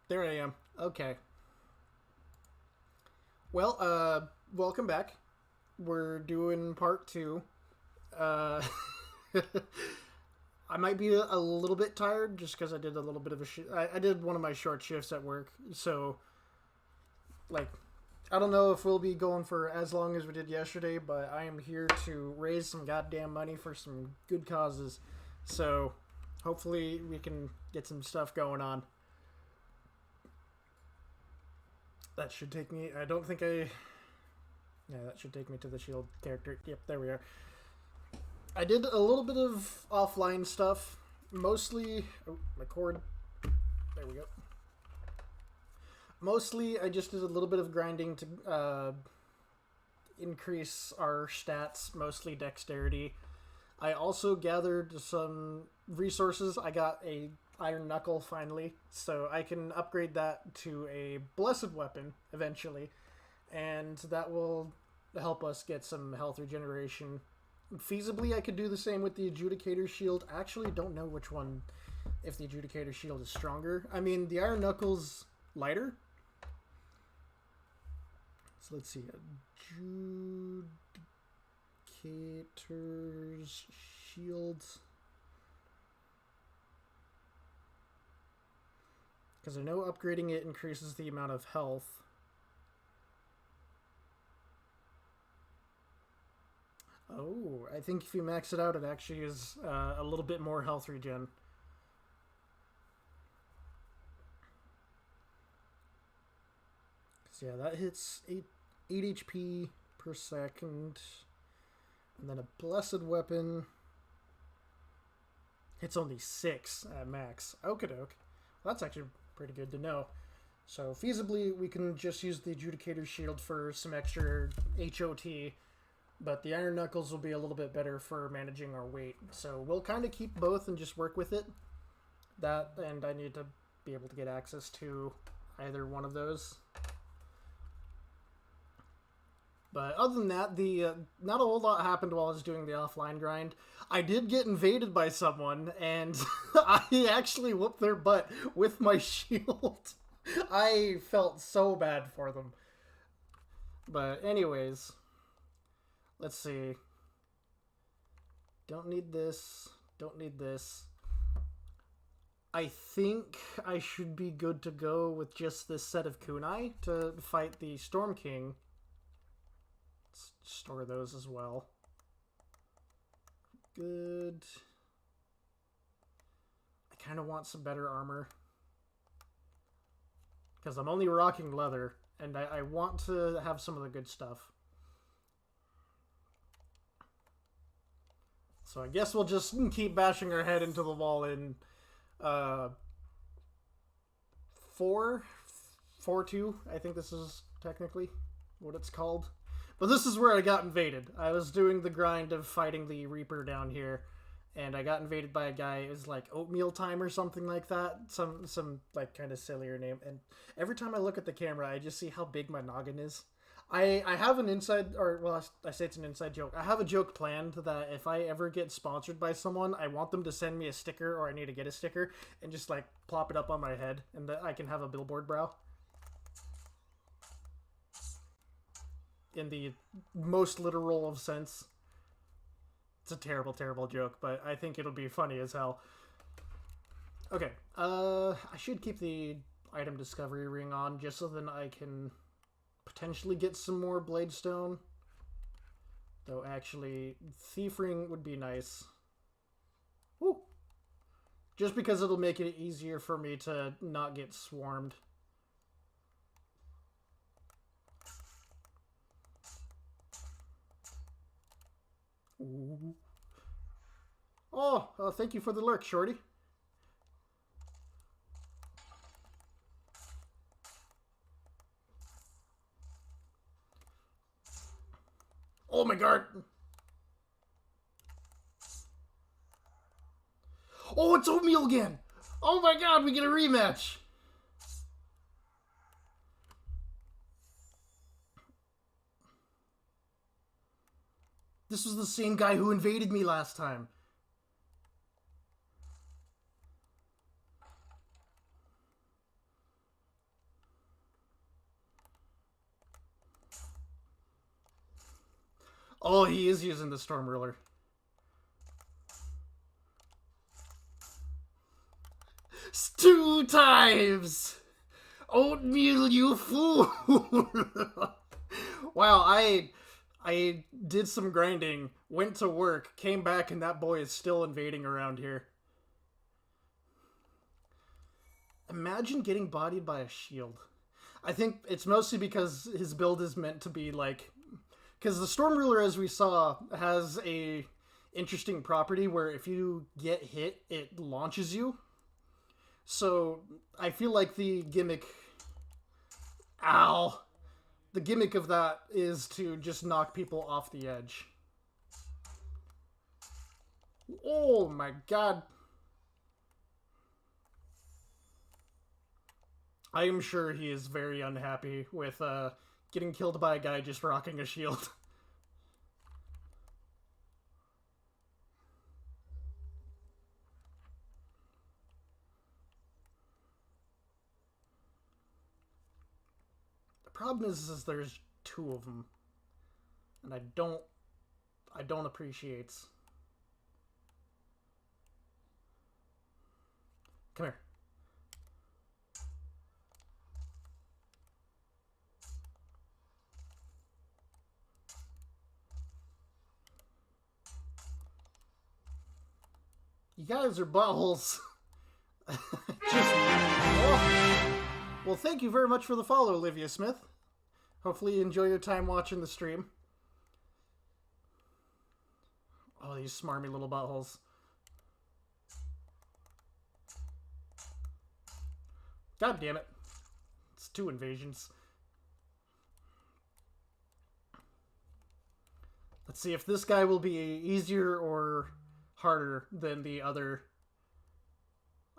There I am. Okay. Well, welcome back. We're doing part two. Uh, I might be a little bit tired just because I did a little bit of I did one of my short shifts at work. So, like, I don't know if we'll be going for as long as we did yesterday, but I am here to raise some goddamn money for some good causes. So, hopefully, we can get some stuff going on. That should take me. I don't think I. Yeah, that should take me to the shield character. Yep, there we are. I did a little bit of offline stuff. Mostly. Oh, my cord. There we go. Mostly, I just did a little bit of grinding to increase our stats, mostly dexterity. I also gathered some resources. I got a iron knuckle finally, so I can upgrade that to a blessed weapon eventually, and that will help us get some health regeneration. Feasibly, I could do the same with the adjudicator shield. I actually don't know which one, if the adjudicator shield is stronger. I mean, the iron knuckle's lighter. So let's see. Adjudicator's shields. Because I know upgrading it increases the amount of health. Oh, I think if you max it out, it actually is a little bit more health regen. So yeah, that hits 8 HP per second. And then a blessed weapon hits only 6 at max. Okie doke. Well, that's actually pretty good to know. So feasibly, we can just use the adjudicator shield for some extra HOT, but the iron knuckles will be a little bit better for managing our weight. So we'll kind of keep both and just work with it. That, and I need to be able to get access to either one of those. But other than that, the not a whole lot happened while I was doing the offline grind. I did get invaded by someone, and I actually whooped their butt with my shield. I felt so bad for them. But anyways, let's see. Don't need this. Don't need this. I think I should be good to go with just this set of kunai to fight the Storm King. Store those as well. Good. I kind of want some better armor. Because I'm only rocking leather, and I want to have some of the good stuff. So I guess we'll just keep bashing our head into the wall in 4-2. I think this is technically what it's called. But this is where I got invaded. I was doing the grind of fighting the Reaper down here, and I got invaded by a guy. It was like Oatmeal Time or something like that. Some like kind of sillier name. And every time I look at the camera, I just see how big my noggin is. I have an inside, or well, I say it's an inside joke. I have a joke planned that if I ever get sponsored by someone, I want them to send me a sticker, or I need to get a sticker, and just like plop it up on my head, and that I can have a billboard brow. In the most literal of sense. It's a terrible, terrible joke, but I think it'll be funny as hell. Okay, I should keep the item discovery ring on just so then I can potentially get some more bladestone. Though actually, thief ring would be nice. Woo! Just because it'll make it easier for me to not get swarmed. Ooh. Oh, thank you for the lurk, Shorty. Oh my god. Oh, it's Oatmeal again. Oh my god, we get a rematch. This was the same guy who invaded me last time. Oh, he is using the Storm Ruler. Two times! Oatmeal, you fool! Wow, I did some grinding, went to work, came back, and that boy is still invading around here. Imagine getting bodied by a shield. I think it's mostly because his build is meant to be like... Because the Storm Ruler, as we saw, has a interesting property where if you get hit, it launches you. So I feel like the gimmick... Ow! The gimmick of that is to just knock people off the edge. Oh my god. I am sure he is very unhappy with getting killed by a guy just rocking a shield. The problem is there's two of them. And I don't appreciate. Come here. You guys are buttholes. Oh. Well, thank you very much for the follow, Olivia Smith. Hopefully you enjoy your time watching the stream. Oh, these smarmy little buttholes. God damn it. It's 2 invasions. Let's see if this guy will be easier or harder than the other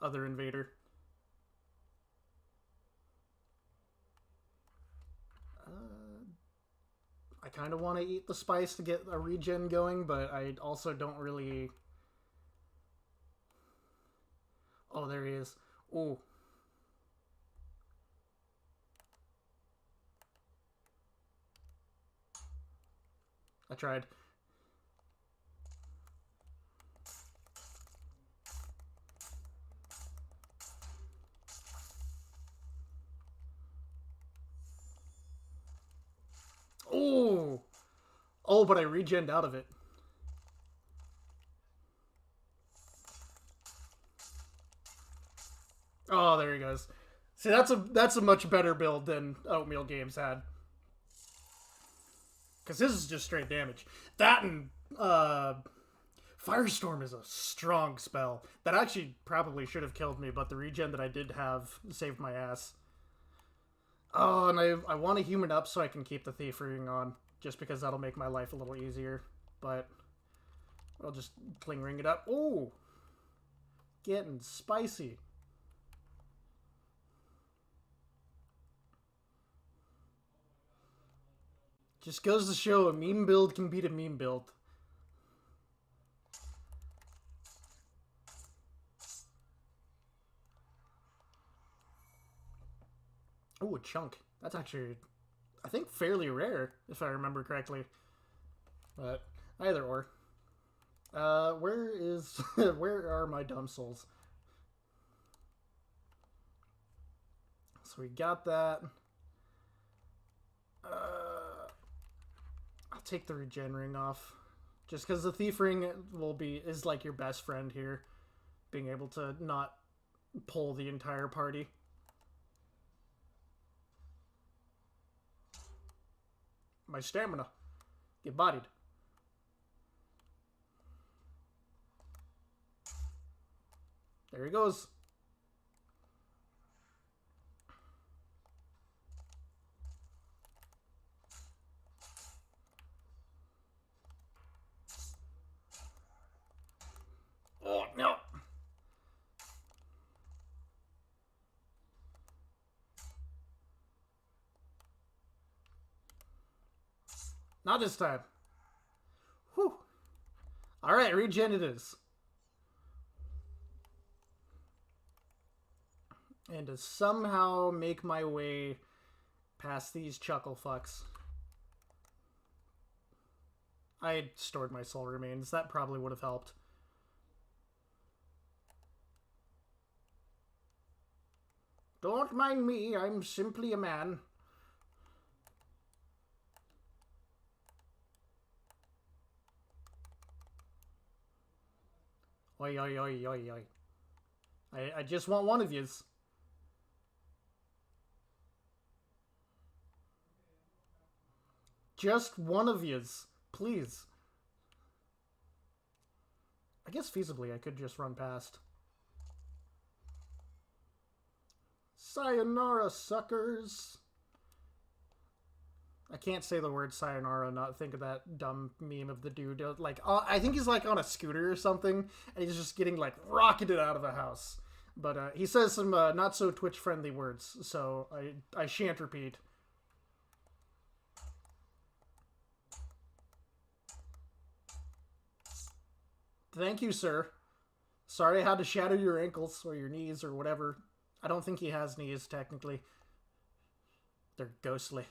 invader. I kind of want to eat the spice to get a regen going, but I also don't really... Oh, there he is. Ooh. I tried. Oh! Oh, but I regened out of it. Oh, there he goes. See, that's a much better build than Oatmeal Games had. Because this is just straight damage. That and Firestorm is a strong spell. That actually probably should have killed me, but the regen that I did have saved my ass. Oh, and I want to human up so I can keep the Thief Ring on. Just because that'll make my life a little easier. But I'll just Cling Ring it up. Ooh! Getting spicy. Just goes to show a meme build can beat a meme build. Oh, a chunk. That's actually, I think, fairly rare, if I remember correctly. But either or. Where is... where are my dumb souls? So we got that. I'll take the regen ring off. Just because the Thief Ring is like your best friend here. Being able to not pull the entire party. My stamina. Get bodied. There he goes. Oh, no. Not this time. Whew. Alright, regen it is. And to somehow make my way past these chuckle fucks. I stored my soul remains. That probably would have helped. Don't mind me, I'm simply a man. Oi, oi, oi, oi, oi. I just want one of yous. Just one of yous. Please. I guess feasibly I could just run past. Sayonara, suckers. I can't say the word sayonara and not think of that dumb meme of the dude. Like, I think he's like on a scooter or something, and he's just getting like rocketed out of a house. But he says some not so Twitch friendly words, so I shan't repeat. Thank you, sir. Sorry I had to shatter your ankles or your knees or whatever. I don't think he has knees, technically. They're ghostly.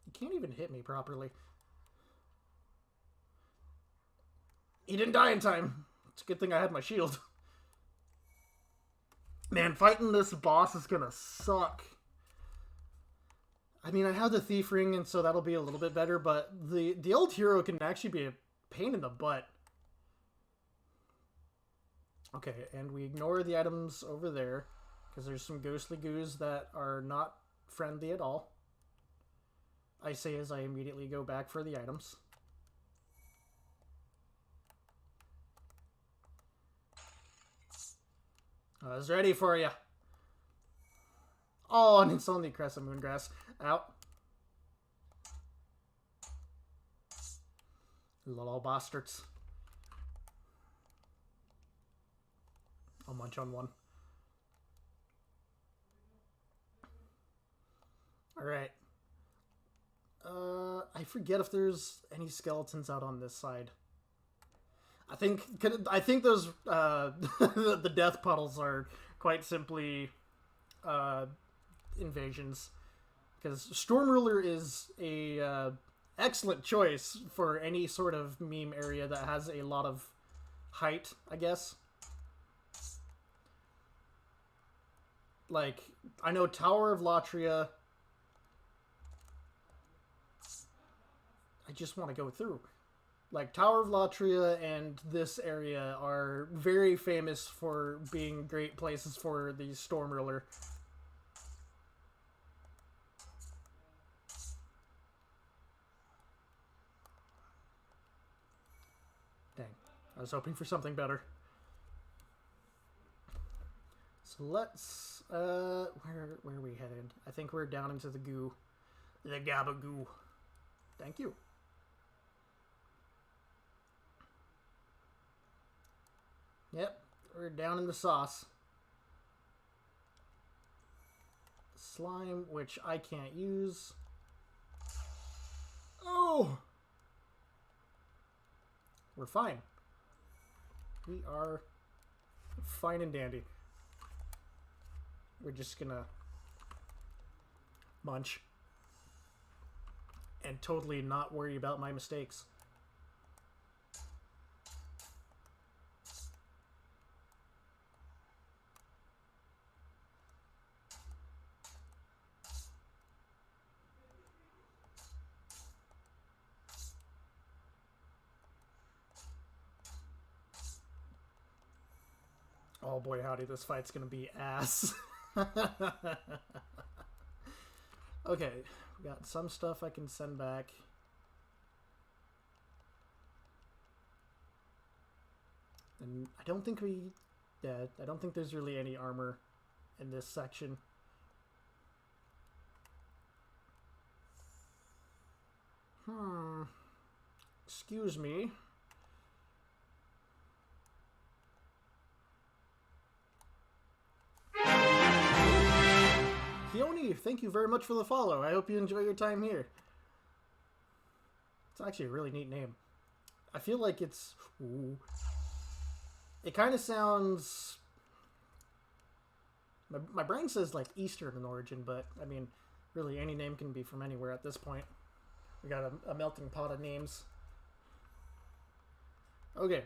You can't even hit me properly. He didn't die in time. It's a good thing I had my shield. Man, fighting this boss is gonna suck. I mean, I have the Thief Ring, and so that'll be a little bit better, but the old hero can actually be a pain in the butt. Okay, and we ignore the items over there, because there's some ghostly goos that are not friendly at all. I say as I immediately go back for the items. I was ready for you. Oh, and it's only Crescent Moongrass. Out. Little bastards. I'll munch on one. Alright. I forget if there's any skeletons out on this side. I think those the death puddles are quite simply invasions, because Storm Ruler is a excellent choice for any sort of meme area that has a lot of height, I guess. Like, I know Tower of Latria. I just want to go through. Like, Tower of Latria and this area are very famous for being great places for the Storm Ruler. Dang. I was hoping for something better. So let's... where are we headed? I think we're down into the goo. The gabagoo. Thank you. Yep, we're down in the sauce. Slime, which I can't use. Oh! We're fine. We are fine and dandy. We're just gonna munch and totally not worry about my mistakes. Oh boy, howdy, this fight's gonna be ass. Okay, we got some stuff I can send back. And I don't think I don't think there's really any armor in this section. Excuse me. Keone, thank you very much for the follow. I hope you enjoy your time here. It's actually a really neat name. I feel like it's... Ooh. It kind of sounds My brain says like Eastern in origin, but I mean, really any name can be from anywhere at this point. We got a melting pot of names. Okay.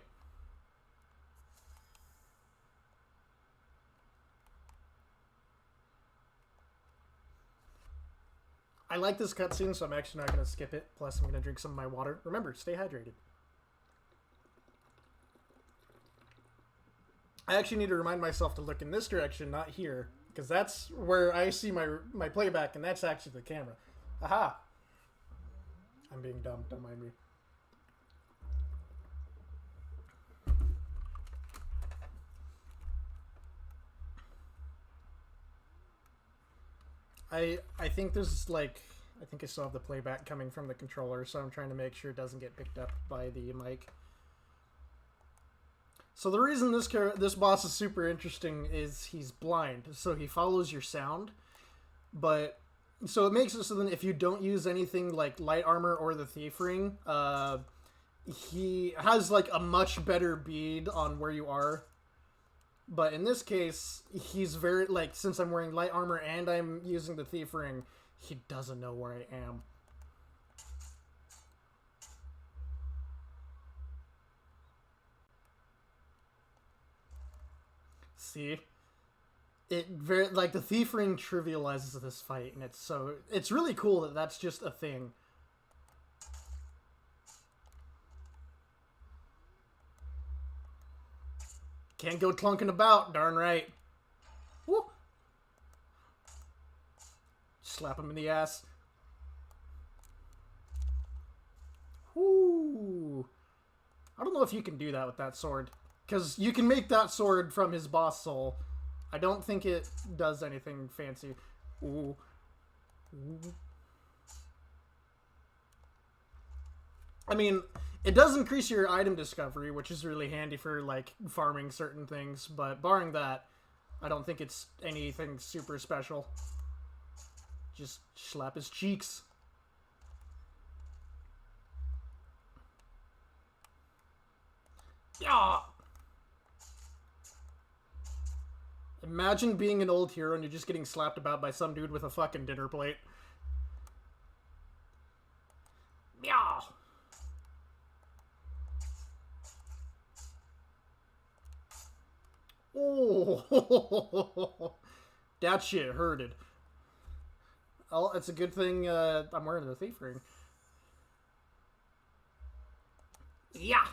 I like this cutscene, so I'm actually not going to skip it. Plus, I'm going to drink some of my water. Remember, stay hydrated. I actually need to remind myself to look in this direction, not here. Because that's where I see my playback, and that's actually the camera. Aha! I'm being dumb, don't mind me. I think there's like... I think I still have the playback coming from the controller, so I'm trying to make sure it doesn't get picked up by the mic. So the reason this boss is super interesting is he's blind, so he follows your sound. But so it makes it so then if you don't use anything like light armor or the thief ring, he has like a much better bead on where you are. But in this case, he's very like, since I'm wearing light armor and I'm using the thief ring, he doesn't know where I am. See? It very like the thief ring trivializes this fight, and it's really cool that that's just a thing. Can't go clunking about, darn right. Woo! Slap him in the ass. Whoo! I don't know if you can do that with that sword. Because you can make that sword from his boss soul. I don't think it does anything fancy. Ooh. Ooh. I mean, it does increase your item discovery, which is really handy for, like, farming certain things. But barring that, I don't think it's anything super special. Just slap his cheeks. Yeah! Imagine being an old hero and you're just getting slapped about by some dude with a fucking dinner plate. Yeah! Oh! That shit hurted. Oh, it's a good thing I'm wearing the thief ring. Yeah!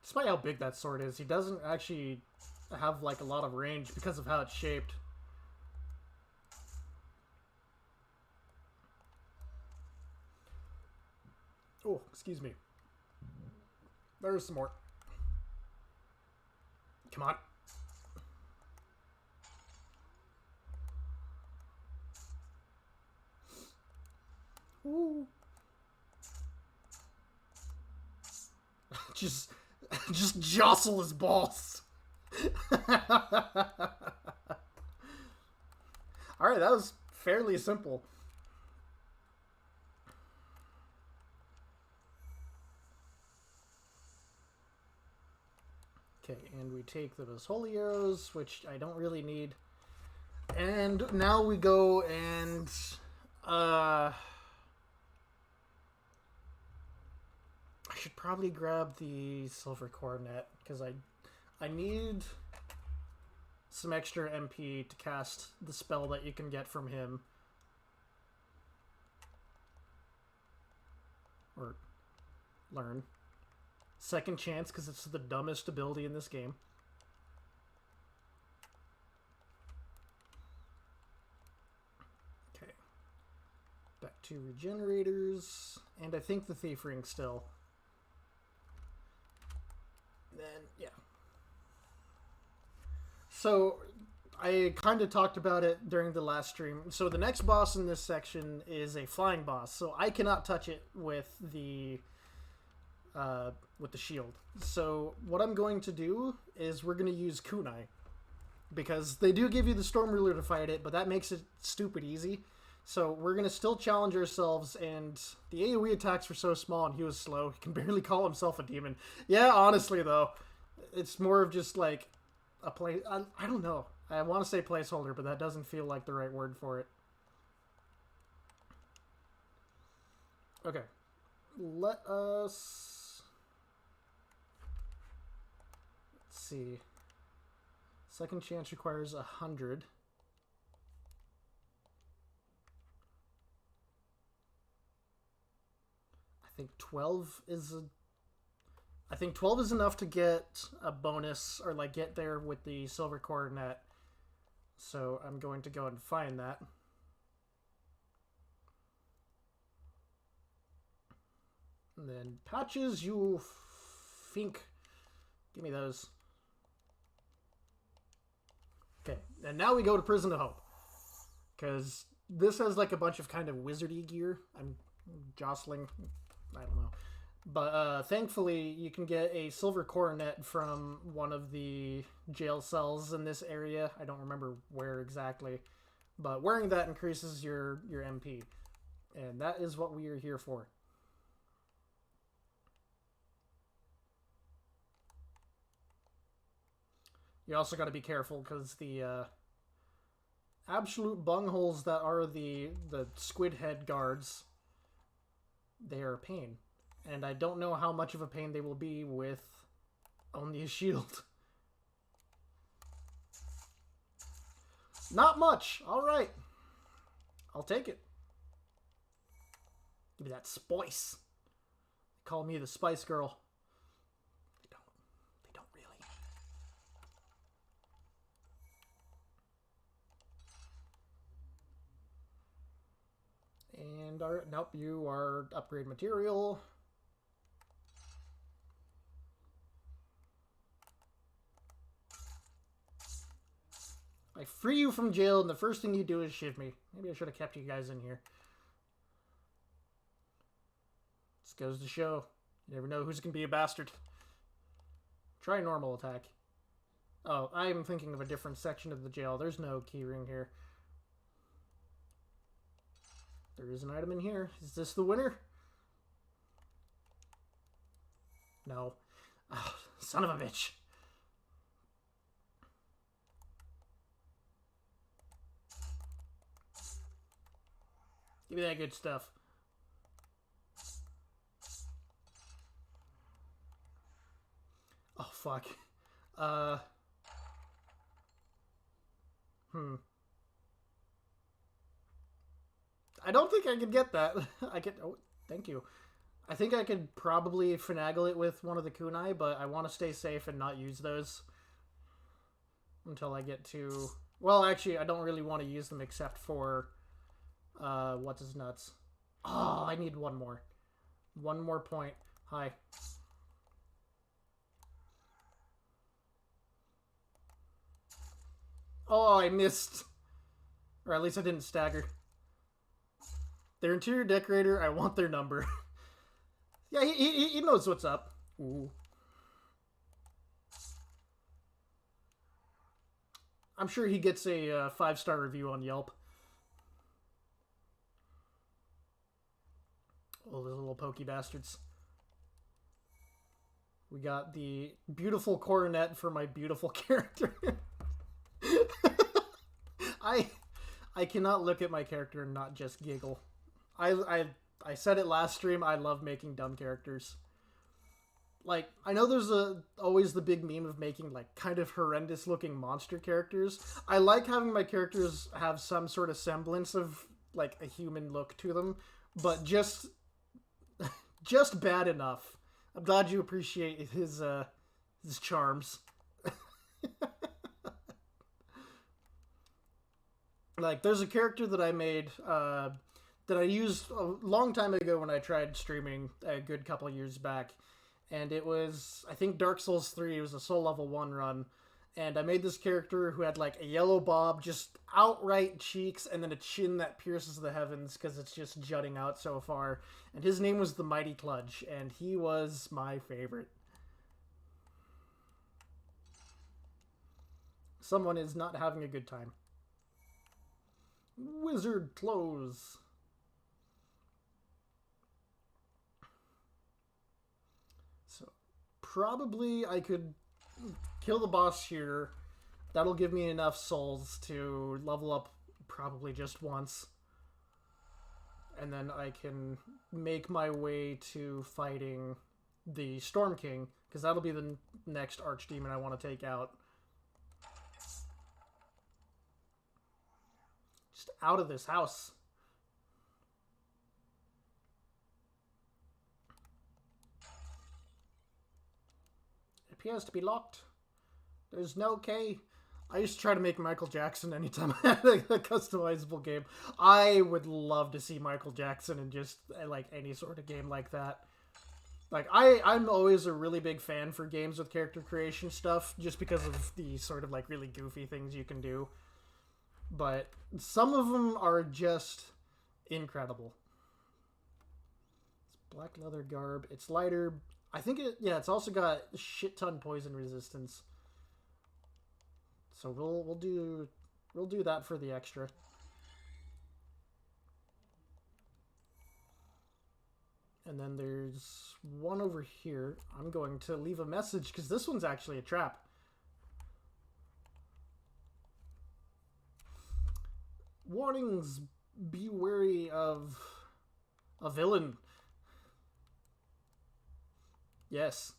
Despite how big that sword is, he doesn't actually have like a lot of range because of how it's shaped. Oh, excuse me. There's some more. Come on. Ooh. just jostle his balls. Alright, that was fairly simple. Okay, and we the most holy arrows, which I don't really need. And now we go and I should probably grab the silver coronet because I need some extra MP to cast the spell that you can get from him. Or learn. Second chance, because it's the dumbest ability in this game. Okay. Back to regenerators. And I think the thief ring still. Then, yeah. So, I kind of talked about it during the last stream. So the next boss in this section is a flying boss. So I cannot touch it with the shield. So what I'm going to do is we're going to use kunai. Because they do give you the Storm Ruler to fight it, but that makes it stupid easy. So we're gonna still challenge ourselves, and the AoE attacks were so small and he was slow. He can barely call himself a demon. Yeah, honestly though, it's more of just like a play. I don't know. I want to say placeholder, but that doesn't feel like the right word for it. Okay, let us. Let's see. Second chance requires 100. I think 12 is a. I think 12 is enough to get a bonus or like get there with the silver coronet. So I'm going to go and find that. And then patches, you think. Give me those. Okay, and now we go to Prison of Hope. Because this has like a bunch of kind of wizardy gear. I'm jostling. I don't know. But thankfully, you can get a silver coronet from one of the jail cells in this area. I don't remember where exactly. But wearing that increases your MP. And that is what we are here for. You also got to be careful because the absolute bungholes that are the squid head guards, they are a pain. And I don't know how much of a pain they will be with only a shield. Not much. All right. I'll take it. Give me that spice. They call me the Spice Girl. They don't. They don't really. And our nope, you are upgrade material. I free you from jail, and the first thing you do is shiv me. Maybe I should have kept you guys in here. This goes to show. You never know who's going to be a bastard. Try normal attack. Oh, I am thinking of a different section of the jail. There's no keyring here. There is an item in here. Is this the winner? No. Oh, son of a bitch. Give me that good stuff. Oh, fuck. I don't think I could get that. I could... Oh, thank you. I think I could probably finagle it with one of the kunai, but I want to stay safe and not use those until I get to... Well, actually, I don't really want to use them except for... what's his nuts? Oh, I need one more. One more point. Hi. Oh, I missed. Or at least I didn't stagger. Their interior decorator, I want their number. Yeah, he knows what's up. Ooh. I'm sure he gets a 5-star review on Yelp. Oh, those little pokey bastards. We got the beautiful coronet for my beautiful character. I cannot look at my character and not just giggle. I said it last stream, I love making dumb characters. Like, I know there's always the big meme of making, like, kind of horrendous looking monster characters. I like having my characters have some sort of semblance of, like, a human look to them, but just bad enough. I'm glad you appreciate his charms. Like, there's a character that I made that I used a long time ago when I tried streaming a good couple years back. And it was, I think, Dark Souls 3. It was a Soul Level 1 run. And I made this character who had, like, a yellow bob, just outright cheeks, and then a chin that pierces the heavens because it's just jutting out so far. And his name was the Mighty Kludge, and he was my favorite. Someone is not having a good time. Wizard close. So probably I could kill the boss here. That'll give me enough souls to level up probably just once. And then I can make my way to fighting the Storm King, because that'll be the next archdemon I want to take out. Just out of this house. It appears to be locked. There's no key. I used to try to make Michael Jackson anytime I had a customizable game. I would love to see Michael Jackson in just like any sort of game like that. Like I'm always a really big fan for games with character creation stuff, just because of the sort of like really goofy things you can do. But some of them are just incredible. It's black leather garb. It's lighter. I think it's also got a shit ton poison resistance. So we'll do that for the extra. And then there's one over here. I'm going to leave a message because this one's actually a trap. Warnings, be wary of a villain. Yes,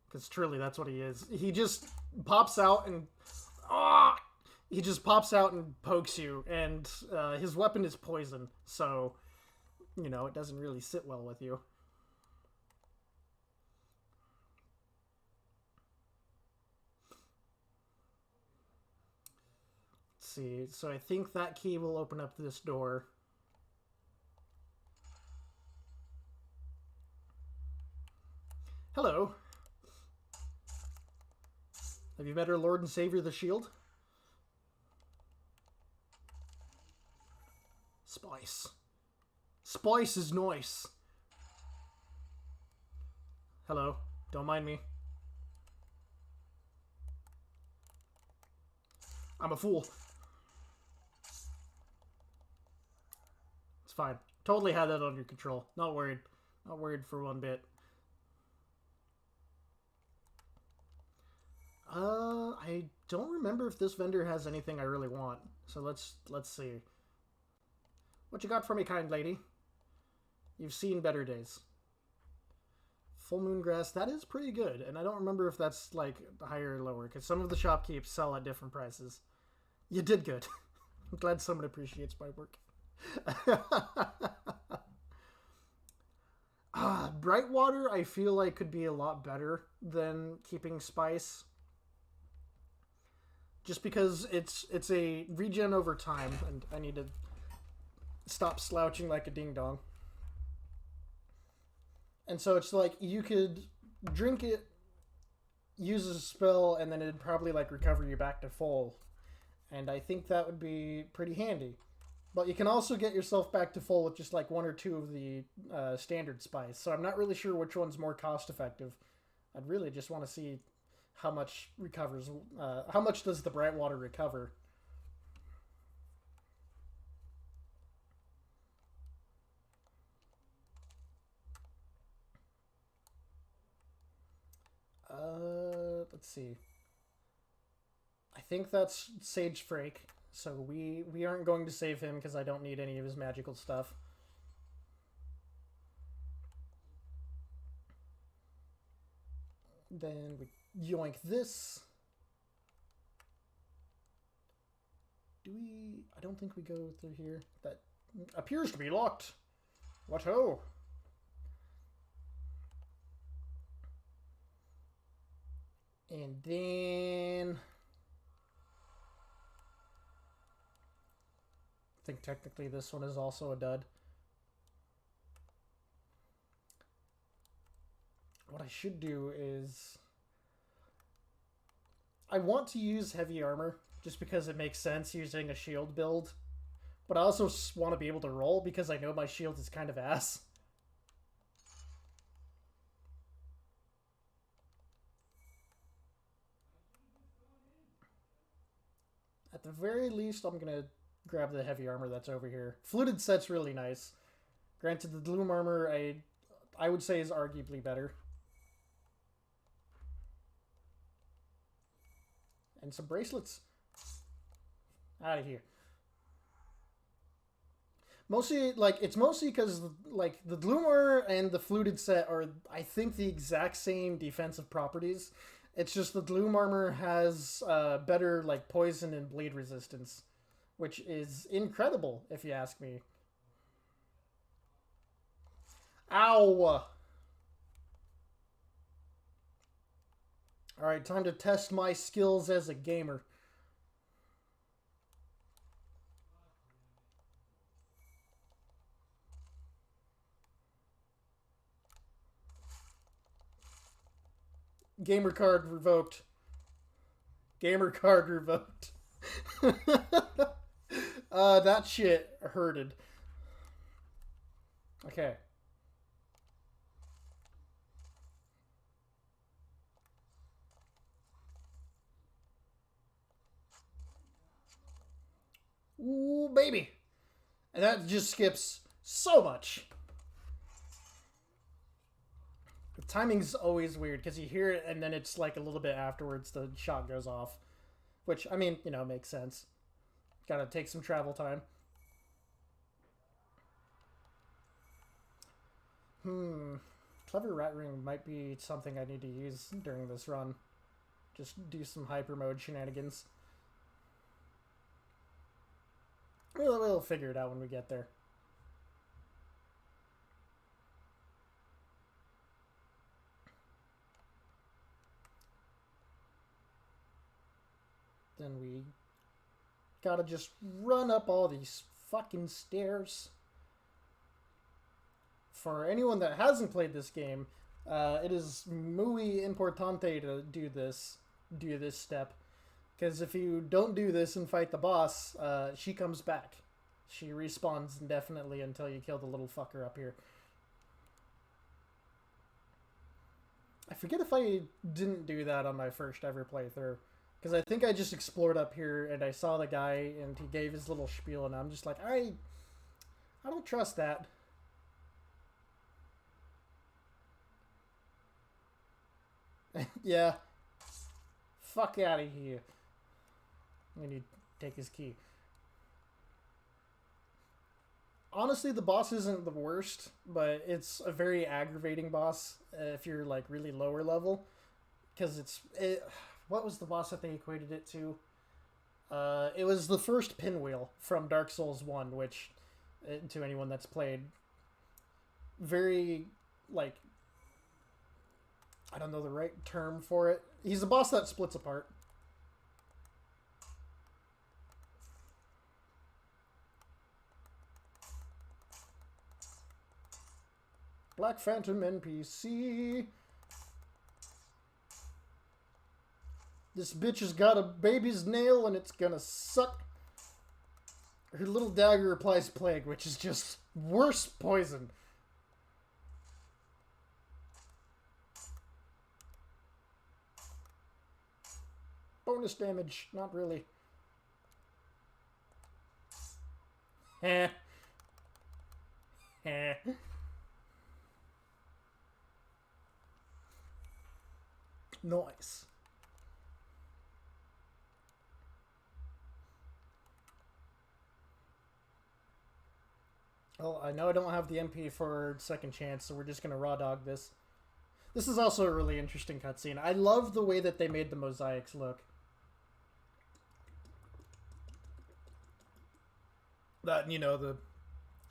because truly that's what he is. He just pops out and he just pops out and pokes you, and his weapon is poison, so, you know, it doesn't really sit well with you. Let's see, so I think that key will open up this door. Hello. Have you met our Lord and Savior, the Shield? Spice. Spice is nice. Hello. Don't mind me. I'm a fool. It's fine. Totally had that under control. Not worried. Not worried for one bit. I don't remember if this vendor has anything I really want. So let's see. What you got for me, kind lady? You've seen better days. Full moon grass, that is pretty good. And I don't remember if that's like higher or lower, because some of the shopkeepers sell at different prices. You did good. I'm glad someone appreciates my work. Brightwater, I feel like could be a lot better than keeping spice. Just because it's a regen over time, and I need to stop slouching like a ding-dong. And so it's like, you could drink it, use a spell, and then it'd probably like recover you back to full. And I think that would be pretty handy. But you can also get yourself back to full with just like one or two of the standard spice. So I'm not really sure which one's more cost effective. I'd really just want to see how much recovers. How much does the Brightwater recover? Let's see. I think that's Sage Frake, so we aren't going to save him because I don't need any of his magical stuff. Then we yoink this. Do we... I don't think we go through here. That appears to be locked. What ho? And then... I think technically this one is also a dud. What I should do is... I want to use heavy armor, just because it makes sense using a shield build. But I also want to be able to roll, because I know my shield is kind of ass. At the very least, I'm going to grab the heavy armor that's over here. Fluted set's really nice. Granted, the Gloom armor I would say is arguably better. And some bracelets. Out of here. Mostly, like, it's mostly because, like, the Gloom armor and the Fluted set are, I think, the exact same defensive properties. It's just the Gloom armor has better, like, poison and bleed resistance, which is incredible, if you ask me. Ow! Alright, time to test my skills as a gamer. Gamer card revoked. Gamer card revoked. That shit hurted. Okay. Ooh, baby. And that just skips so much. The timing's always weird because you hear it and then it's like a little bit afterwards the shot goes off. Which, I mean, you know, makes sense. Gotta take some travel time. Clever Rat Ring might be something I need to use during this run. Just do some hyper mode shenanigans. We'll figure it out when we get there. Then we gotta just run up all these fucking stairs. For anyone that hasn't played this game, it is muy importante to do this step. Because if you don't do this and fight the boss, she comes back. She respawns indefinitely until you kill the little fucker up here. I forget if I didn't do that on my first ever playthrough. Because I think I just explored up here and I saw the guy and he gave his little spiel and I'm just like, I don't trust that. Yeah. Fuck out of here. I need to take his key. Honestly, the boss isn't the worst, but it's a very aggravating boss if you're like really lower level. Because what was the boss that they equated it to? It was the first pinwheel from Dark Souls 1, which, to anyone that's played, very, like, I don't know the right term for it. He's a boss that splits apart. Black Phantom NPC. This bitch has got a baby's nail and it's gonna suck. Her little dagger applies plague, which is just worse poison. Bonus damage, not really. Eh. Eh. Nice. Well, I know I don't have the MP for second chance, so we're just gonna raw dog this. This is also a really interesting cutscene. I love the way that they made the mosaics look. That, you know,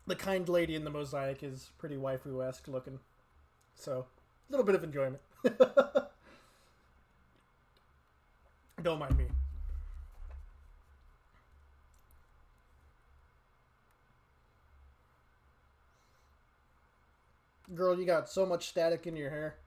the kind lady in the mosaic is pretty waifu-esque looking. So, a little bit of enjoyment. Don't mind me. Girl, you got so much static in your hair.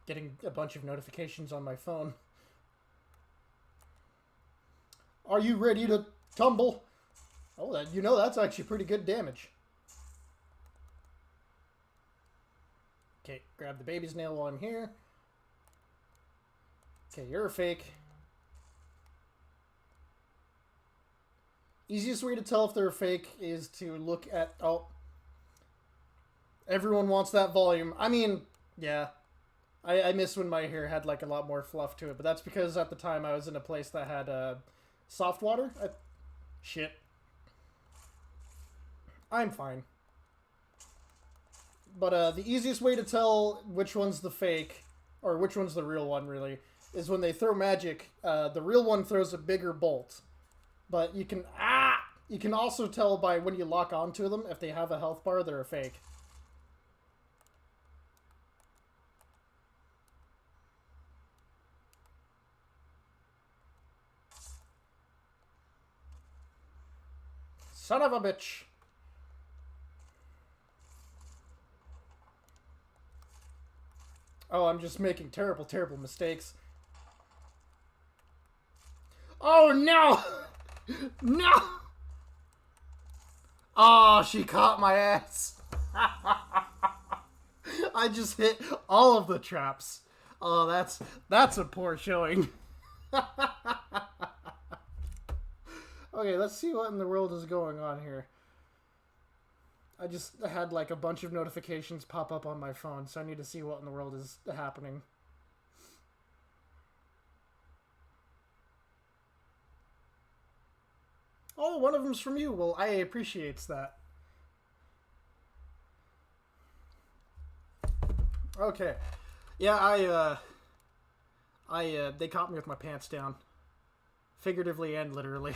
Getting a bunch of notifications on my phone. Are you ready to tumble? Oh, you know that's actually pretty good damage. Okay, grab the baby's nail while I'm here. Okay, you're a fake. Easiest way to tell if they're a fake is to look at... Oh. Everyone wants that volume. I mean, yeah. I miss when my hair had like a lot more fluff to it, but that's because at the time I was in a place that had soft water. Shit. I'm fine. But the easiest way to tell which one's the fake, or which one's the real one, really, is when they throw magic. The real one throws a bigger bolt. But you can also tell by when you lock onto them, if they have a health bar, they're a fake. Son of a bitch. Oh, I'm just making terrible, terrible mistakes. Oh, no! No! Oh, she caught my ass. I just hit all of the traps. Oh, that's a poor showing. Okay, let's see what in the world is going on here. I just had like a bunch of notifications pop up on my phone, so I need to see what in the world is happening. Oh, one of them's from you. Well, I appreciates that. Okay. Yeah, they caught me with my pants down. Figuratively and literally.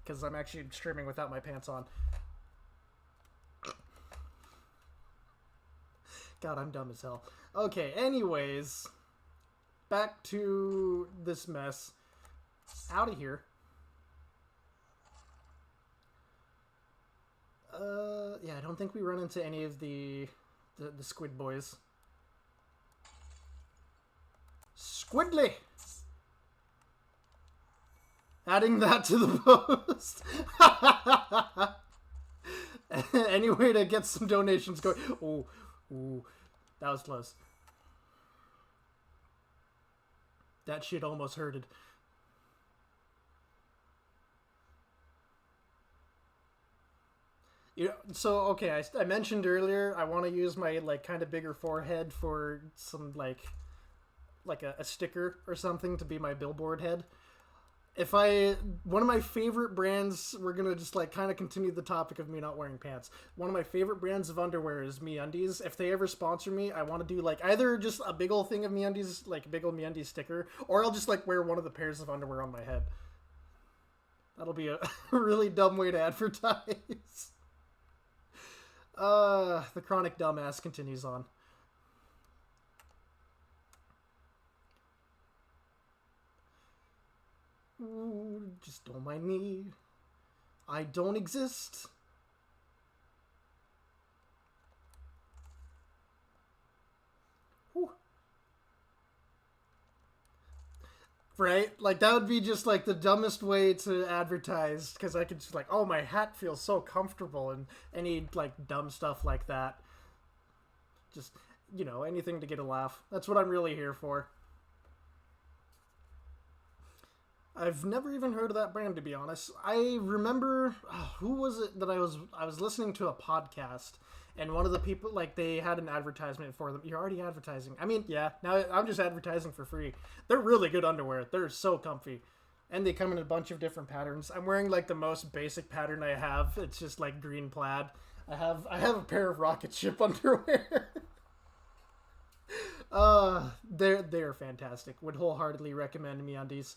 Because I'm actually streaming without my pants on. God, I'm dumb as hell. Okay, anyways. Back to this mess. Out of here. Yeah, I don't think we run into any of the squid boys. Squidly! Adding that to the post. Any way to get some donations going. Ooh, that was close. That shit almost hurted. So okay, I mentioned earlier I want to use my like kind of bigger forehead for some like a sticker or something to be my billboard head. One of my favorite brands, we're gonna just like kind of continue the topic of me not wearing pants. One of my favorite brands of underwear is MeUndies. If they ever sponsor me, I want to do like either just a big old thing of MeUndies, like a big old MeUndies sticker, or I'll just like wear one of the pairs of underwear on my head. That'll be a really dumb way to advertise. The chronic dumbass continues on. Ooh, just don't mind me. I don't exist. Whew. Right? Like, that would be just, like, the dumbest way to advertise, because I could just, like, oh, my hat feels so comfortable, and any, like, dumb stuff like that. Just, anything to get a laugh. That's what I'm really here for. I've never even heard of that brand, to be honest. I remember, who was it that I was listening to a podcast, and one of the people, like, they had an advertisement for them. You're already advertising. I mean, yeah, now I'm just advertising for free. They're really good underwear. They're so comfy. And they come in a bunch of different patterns. I'm wearing, like, the most basic pattern I have. It's just, like, green plaid. I have a pair of rocket ship underwear. They're fantastic. Would wholeheartedly recommend MeUndies.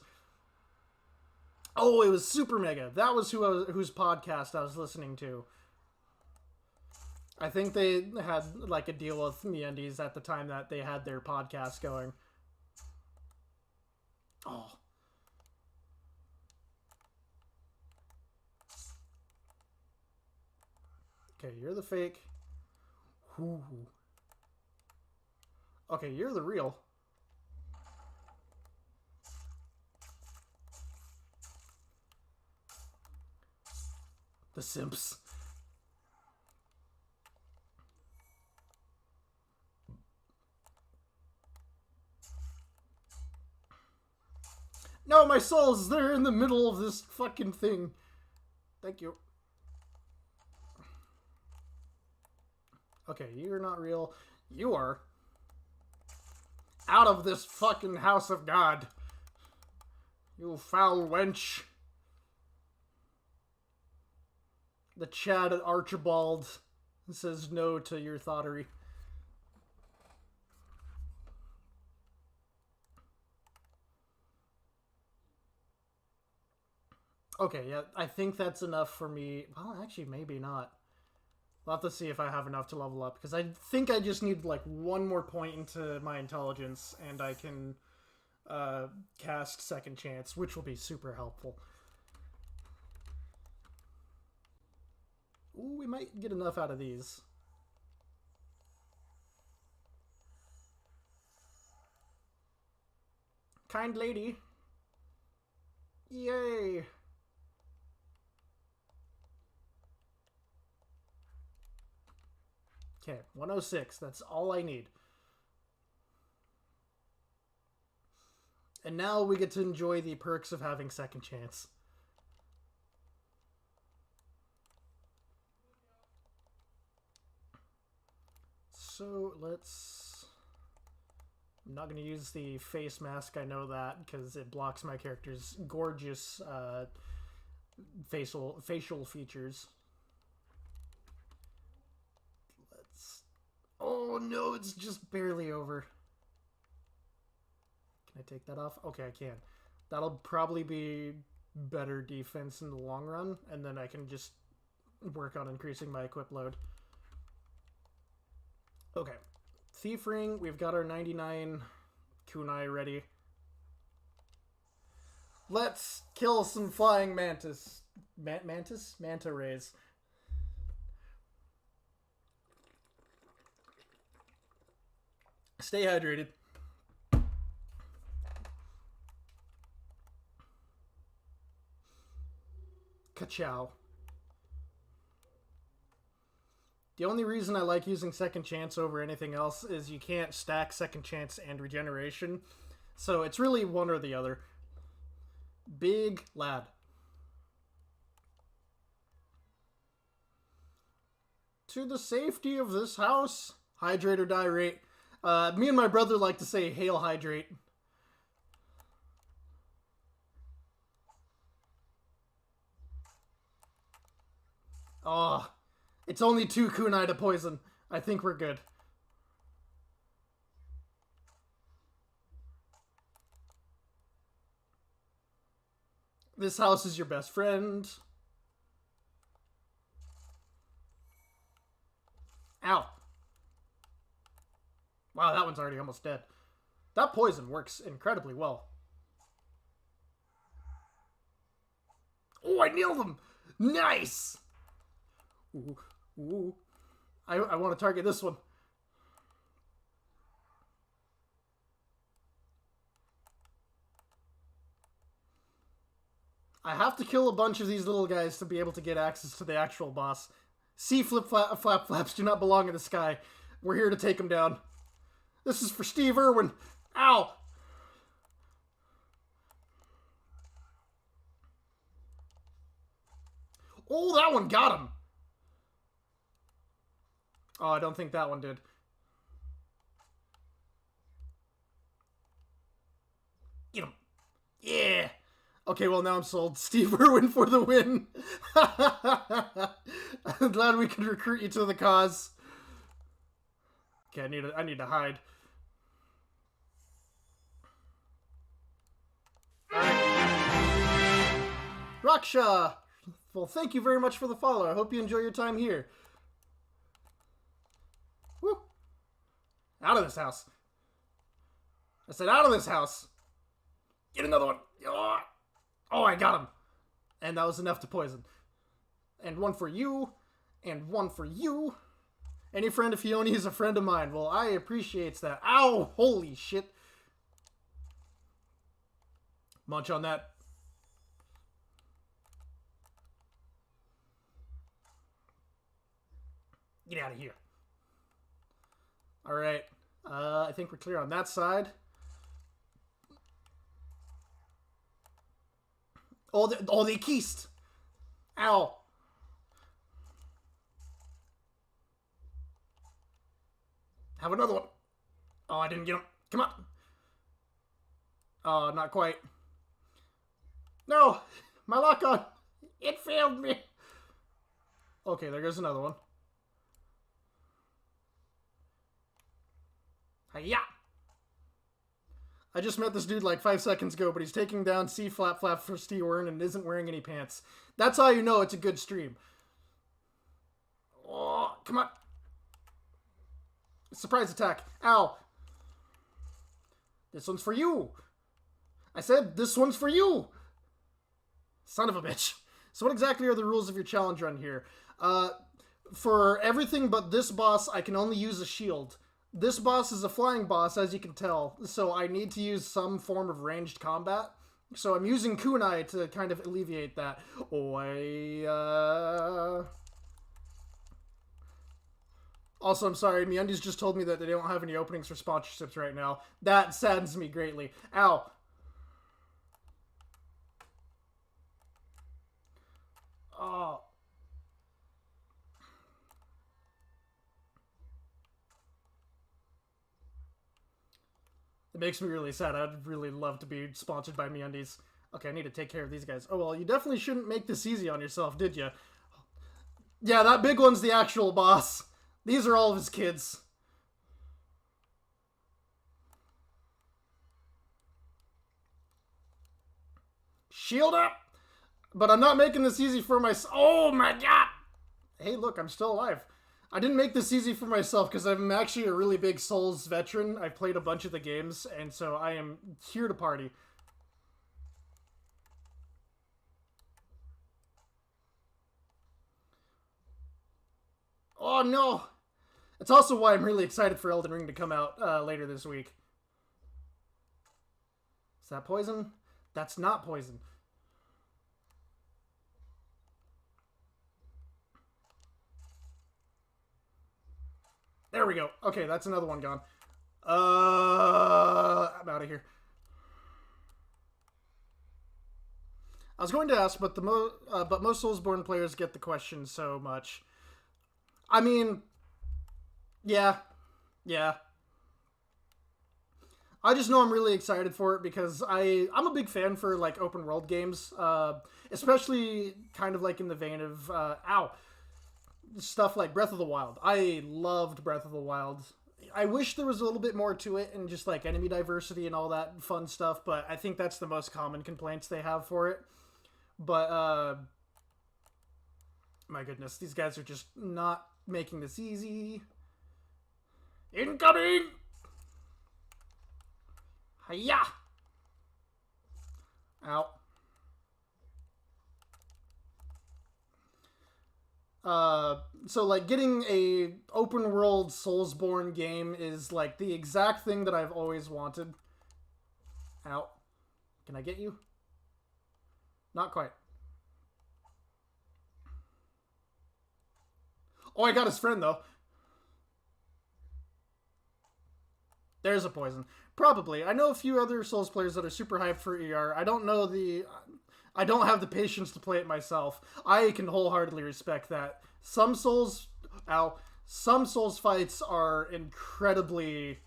Oh, it was Super Mega. That was whose podcast I was listening to. I think they had like a deal with MeUndies at the time that they had their podcast going. Oh. Okay, you're the fake. Ooh. Okay, you're the real. The simps. No, my souls, they're in the middle of this fucking thing. Thank you. Okay, you're not real. You are. Out of this fucking house of God. You foul wench. The Chad Archibald says no to your thottery. Okay, yeah, I think that's enough for me. Well, actually, maybe not. We'll have to see if I have enough to level up, because I think I just need, like, one more point into my intelligence, and I can cast Second Chance, which will be super helpful. Ooh, we might get enough out of these. Kind lady. Yay! Okay, 106. That's all I need. And now we get to enjoy the perks of having Second Chance. So let's... I'm not going to use the face mask, I know that, because it blocks my character's gorgeous facial features. Let's... Oh no, it's just barely over. Can I take that off? Okay, I can. That'll probably be better defense in the long run, and then I can just work on increasing my equip load. Okay. Thief Ring, we've got our 99 kunai ready. Let's kill some flying mantis. Mantis? Manta rays. Stay hydrated. Ka-chow. The only reason I like using Second Chance over anything else is you can't stack Second Chance and Regeneration. So it's really one or the other. Big lad. To the safety of this house. Hydrate or die rate. Me and my brother like to say hail hydrate. Oh, it's only 2 kunai to poison. I think we're good. This house is your best friend. Ow. Wow, that one's already almost dead. That poison works incredibly well. Oh, I nailed him! Nice! Ooh, ooh. I want to target this one. I have to kill a bunch of these little guys to be able to get access to the actual boss. Sea flap flaps do not belong in the sky. We're here to take them down. This is for Steve Irwin. Ow! Oh, that one got him. Oh, I don't think that one did. Get him. Yeah. Okay, well, now I'm sold. Steve Irwin for the win. I'm glad we can recruit you to the cause. Okay, I need to hide. Alright. Raksha! Well, thank you very much for the follow. I hope you enjoy your time here. Woo! Out of this house. I said out of this house. Get another one. Oh, I got him. And that was enough to poison. And one for you. And one for you. Any friend of Fiona is a friend of mine. Well, I appreciate that. Ow! Holy shit. Munch on that. Get out of here. Alright. I think we're clear on that side. Oh, they keist. Ow. Have another one. Oh, I didn't get him. Come on. Oh, not quite. No, my lock on. It failed me. Okay, there goes another one. Hiya! I just met this dude like 5 seconds ago, but he's taking down C flap flap for Stewarn and isn't wearing any pants. That's how you know it's a good stream. Oh, come on. Surprise attack. Ow. This one's for you. I said this one's for you. Son of a bitch. So what exactly are the rules of your challenge run here? For everything but this boss, I can only use a shield. This boss is a flying boss, as you can tell, so I need to use some form of ranged combat. So I'm using kunai to kind of alleviate that. Also, I'm sorry, MeUndies just told me that they don't have any openings for sponsorships right now. That saddens me greatly. Ow. Oh. It makes me really sad. I'd really love to be sponsored by MeUndies. Okay, I need to take care of these guys. Oh, well, you definitely shouldn't make this easy on yourself, did you? Yeah, that big one's the actual boss. These are all of his kids. Shield up! But I'm not making this easy for myself. Oh my god! Hey, look, I'm still alive. I didn't make this easy for myself because I'm actually a really big Souls veteran. I've played a bunch of the games, and so I am here to party. Oh no! It's also why I'm really excited for Elden Ring to come out later this week. Is that poison? That's not poison. There we go. Okay, that's another one gone. I'm out of here. I was going to ask, but but most Soulsborne players get the question so much. I mean, yeah. I just know I'm really excited for it because I'm a big fan for like open world games, especially kind of like in the vein of stuff like Breath of the Wild. I loved Breath of the Wild. I wish there was a little bit more to it and just like enemy diversity and all that fun stuff, but I think that's the most common complaints they have for it. But my goodness, these guys are just not making this easy. Incoming! Hiya! Ow. So like getting a open world Soulsborne game is like the exact thing that I've always wanted. Ow. Can I get you? Not quite. Oh, I got his friend though. There's a poison. Probably. I know a few other Souls players that are super hyped for ER. I don't have the patience to play it myself. I can wholeheartedly respect that. Some Souls fights are incredibly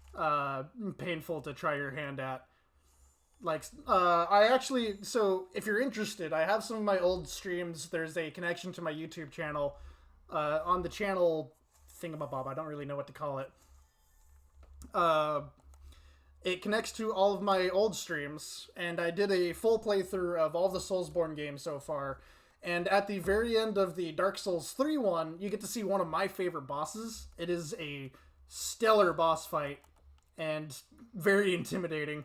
painful to try your hand at. Like, so if you're interested, I have some of my old streams. There's a connection to my YouTube channel. On the channel thingamabob, I don't really know what to call it. It connects to all of my old streams, and I did a full playthrough of all the Soulsborne games so far. And at the very end of the Dark Souls 3 one, you get to see one of my favorite bosses. It is a stellar boss fight, and very intimidating.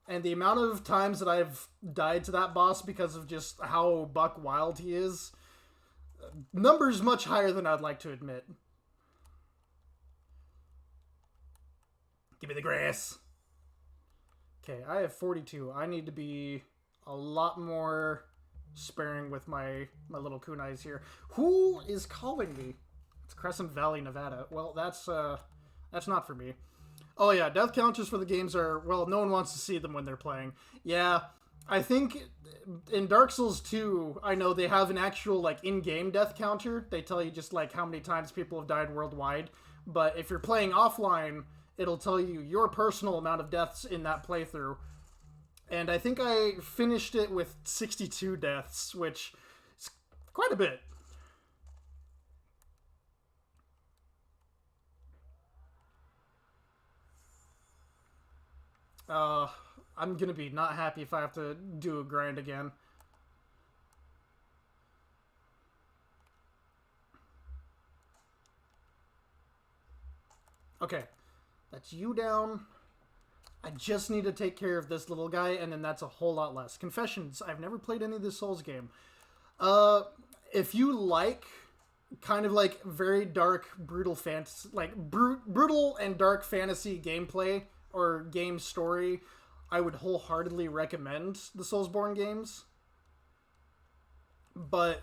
And the amount of times that I've died to that boss because of just how buck wild he is, numbers much higher than I'd like to admit. Give me the grass. Okay, I have 42. I need to be a lot more sparing with my little kunais here. Who is calling me? It's Crescent Valley, Nevada. Well, that's not for me. Oh yeah, death counters for the games are, well, no one wants to see them when they're playing. Yeah, I think in Dark Souls 2, I know they have an actual like in-game death counter. They tell you just like how many times people have died worldwide. But if you're playing offline, it'll tell you your personal amount of deaths in that playthrough. And I think I finished it with 62 deaths, which is quite a bit. Uh, I'm gonna be not happy if I have to do a grind again. Okay, that's you down. I just need to take care of this little guy, and then that's a whole lot less. Confessions: I've never played any of this Souls game. Uh, if you like kind of like very dark, brutal fantasy, like brutal and dark fantasy gameplay or game story, I would wholeheartedly recommend the Soulsborne games. But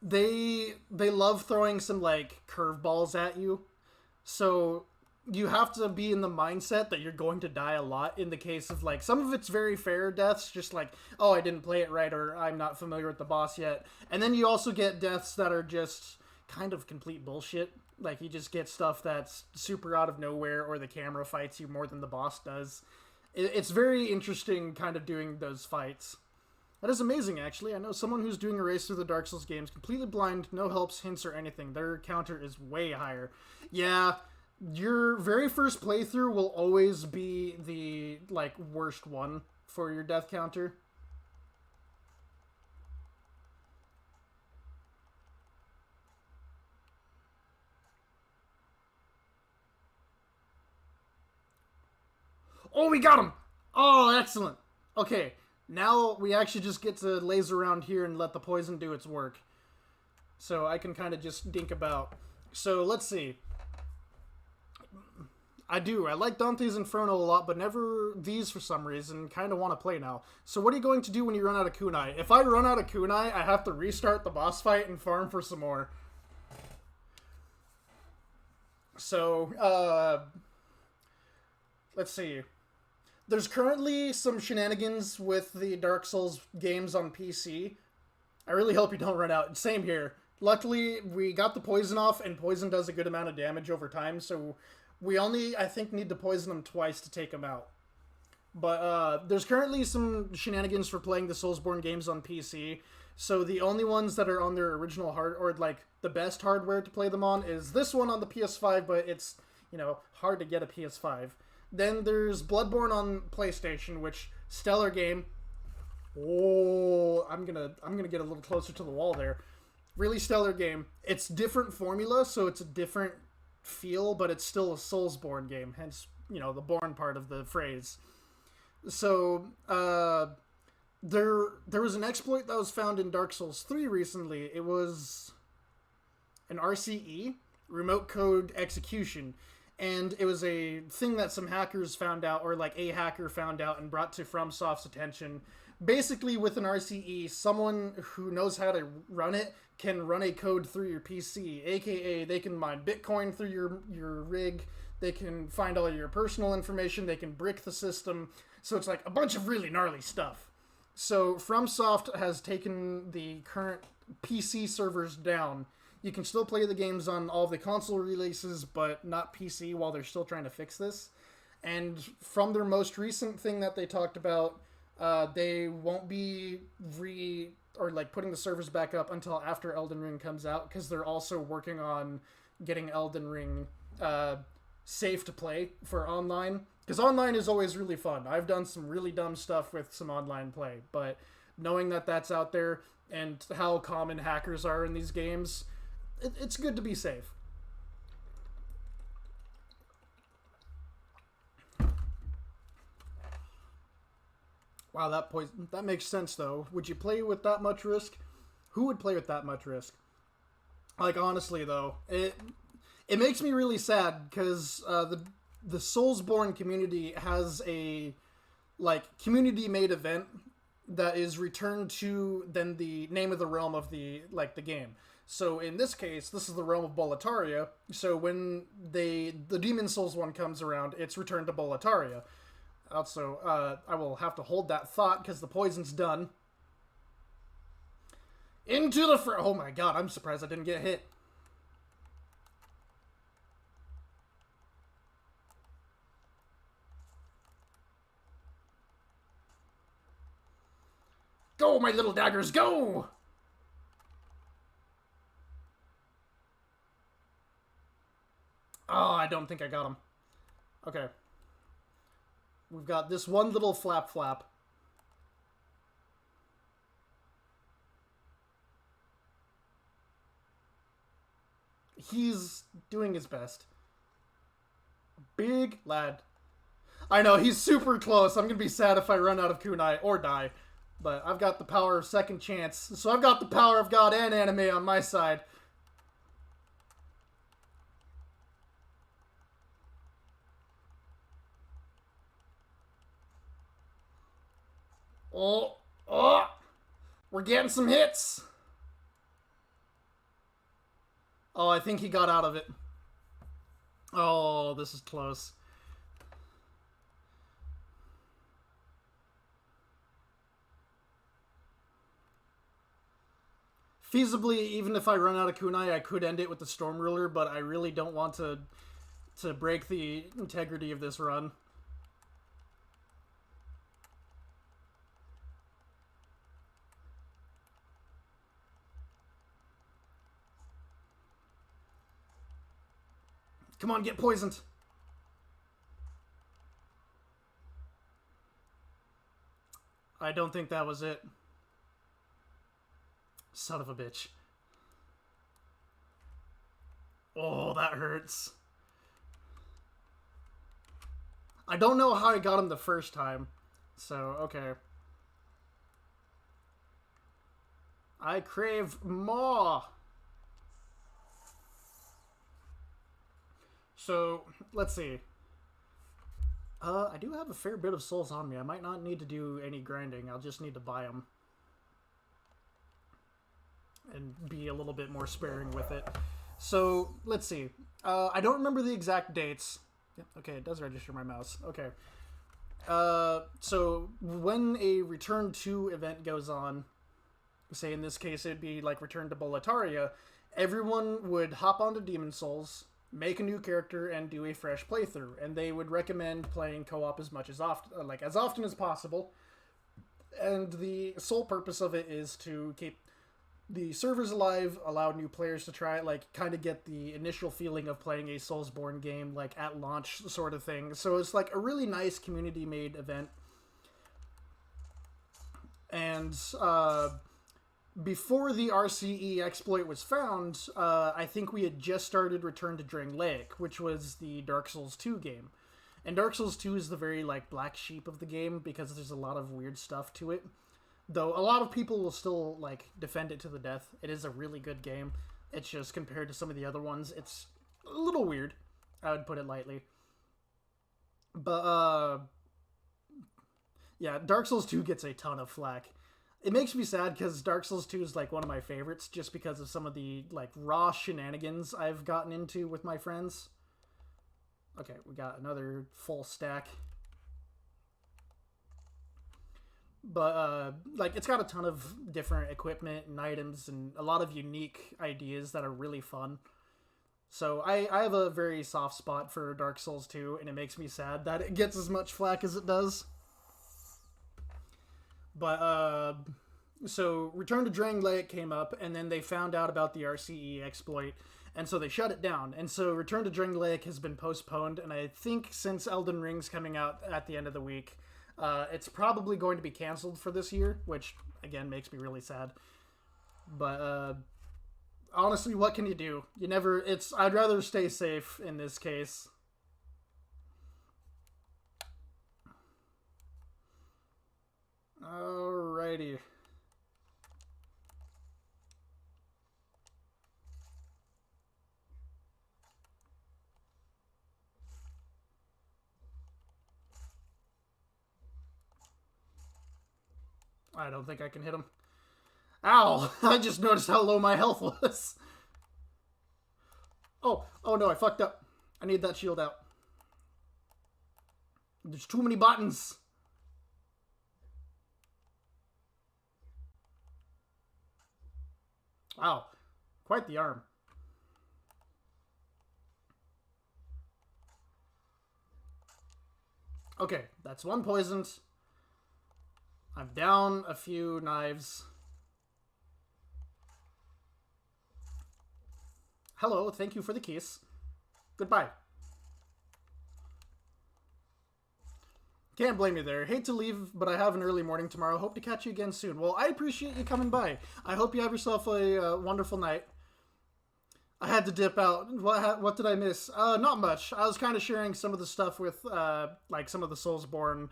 they love throwing some like curveballs at you, so you have to be in the mindset that you're going to die a lot in the case of like some of it's very fair deaths, just like, oh, I didn't play it right or I'm not familiar with the boss yet. And then you also get deaths that are just kind of complete bullshit. Like you just get stuff that's super out of nowhere or the camera fights you more than the boss does. It's very interesting kind of doing those fights. That is amazing, actually. I know someone who's doing a race through the Dark Souls games completely blind, no helps, hints, or anything. Their counter is way higher. Yeah, your very first playthrough will always be the like worst one for your death counter. Oh, we got him! Oh, excellent. Okay, now we actually just get to laser around here and let the poison do its work. So I can kind of just dink about. So let's see. I do. I like Dante's Inferno a lot, but never these for some reason. Kind of want to play now. So what are you going to do when you run out of kunai? If I run out of kunai, I have to restart the boss fight and farm for some more. So, let's see. There's currently some shenanigans with the Dark Souls games on PC. I really hope you don't run out. Same here. Luckily, we got the poison off, and poison does a good amount of damage over time, so we only, I think, need to poison them twice to take them out. But there's currently some shenanigans for playing the Soulsborne games on PC. So the only ones that are on their original hard or like the best hardware to play them on is this one on the PS5, but it's, you know, hard to get a PS5. Then there's Bloodborne on PlayStation, which stellar game. Oh, I'm gonna get a little closer to the wall there. Really stellar game. It's different formula, so it's a different feel, but it's still a Soulsborne game. Hence, you know, the born part of the phrase. So there was an exploit that was found in Dark Souls 3 recently. It was an RCE, remote code execution, and it was a thing that some hackers found out, or like a hacker found out and brought to FromSoft's attention. Basically, with an RCE, someone who knows how to run it can run a code through your PC, aka they can mine Bitcoin through your rig, they can find all of your personal information, they can brick the system, so it's like a bunch of really gnarly stuff. So FromSoft has taken the current PC servers down. You can still play the games on all of the console releases, but not PC while they're still trying to fix this. And from their most recent thing that they talked about, they won't be or like putting the servers back up until after Elden Ring comes out, because they're also working on getting Elden Ring safe to play for online. Because online is always really fun. I've done some really dumb stuff with some online play, but knowing that that's out there and how common hackers are in these games, it's good to be safe. Wow, that makes sense though. Would you play with that much risk? Who would play with that much risk? Like honestly though, it makes me really sad because the Soulsborne community has a like community made event that is returned to then the name of the realm of the game. So in this case, this is the realm of Boletaria. So when the Demon Souls one comes around, it's returned to Boletaria. Also, I will have to hold that thought because the poison's done. Into the oh my god, I'm surprised I didn't get hit. Go, my little daggers, go! Oh, I don't think I got him. Okay. We've got this one little flap. He's doing his best. Big lad. I know, he's super close. I'm gonna be sad if I run out of kunai or die. But I've got the power of second chance. So I've got the power of God and anime on my side. Oh, we're getting some hits. Oh, I think he got out of it. Oh, this is close. Feasibly, even if I run out of kunai, I could end it with the Storm Ruler, but I really don't want to break the integrity of this run. Come on, get poisoned. I don't think that was it. Son of a bitch. Oh, that hurts. I don't know how I got him the first time. So, okay. I crave more. So, let's see. I do have a fair bit of souls on me. I might not need to do any grinding. I'll just need to buy them. And be a little bit more sparing with it. So, let's see. I don't remember the exact dates. Okay, it does register my mouse. Okay. So, when a Return to event goes on, say in this case it'd be like Return to Boletaria, everyone would hop onto Demon Souls, make a new character, and do a fresh playthrough. And they would recommend playing co-op as often as possible. And the sole purpose of it is to keep the servers alive, allow new players to try it, like kind of get the initial feeling of playing a Soulsborne game, like at launch sort of thing. So it's like a really nice community-made event. And before the RCE exploit was found, I think we had just started Return to Drangleic, which was the Dark Souls 2 game. And Dark Souls 2 is the very like black sheep of the game because there's a lot of weird stuff to it. Though a lot of people will still like defend it to the death. It is a really good game. It's just compared to some of the other ones, it's a little weird. I would put it lightly. But yeah, Dark Souls 2 gets a ton of flack. It makes me sad because Dark Souls 2 is like one of my favorites just because of some of the like raw shenanigans I've gotten into with my friends. Okay, we got another full stack. But like it's got a ton of different equipment and items and a lot of unique ideas that are really fun. So I have a very soft spot for Dark Souls 2, and it makes me sad that it gets as much flack as it does. But so Return to Drangleic came up, and then they found out about the RCE exploit, and so they shut it down. And so Return to Drangleic has been postponed, and I think since Elden Ring's coming out at the end of the week, it's probably going to be canceled for this year, which, again, makes me really sad. But, honestly, what can you do? I'd rather stay safe in this case. Alrighty. I don't think I can hit him. Ow! I just noticed how low my health was. Oh no, I fucked up. I need that shield out. There's too many buttons. Wow. Quite the arm. Okay, that's one poisoned. I'm down a few knives. Hello, thank you for the kiss. Goodbye. Can't blame you there. Hate to leave, but I have an early morning tomorrow. Hope to catch you again soon. Well, I appreciate you coming by. I hope you have yourself a wonderful night. I had to dip out. What did I miss? Not much. I was kind of sharing some of the stuff with, like, some of the Soulsborne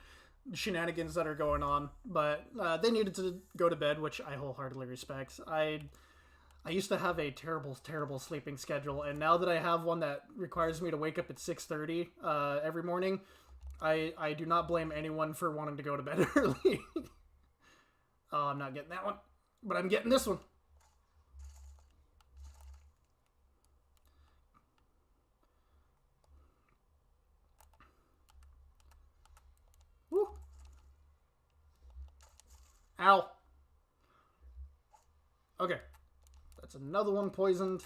shenanigans that are going on. But they needed to go to bed, which I wholeheartedly respect. I used to have a terrible, terrible sleeping schedule, and now that I have one that requires me to wake up at 6:30 every morning, I do not blame anyone for wanting to go to bed early. Oh, I'm not getting that one, but I'm getting this one. Woo. Ow. Okay. That's another one poisoned.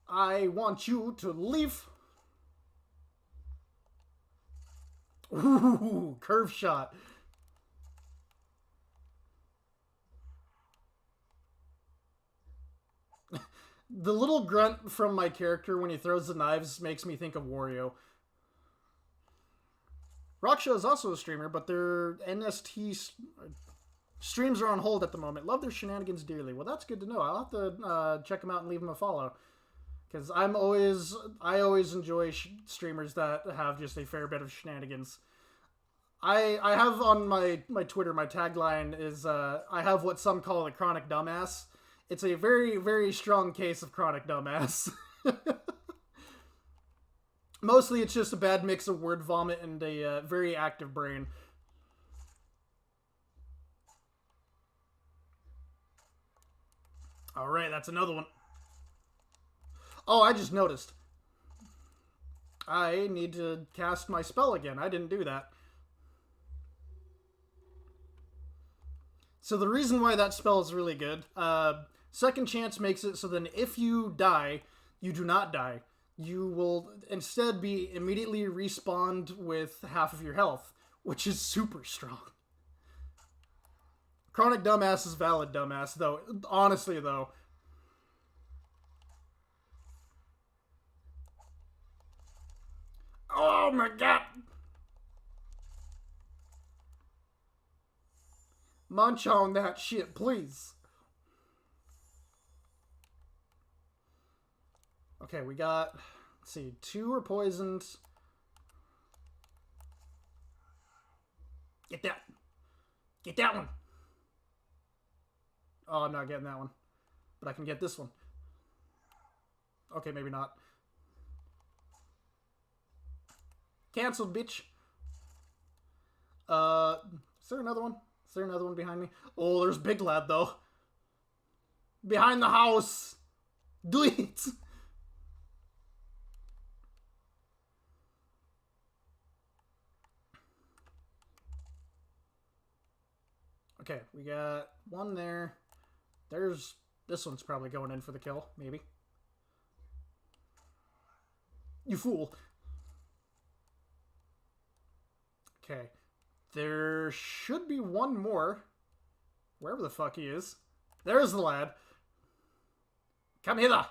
I want you to leave. Ooh, curve shot. The little grunt from my character when he throws the knives makes me think of Wario. Raksha is also a streamer, but their NST streams are on hold at the moment. Love their shenanigans dearly. Well, that's good to know. I'll have to check them out and leave them a follow. Because I always enjoy streamers that have just a fair bit of shenanigans. I have on my Twitter, my tagline is, I have what some call a chronic dumbass. It's a very, very strong case of chronic dumbass. Mostly it's just a bad mix of word vomit and a very active brain. Alright, that's another one. Oh, I just noticed. I need to cast my spell again. I didn't do that. So the reason why that spell is really good, second chance makes it so then if you die, you do not die. You will instead be immediately respawned with half of your health, which is super strong. Chronic dumbass is valid dumbass, though. Honestly, though. Oh my god! Munch on that shit, please. Okay, we got, let's see, 2 are poisoned. Get that. Get that one. Oh, I'm not getting that one. But I can get this one. Okay, maybe not. Cancelled, bitch. Is there another one? Is there another one behind me? Oh, there's Big Lad, though. Behind the house. Do it. Okay, we got one there. There's... This one's probably going in for the kill, maybe. You fool. Okay. There should be one more. Wherever the fuck he is. There's the lad. Come hither.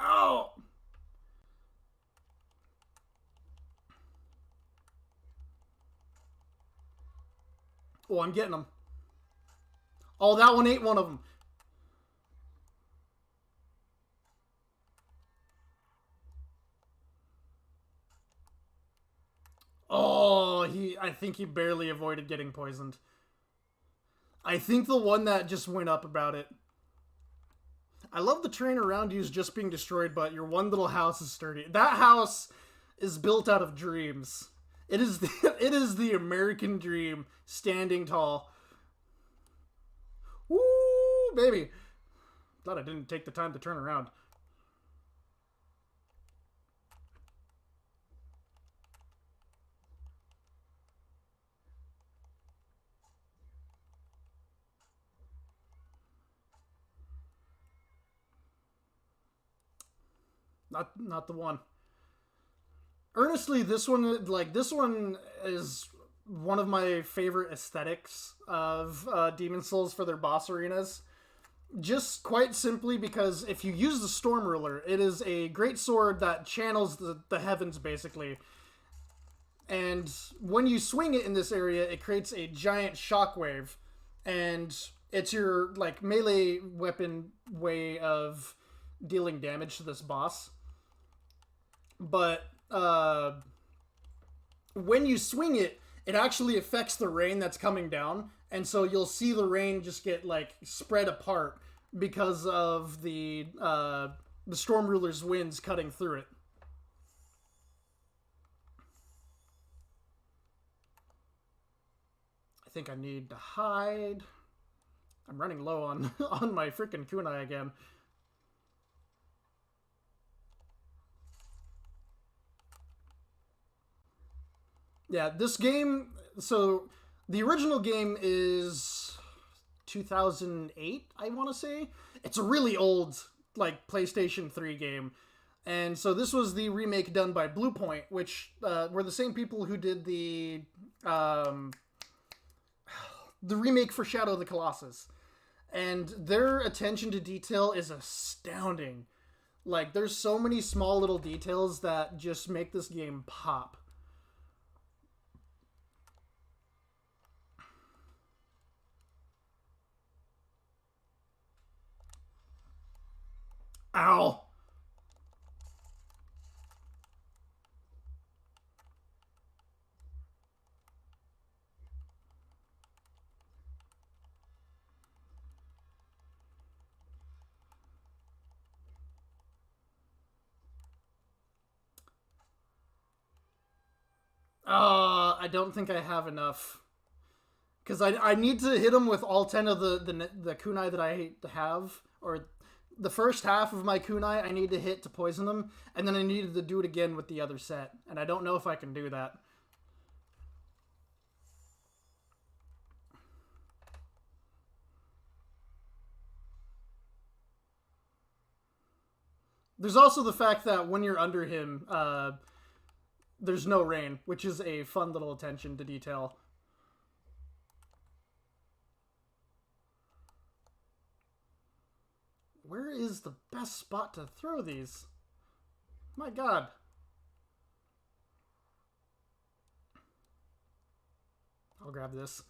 Oh! Oh, I'm getting him. Oh, that one ate one of them. Oh, I think he barely avoided getting poisoned. I think the one that just went up about it. I love the terrain around you is just being destroyed, but your one little house is sturdy. That house is built out of dreams. It is the, it is the American dream, standing tall. Woo, baby. Glad I didn't take the time to turn around. Not the one. Earnestly, this one is one of my favorite aesthetics of Demon Souls for their boss arenas. Just quite simply because if you use the Storm Ruler, it is a great sword that channels the heavens basically. And when you swing it in this area, it creates a giant shockwave, and it's your like melee weapon way of dealing damage to this boss. But when you swing it, it actually affects the rain that's coming down, and so you'll see the rain just get like spread apart because of the Storm Ruler's winds cutting through it. I think I need to hide. I'm running low on on my freaking kunai again. Yeah, this game. So the original game is 2008, I want to say. It's a really old like PlayStation 3 game. And so this was the remake done by Bluepoint, which were the same people who did um, the remake for Shadow of the Colossus. And their attention to detail is astounding. Like, there's so many small little details that just make this game pop. Ow! I don't think I have enough. Because I need to hit him with all 10 of the kunai that I have. Or the first half of my kunai I need to hit to poison them. And then I needed to do it again with the other set. And I don't know if I can do that. There's also the fact that when you're under him, there's no rain, which is a fun little attention to detail. Where is the best spot to throw these? My god. I'll grab this.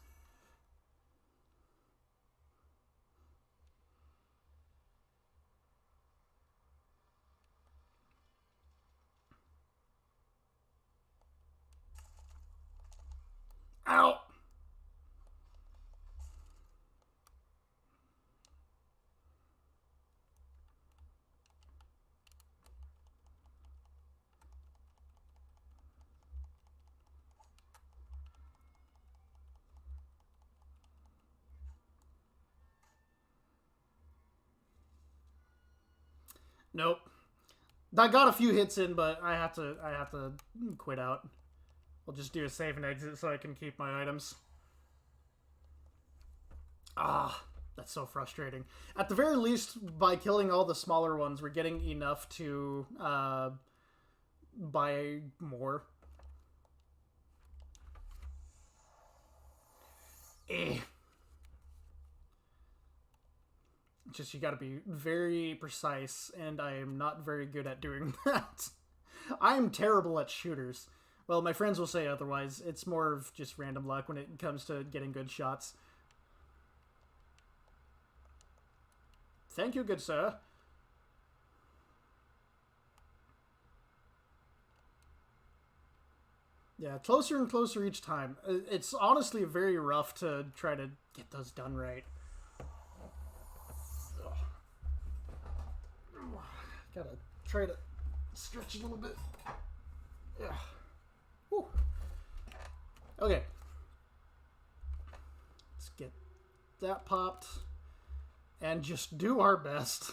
Ow! Nope. I got a few hits in, but I have to quit out. We'll just do a save and exit so I can keep my items. Ah, that's so frustrating. At the very least, by killing all the smaller ones, we're getting enough to buy more. Eh. Just you got to be very precise, and I am not very good at doing that. I am terrible at shooters. Well, my friends will say otherwise. It's more of just random luck when it comes to getting good shots. Thank you, good sir. Yeah, closer and closer each time. It's honestly very rough to try to get those done right. Gotta try to stretch a little bit. Yeah. Whew. Okay. Let's get that popped. And just do our best.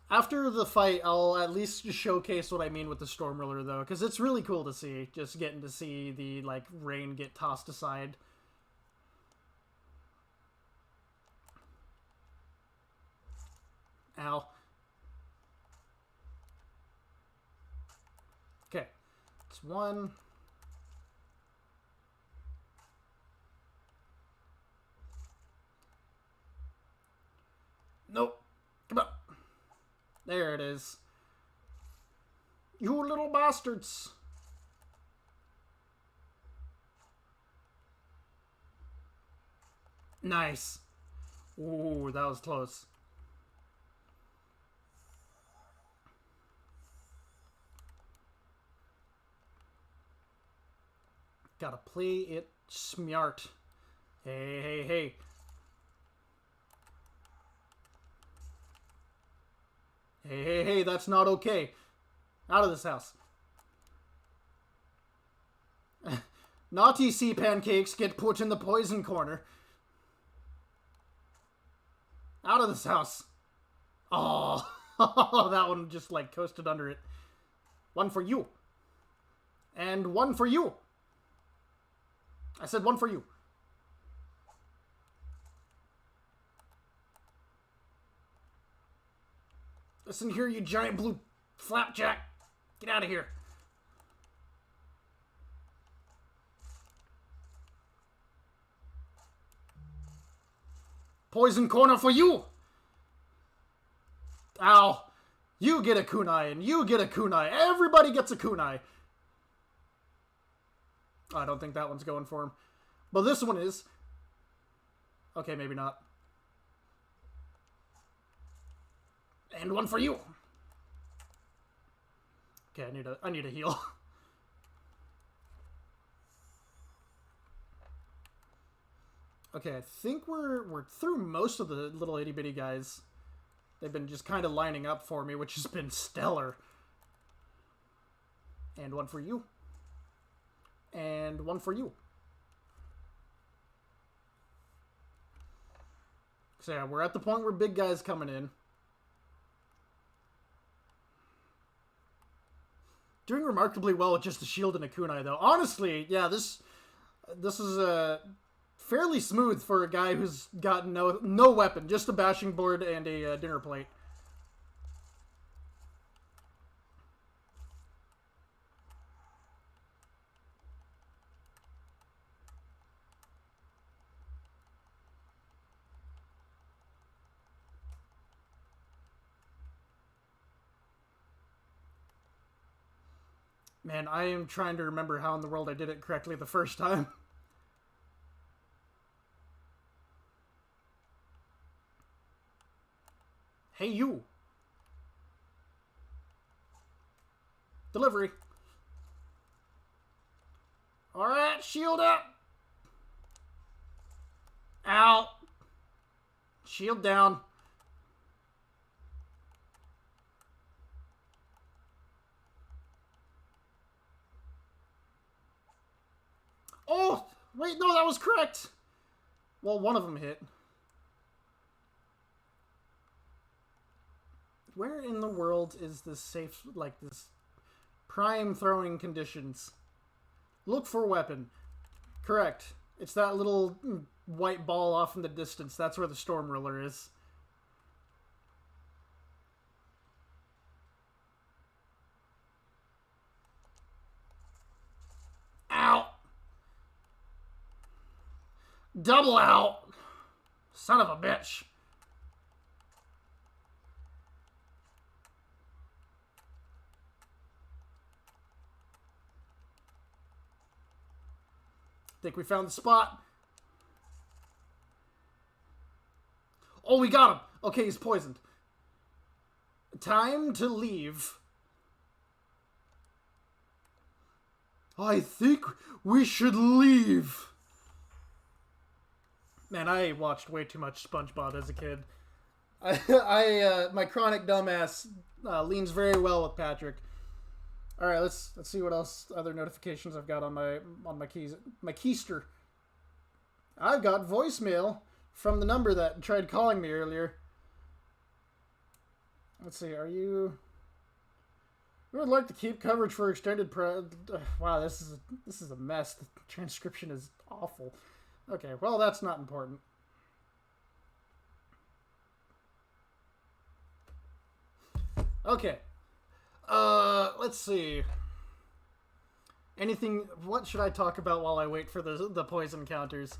After the fight, I'll at least showcase what I mean with the Storm Ruler, though, because it's really cool to see. Just getting to see the, like, rain get tossed aside. Ow. Okay. It's one. Nope. Come on. There it is. You little bastards. Nice. Ooh, that was close. Gotta play it smart. Hey, hey, hey. Hey, hey, hey, that's not okay. Out of this house. Naughty sea pancakes get put in the poison corner. Out of this house. Oh, that one just like coasted under it. One for you. And one for you. I said one for you. Listen here, you giant blue flapjack. Get out of here. Poison corner for you. Ow. You get a kunai, and you get a kunai. Everybody gets a kunai. I don't think that one's going for him. But this one is. Okay, maybe not. And one for you. Okay, I need a heal. Okay, I think we're through most of the little itty bitty guys. They've been just kind of lining up for me, which has been stellar. And one for you. And one for you. So yeah, we're at the point where big guys coming in. Doing remarkably well with just a shield and a kunai, though. Honestly, yeah, this is fairly smooth for a guy who's got no weapon, just a bashing board and a dinner plate. Man, I am trying to remember how in the world I did it correctly the first time. Hey, you. Delivery. Alright, shield up. Ow. Shield down. Oh, wait, no, that was correct. Well, one of them hit. Where in the world is this safe, like this prime throwing conditions? Look for weapon. Correct. It's that little white ball off in the distance. That's where the Storm Ruler is. Ow! Double out! Son of a bitch. Think we found the spot. Oh, we got him. Okay, he's poisoned. Time to leave. I think we should leave. Man, I watched way too much SpongeBob as a kid. My chronic dumbass leans very well with Patrick. All right, let's see what else other notifications I've got on my keister. I've got voicemail from the number that tried calling me earlier. Let's see. Are you? We would like to keep coverage for extended. Wow, this is a mess. The transcription is awful. Okay, well that's not important. Okay. Let's see. Anything? What should I talk about while I wait for the poison counters?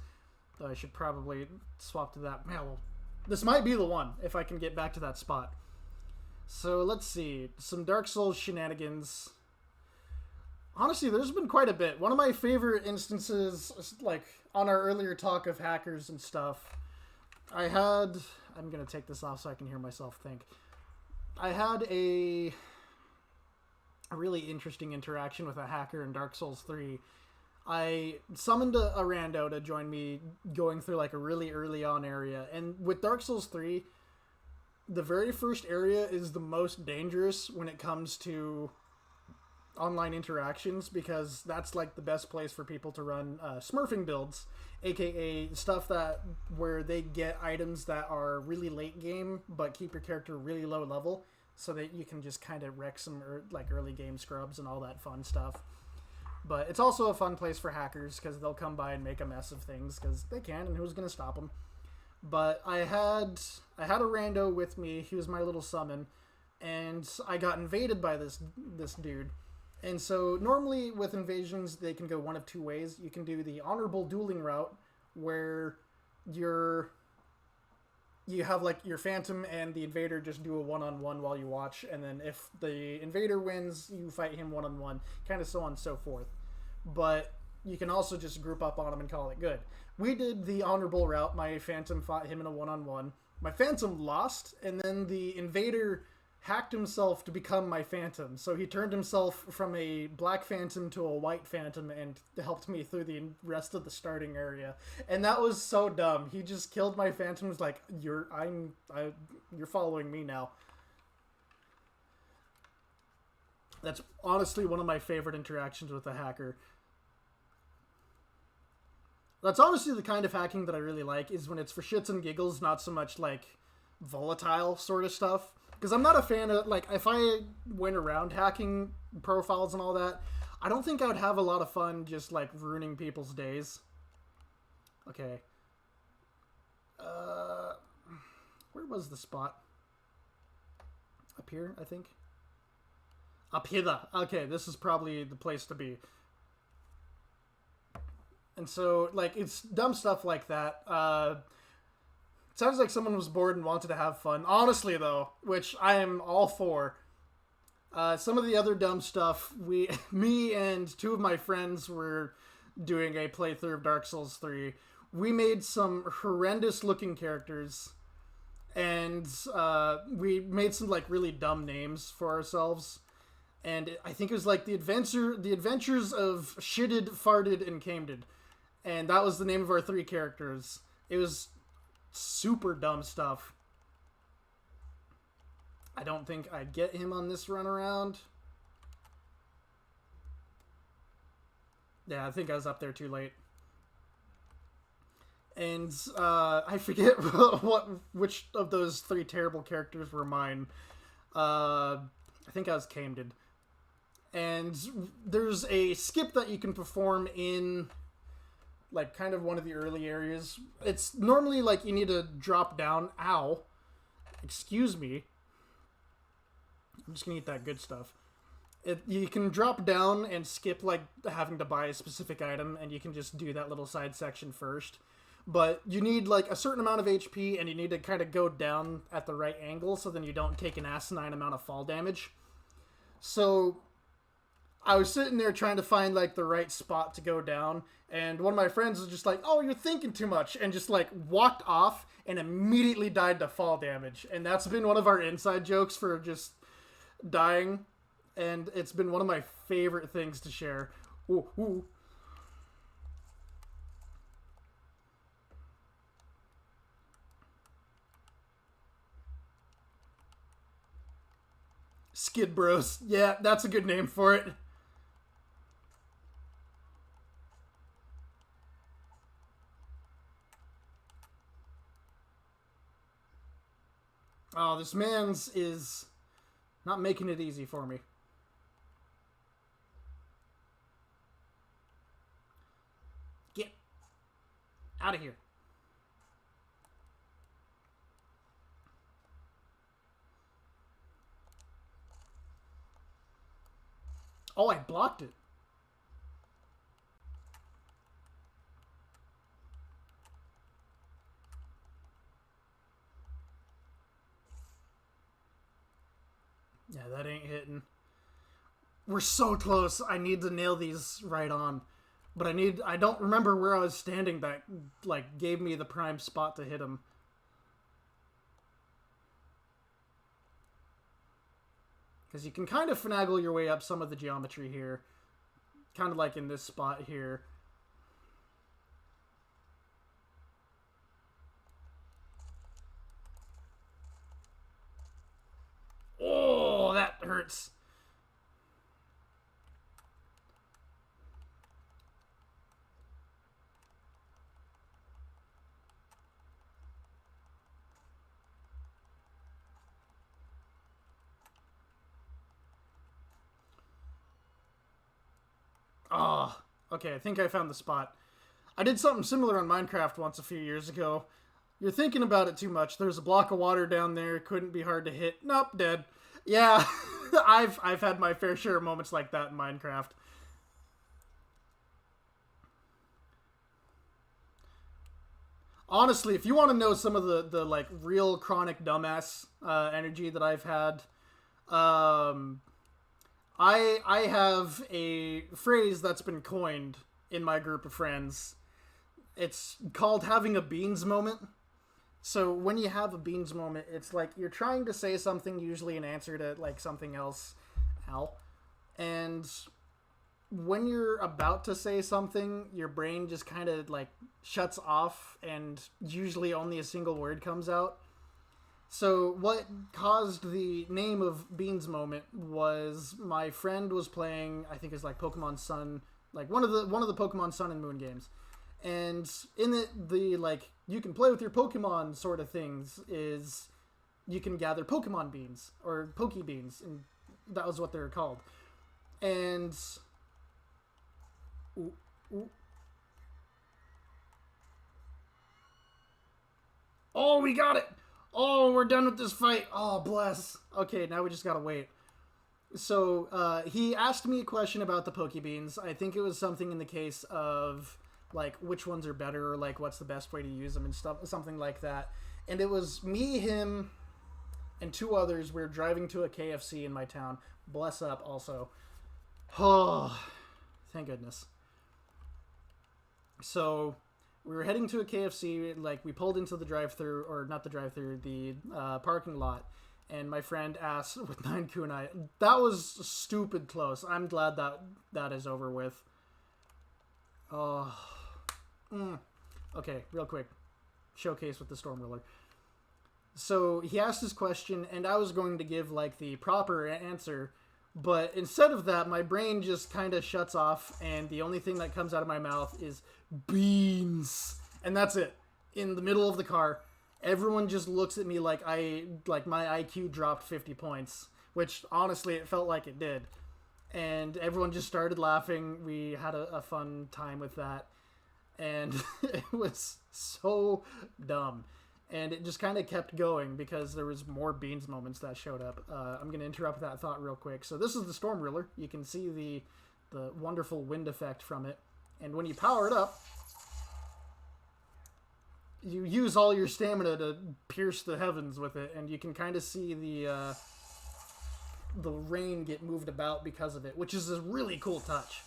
I should probably swap to that. Man, well, this might be the one if I can get back to that spot. So let's see. Some Dark Souls shenanigans. Honestly, there's been quite a bit. One of my favorite instances, like on our earlier talk of hackers and stuff, I'm gonna take this off so I can hear myself think. I had a really interesting interaction with a hacker in Dark Souls 3. I summoned a rando to join me going through like a really early on area. And with Dark Souls 3, the very first area is the most dangerous when it comes to online interactions, because that's like the best place for people to run smurfing builds, aka stuff that where they get items that are really late game but keep your character really low level so that you can just kind of wreck some like early game scrubs and all that fun stuff. But it's also a fun place for hackers because they'll come by and make a mess of things because they can, and who's going to stop them? But I had a rando with me. He was my little summon, and I got invaded by this dude. And so normally with invasions, they can go one of two ways. You can do the honorable dueling route, where you have like your phantom and the invader just do a one-on-one while you watch, and then if the invader wins, you fight him one-on-one, kind of so on and so forth. But you can also just group up on him and call it good. We did the honorable route. My phantom fought him in a one-on-one. My phantom lost, and then the invader hacked himself to become my phantom. So he turned himself from a black phantom to a white phantom and helped me through the rest of the starting area. And that was so dumb. He just killed my phantom. Was like, you're following me now. That's honestly one of my favorite interactions with a hacker. That's honestly the kind of hacking that I really like, is when it's for shits and giggles, not so much like volatile sort of stuff. Because I'm not a fan of, like, if I went around hacking profiles and all that, I don't think I would have a lot of fun just, like, ruining people's days. Okay. Where was the spot? Up here, I think? Up here. Okay, this is probably the place to be. And so, like, it's dumb stuff like that. Sounds like someone was bored and wanted to have fun. Honestly, though, which I am all for. Some of the other dumb stuff, me and two of my friends were doing a playthrough of Dark Souls 3. We made some horrendous looking characters, and we made some like really dumb names for ourselves. And I think it was like the Adventures of Shitted, Farted, and Cameded. And that was the name of our three characters. It was super dumb stuff. I don't think I'd get him on this run around. Yeah, I think I was up there too late. And I forget which of those three terrible characters were mine. I think I was Camden. And there's a skip that you can perform in like kind of one of the early areas. It's normally like you need to drop down. Ow. Excuse me. I'm just gonna eat that good stuff. You can drop down and skip like having to buy a specific item, and you can just do that little side section first. But you need like a certain amount of HP, and you need to kind of go down at the right angle so then you don't take an asinine amount of fall damage. So I was sitting there trying to find like the right spot to go down, and one of my friends was just like, "Oh, you're thinking too much," and just like walked off and immediately died to fall damage. And that's been one of our inside jokes for just dying, and it's been one of my favorite things to share. Ooh, ooh. Skid Bros. Yeah, that's a good name for it. Oh, this man's is not making it easy for me. Get out of here. Oh, I blocked it. Yeah, that ain't hitting. We're so close. I need to nail these right on. But I don't remember where I was standing that, like, gave me the prime spot to hit him. Because you can kind of finagle your way up some of the geometry here. Kind of like in this spot here. Oh, that hurts. Oh, okay, I think I found the spot. I did something similar on Minecraft once a few years ago. You're thinking about it too much. There's a block of water down there. Couldn't be hard to hit. Nope, dead. Yeah, I've had my fair share of moments like that in Minecraft. Honestly, if you want to know some of the like real chronic dumbass energy that I've had, um, I have a phrase that's been coined in my group of friends. It's called having a beans moment. So when you have a beans moment, it's like you're trying to say something, usually in answer to like something else, Al, and when you're about to say something, your brain just kind of like shuts off, and usually only a single word comes out. So what caused the name of Beans Moment was my friend was playing, I think it's like Pokemon Sun, like one of the Pokemon Sun and Moon games. And in it, the like you can play with your Pokemon sort of things is you can gather Pokemon beans or Poke Beans, and that was what they were called. And ooh, ooh. Oh, we got it! Oh, we're done with this fight. Oh, bless. Okay, now we just gotta wait. So he asked me a question about the Pokebeans. I think it was something in the case of like which ones are better, or like what's the best way to use them and stuff, something like that. And it was me, him, and two others. We were driving to a KFC in my town. Bless up, also. Oh, thank goodness. So we were heading to a KFC. Like we pulled into the drive-through, or not the drive-through, the parking lot. And my friend asked with Nine Kunai. That was stupid close. I'm glad that is over with. Oh, okay. Real quick, showcase with the Storm Ruler. So he asked his question, and I was going to give like the proper answer, but instead of that, my brain just kind of shuts off, and the only thing that comes out of my mouth is beans, and that's it. In the middle of the car, everyone just looks at me like my IQ dropped 50 points, which honestly it felt like it did. And everyone just started laughing. We had a fun time with that, and it was so dumb. And it just kind of kept going because there was more beans moments that showed up. I'm going to interrupt that thought real quick. So this is the Storm Ruler. You can see the wonderful wind effect from it. And when you power it up, you use all your stamina to pierce the heavens with it, and you can kind of see the rain get moved about because of it, which is a really cool touch.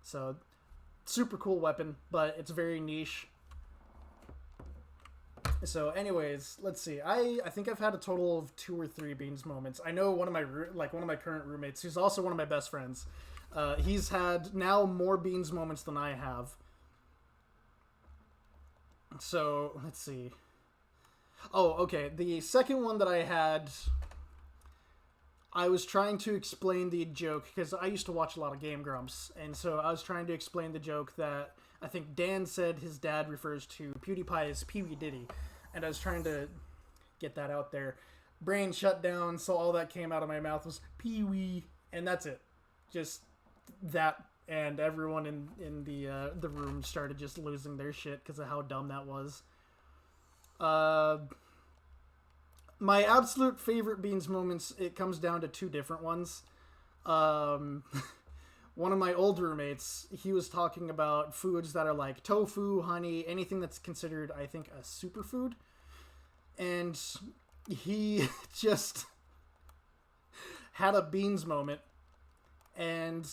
So, super cool weapon, but it's very niche. So, anyways, let's see. I think I've had a total of 2 or 3 beans moments. I know one of my current roommates, who's also one of my best friends. He's had now more beans moments than I have. So let's see. Oh, okay. The second one that I had, I was trying to explain the joke because I used to watch a lot of Game Grumps, and so I was trying to explain the joke that I think Dan said his dad refers to PewDiePie as Pee Wee Diddy, and I was trying to get that out there. Brain shut down, so all that came out of my mouth was Pee Wee, and that's it. Just that, and everyone in the room started just losing their shit because of how dumb that was. Uh, my absolute favorite Beans moments, it comes down to two different ones. Um, one of my old roommates, he was talking about foods that are like tofu, honey, anything that's considered, I think, a superfood. And he just had a Beans moment. And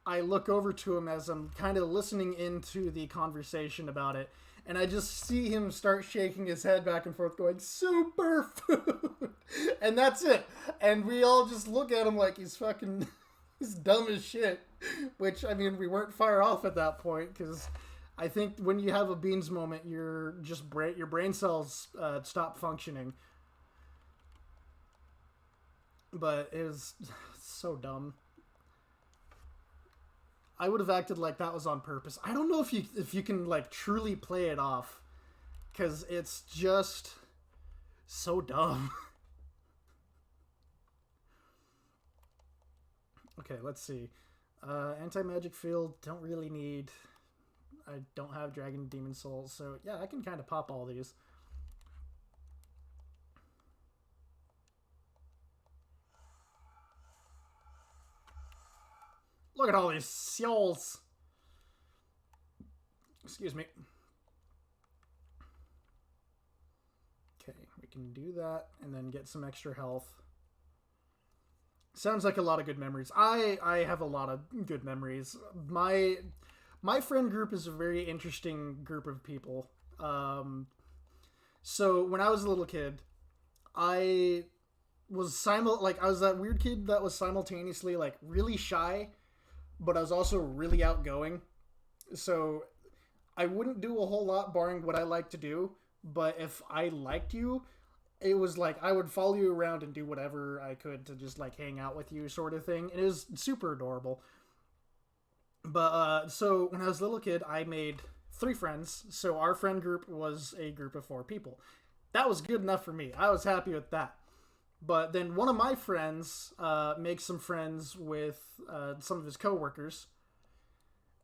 I look over to him as I'm kind of listening into the conversation about it. And I just see him start shaking his head back and forth, going, superfood! And that's it. And we all just look at him like he's fucking... he's dumb as shit. Which, I mean, we weren't far off at that point, because I think when you have a Beans moment, your brain cells stop functioning. But it was so dumb. I would have acted like that was on purpose. I don't know if you can like truly play it off, because it's just so dumb. Okay, let's see. Anti-magic field, don't really need. I don't have dragon demon souls, so yeah, I can kind of pop all these. Look at all these souls. Excuse me. Okay, we can do that and then get some extra health. Sounds like a lot of good memories. I have a lot of good memories. My friend group is a very interesting group of people. So when I was a little kid, I was I was that weird kid that was simultaneously like really shy, but I was also really outgoing. So I wouldn't do a whole lot barring what I like to do, but if I liked you, it was like I would follow you around and do whatever I could to just like hang out with you, sort of thing. It was super adorable. But so when I was a little kid, I made three friends. So our friend group was a group of four people. That was good enough for me. I was happy with that. But then one of my friends makes some friends with some of his coworkers,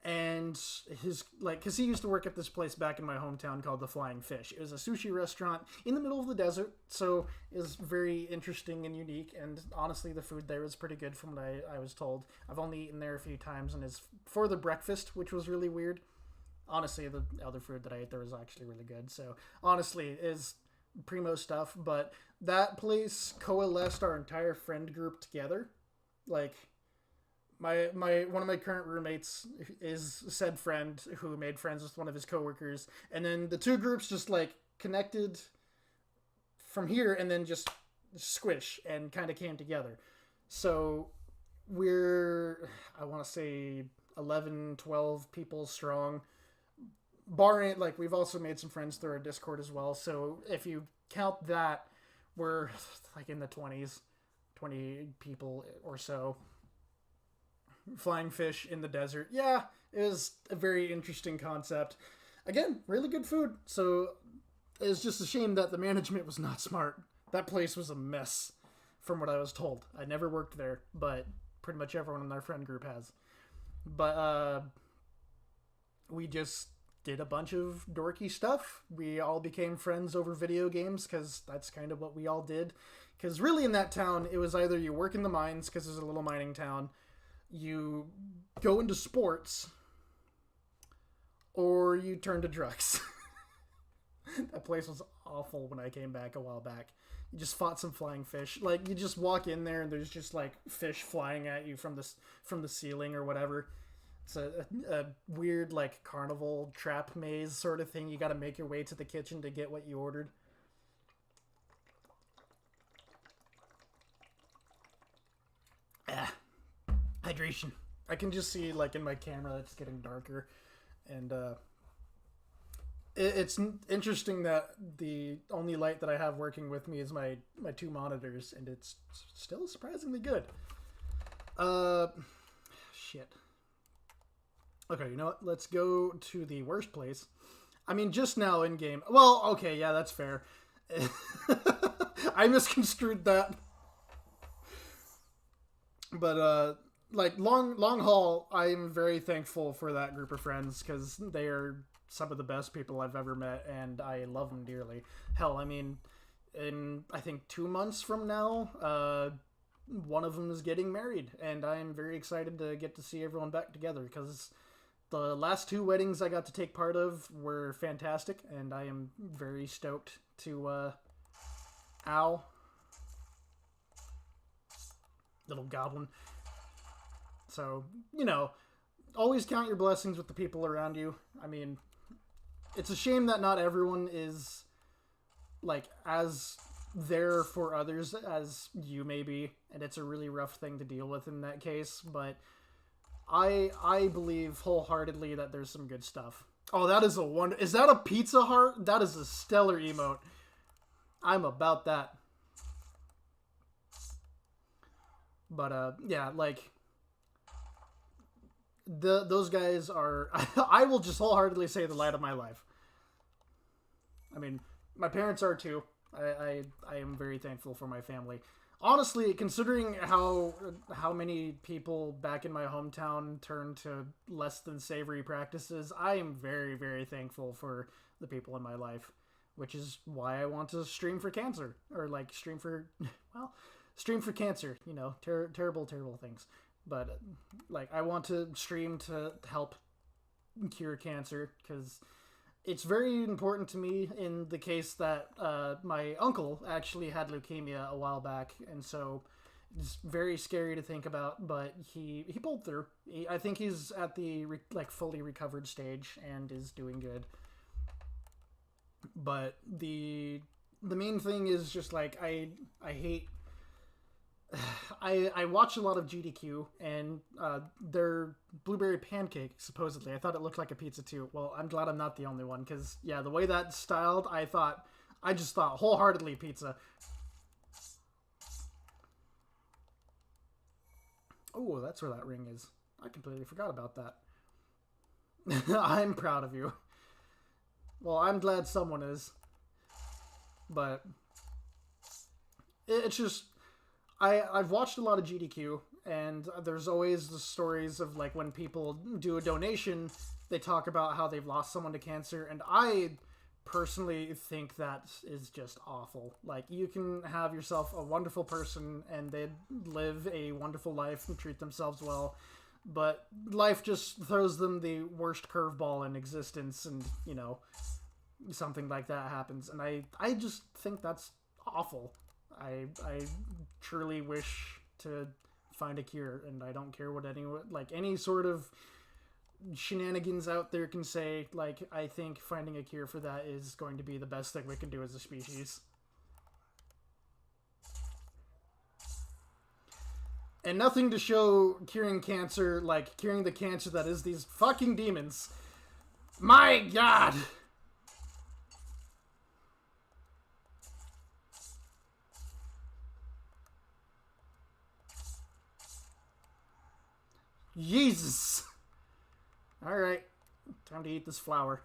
and his like because he used to work at this place back in my hometown called the Flying Fish. It was a sushi restaurant in the middle of the desert, so it was very interesting and unique. And honestly, the food there was pretty good from what I was told. I've only eaten there a few times, and it's for the breakfast, which was really weird. Honestly, the other food that I ate there was actually really good. So honestly, it is primo stuff. But that place coalesced our entire friend group together. Like my one of my current roommates is said friend who made friends with one of his coworkers, and then the two groups just like connected from here, and then just squish and kind of came together. So we're I want to say 11, 12 people strong. Barring like we've also made some friends through our Discord as well. So if you count that, we're like in the 20s, 20 people or so. Flying fish in the desert. Yeah, it was a very interesting concept. Again, really good food. So it's just a shame that the management was not smart. That place was a mess, from what I was told. I never worked there, but pretty much everyone in our friend group has. But we just did a bunch of dorky stuff. We all became friends over video games because that's kind of what we all did. Because really in that town, it was either you work in the mines because it's a little mining town, you go into sports, or you turn to drugs. That place was awful when I came back a while back. You just fought some flying fish. Like you just walk in there and there's just like fish flying at you from the ceiling or whatever. It's a weird like carnival trap maze sort of thing. You got to make your way to the kitchen to get what you ordered. Ah, hydration. I can just see like in my camera it's getting darker, and It's interesting that the only light that I have working with me is my two monitors, and it's still surprisingly good. Uh, shit. Okay, you know what? Let's go to the worst place. I mean, just now in game. Well, okay, yeah, that's fair. I misconstrued that. But like long haul, I'm very thankful for that group of friends because they are some of the best people I've ever met, and I love them dearly. Hell, I mean, in I think 2 months from now, one of them is getting married, and I'm very excited to get to see everyone back together because the last two weddings I got to take part of were fantastic, and I am very stoked to ow, little goblin. So, always count your blessings with the people around you. I mean, it's a shame that not everyone is like as there for others as you may be, and it's a really rough thing to deal with in that case, but I believe wholeheartedly that there's some good stuff. Oh, that is a wonder. Is that a pizza heart? That is a stellar emote. I'm about that. But yeah, like those guys are I will just wholeheartedly say the light of my life. I mean, my parents are too. I am very thankful for my family. Honestly, considering how many people back in my hometown turn to less than savory practices, I am very very thankful for the people in my life, which is why I want to stream for cancer or like stream for well, stream for cancer. Terrible terrible things, but like I want to stream to help cure cancer because it's very important to me in the case that my uncle actually had leukemia a while back, and so it's very scary to think about. But he pulled through. I think he's at the fully recovered stage and is doing good. But the main thing is just like I hate. I watch a lot of GDQ, and their blueberry pancake, supposedly. I thought it looked like a pizza too. Well, I'm glad I'm not the only one, because, yeah, the way that's styled, I just thought wholeheartedly pizza. Oh, that's where that ring is. I completely forgot about that. I'm proud of you. Well, I'm glad someone is. But it's just I've watched a lot of GDQ, and there's always the stories of like when people do a donation, they talk about how they've lost someone to cancer, and I personally think that is just awful. Like, you can have yourself a wonderful person and they'd live a wonderful life and treat themselves well, but life just throws them the worst curveball in existence, and something like that happens, and I just think that's awful. I truly wish to find a cure, and I don't care what anyone, like, any sort of shenanigans out there can say. Like, I think finding a cure for that is going to be the best thing we can do as a species. And nothing to show curing cancer, like curing the cancer that is these fucking demons. My god! Jesus! Alright, time to eat this flower.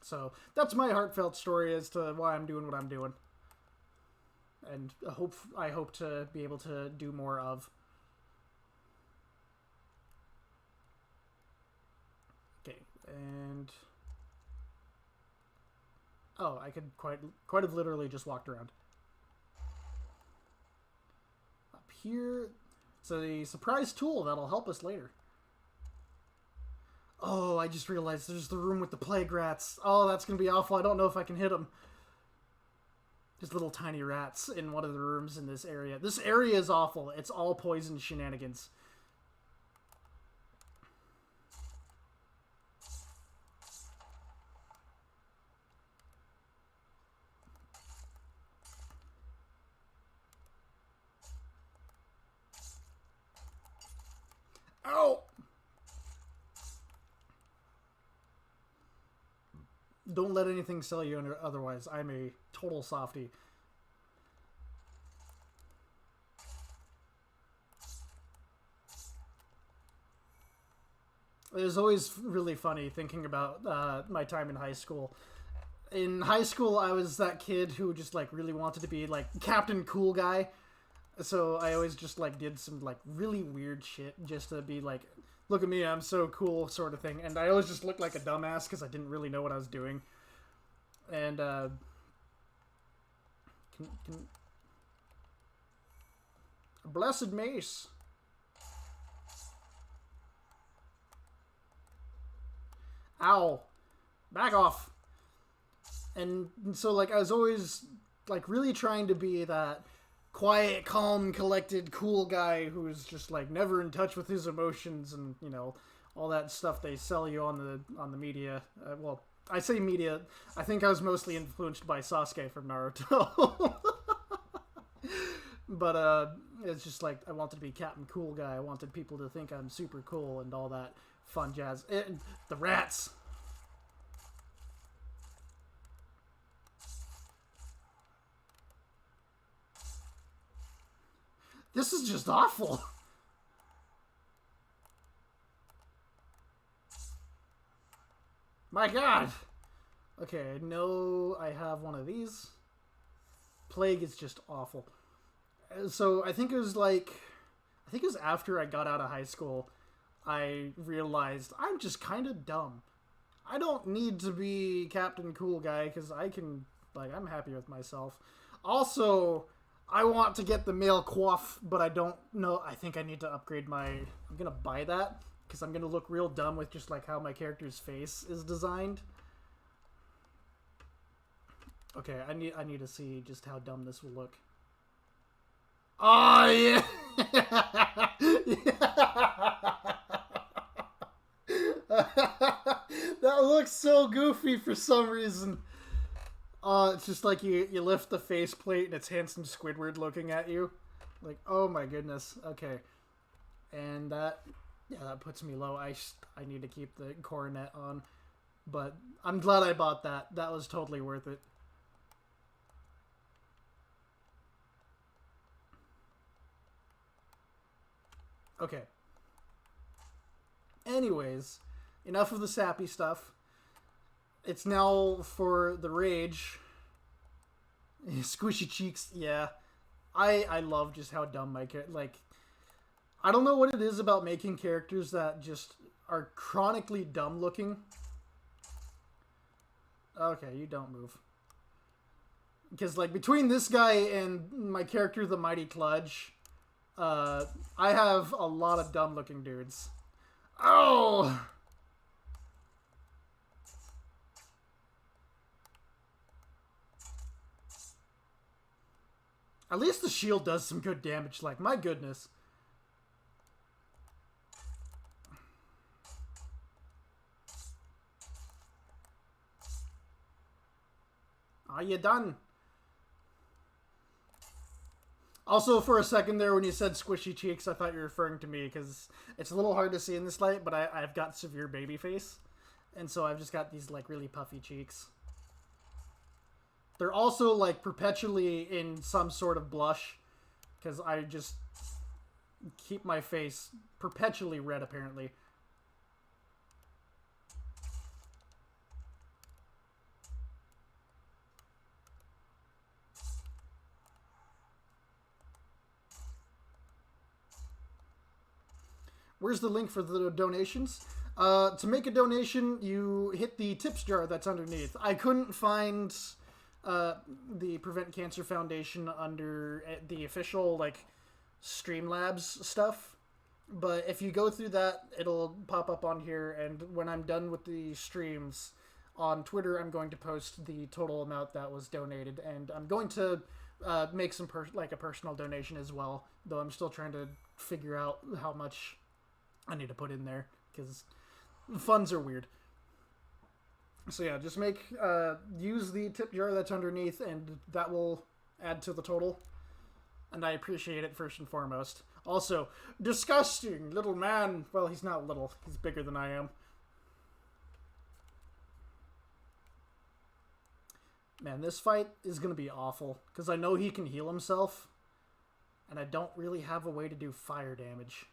So, that's my heartfelt story as to why I'm doing what I'm doing. And I hope to be able to do more of. Okay, and oh, I could quite have literally just walked around. Up here, it's a surprise tool that'll help us later. Oh, I just realized there's the room with the plague rats. Oh, that's gonna be awful. I don't know if I can hit them. There's little tiny rats in one of the rooms in this area. This area is awful. It's all poison shenanigans. Don't let anything sell you otherwise. I'm a total softie. It was always really funny thinking about my time in high school. In high school, I was that kid who just like really wanted to be like Captain Cool Guy. So I always just like did some like really weird shit just to be like, look at me, I'm so cool, sort of thing. And I always just looked like a dumbass because I didn't really know what I was doing. And a blessed mace. Ow, back off. And so like I was always like really trying to be that quiet, calm, collected, cool guy who's just like never in touch with his emotions and all that stuff they sell you on the media. Well, I say media. I think I was mostly influenced by Sasuke from Naruto. But it's just like I wanted to be Captain Cool Guy. I wanted people to think I'm super cool and all that fun jazz. The rats. This is just awful. My god. Okay, I know I have one of these. Plague is just awful. So I think it was after I got out of high school, I realized I'm just kind of dumb. I don't need to be Captain Cool Guy because I'm happy with myself. Also, I want to get the male coif, but I don't know. I think I need to upgrade I'm going to buy that because I'm going to look real dumb with just like how my character's face is designed. Okay, I need to see just how dumb this will look. Oh, yeah! That looks so goofy for some reason. It's just like you lift the faceplate and it's handsome Squidward looking at you. Like, oh my goodness. Okay. And that puts me low. I need to keep the coronet on. But I'm glad I bought that. That was totally worth it. Okay. Anyways, enough of the sappy stuff. It's now for the rage. Squishy cheeks, yeah. I love just how dumb my character... Like, I don't know what it is about making characters that just are chronically dumb looking. Okay, you don't move. Because, like, between this guy and my character, the Mighty Kludge, I have a lot of dumb looking dudes. Oh! At least the shield does some good damage, like, my goodness. Are you done? Also, for a second there, when you said squishy cheeks, I thought you were referring to me, because it's a little hard to see in this light, but I've got severe baby face. And so I've just got these, like, really puffy cheeks. They're also, like, perpetually in some sort of blush, because I just keep my face perpetually red, apparently. Where's the link for the donations? To make a donation, you hit the tips jar that's underneath. I couldn't find the Prevent Cancer Foundation under the official, like, Streamlabs stuff. But if you go through that, it'll pop up on here, and when I'm done with the streams on Twitter, I'm going to post the total amount that was donated, and I'm going to make some a personal donation as well, though I'm still trying to figure out how much I need to put in there, because funds are weird. So yeah, just use the tip jar that's underneath, and that will add to the total. And I appreciate it first and foremost. Also, disgusting little man. Well, he's not little. He's bigger than I am. Man, this fight is going to be awful. Because I know he can heal himself. And I don't really have a way to do fire damage.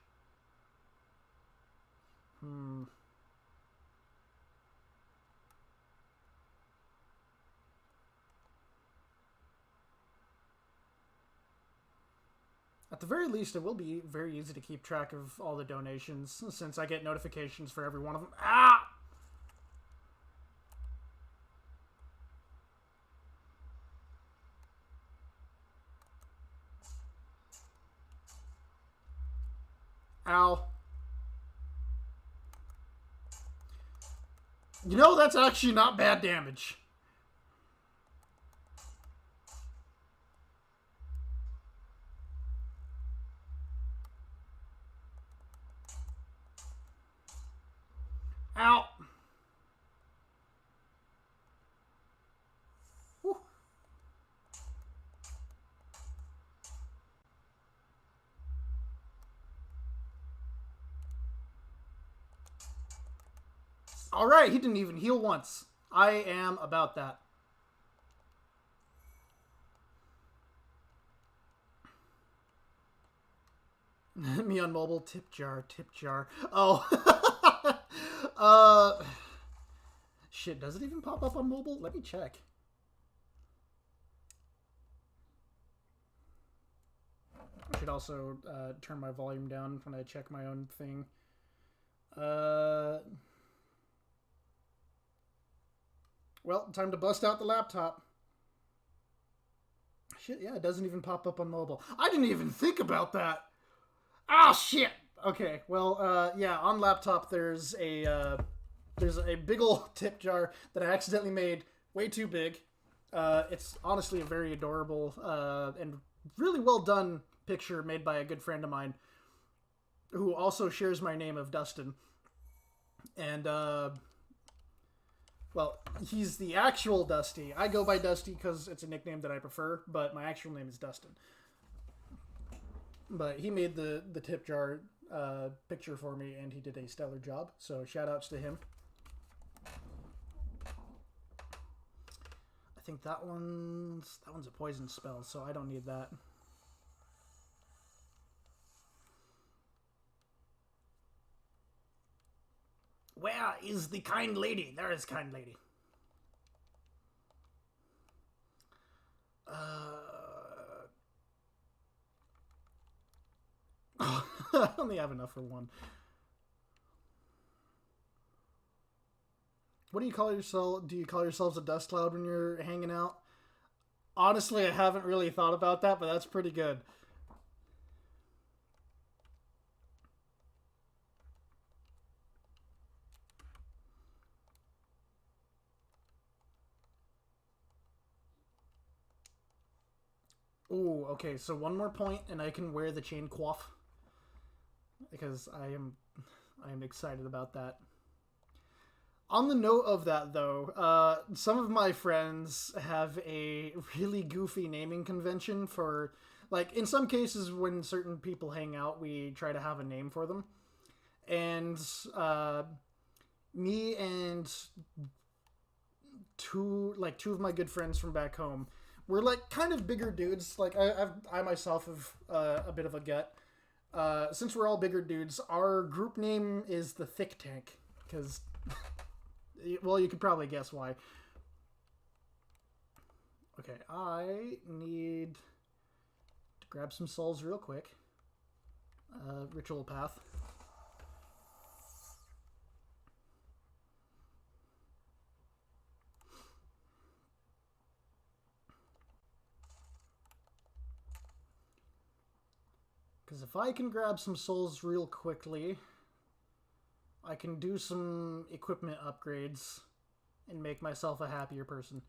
At the very least, it will be very easy to keep track of all the donations, since I get notifications for every one of them. Ah! Ow. You know, that's actually not bad damage. Ow. Whew. Alright, he didn't even heal once. I am about that. Me on mobile, tip jar, tip jar. Oh. Shit, does it even pop up on mobile? Let me check. I should also turn my volume down when I check my own thing. Well, time to bust out the laptop. Shit, yeah, it doesn't even pop up on mobile. I didn't even think about that. Ah, shit. Okay, well, yeah, on laptop there's a big ol' tip jar that I accidentally made way too big. It's honestly a very adorable and really well done picture made by a good friend of mine who also shares my name of Dustin. And, well, he's the actual Dusty. I go by Dusty because it's a nickname that I prefer, but my actual name is Dustin. But he made the tip jar picture for me, and he did a stellar job. So shout outs to him. I think that one's a poison spell, so I don't need that. Where is the kind lady? There is kind lady. I only have enough for one. What do you call yourself? Do you call yourselves a dust cloud when you're hanging out? Honestly, I haven't really thought about that, but that's pretty good. Ooh, okay, so one more point and I can wear the chain coif. Because I am excited about that. On the note of that, though, some of my friends have a really goofy naming convention for, like, in some cases when certain people hang out, we try to have a name for them. And me and two of my good friends from back home, we're like kind of bigger dudes. Like I myself have a bit of a gut. Since we're all bigger dudes, our group name is the Thick Tank because. Well, you could probably guess why. Okay, I need to grab some souls real quick. Ritual path. Because if I can grab some souls real quickly, I can do some equipment upgrades and make myself a happier person.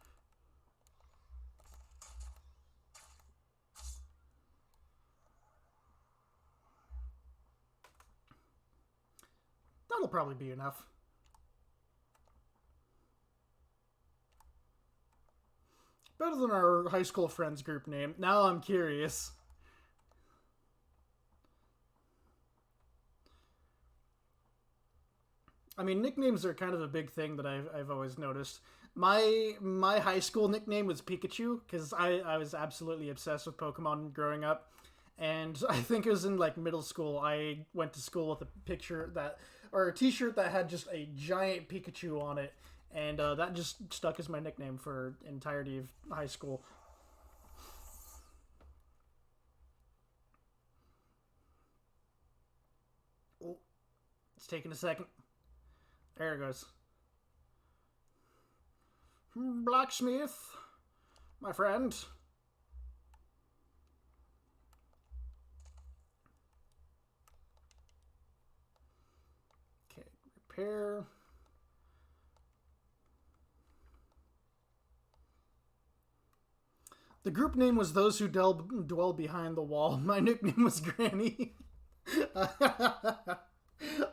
That'll probably be enough. Better than our high school friends group name. Now I'm curious. I mean, nicknames are kind of a big thing that I've always noticed. My high school nickname was Pikachu because I was absolutely obsessed with Pokemon growing up. And I think it was in like middle school. I went to school with a picture that, or a T-shirt that had just a giant Pikachu on it, and that just stuck as my nickname for entirety of high school. Oh, it's taking a second. There it goes. Blacksmith, my friend. Okay, repair. The group name was Those Who Dwell Behind the Wall. My nickname was Granny.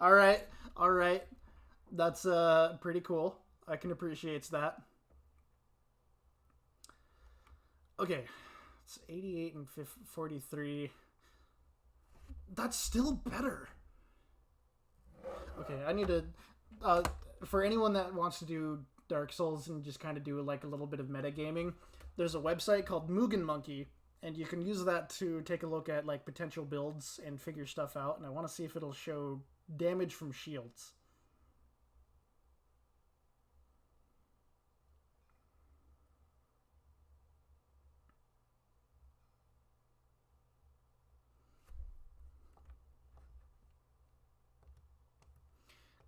All right, all right. That's pretty cool. I can appreciate that. Okay, it's 88 and 43. That's still better. Okay, I need to. Uh, for anyone that wants to do Dark Souls and just kind of do like a little bit of metagaming, there's a website called Mugen Monkey, and you can use that to take a look at like potential builds and figure stuff out. And I want to see if it'll show damage from shields.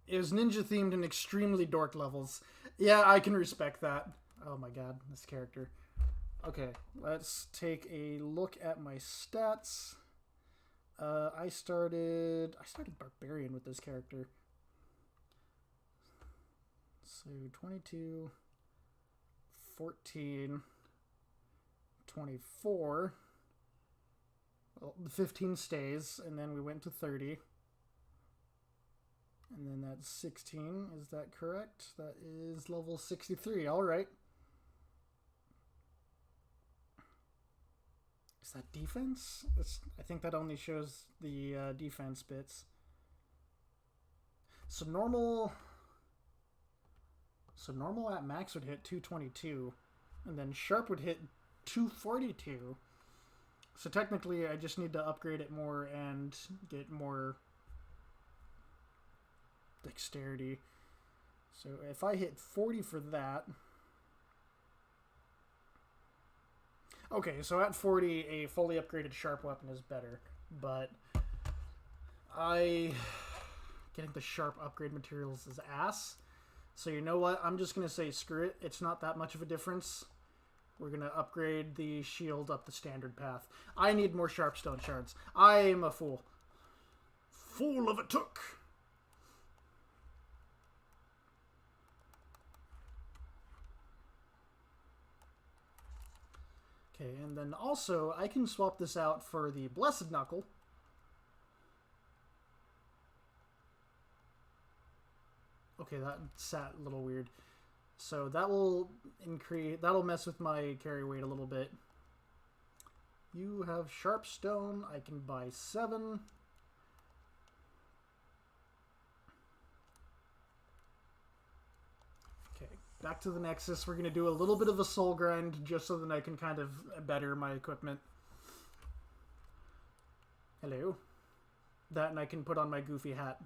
It was ninja themed and extremely dork levels. Yeah, I can respect that. Oh my god, this character. Okay, let's take a look at my stats. I started barbarian with this character. So 22, 14, 24. Well, the 15 stays, and then we went to 30. And then that's 16. Is that correct? That is level 63. All right. Is that defense? I think that only shows the defense bits. So normal. So normal at max would hit 222, and then sharp would hit 242. So technically, I just need to upgrade it more and get more dexterity. So if I hit 40 for that. Okay, so at 40, a fully upgraded sharp weapon is better, but I getting the sharp upgrade materials is ass. So you know what? I'm just gonna say screw it. It's not that much of a difference. We're gonna upgrade the shield up the standard path. I need more sharpstone shards. I'm a fool. Fool of a took. Okay, and then also I can swap this out for the Blessed Knuckle. Okay, that sat a little weird. So that will increase. That'll mess with my carry weight a little bit. You have Sharpstone. I can buy 7. Okay, back to the Nexus. We're gonna do a little bit of a soul grind just so that I can kind of better my equipment. Hello. That, and I can put on my goofy hat.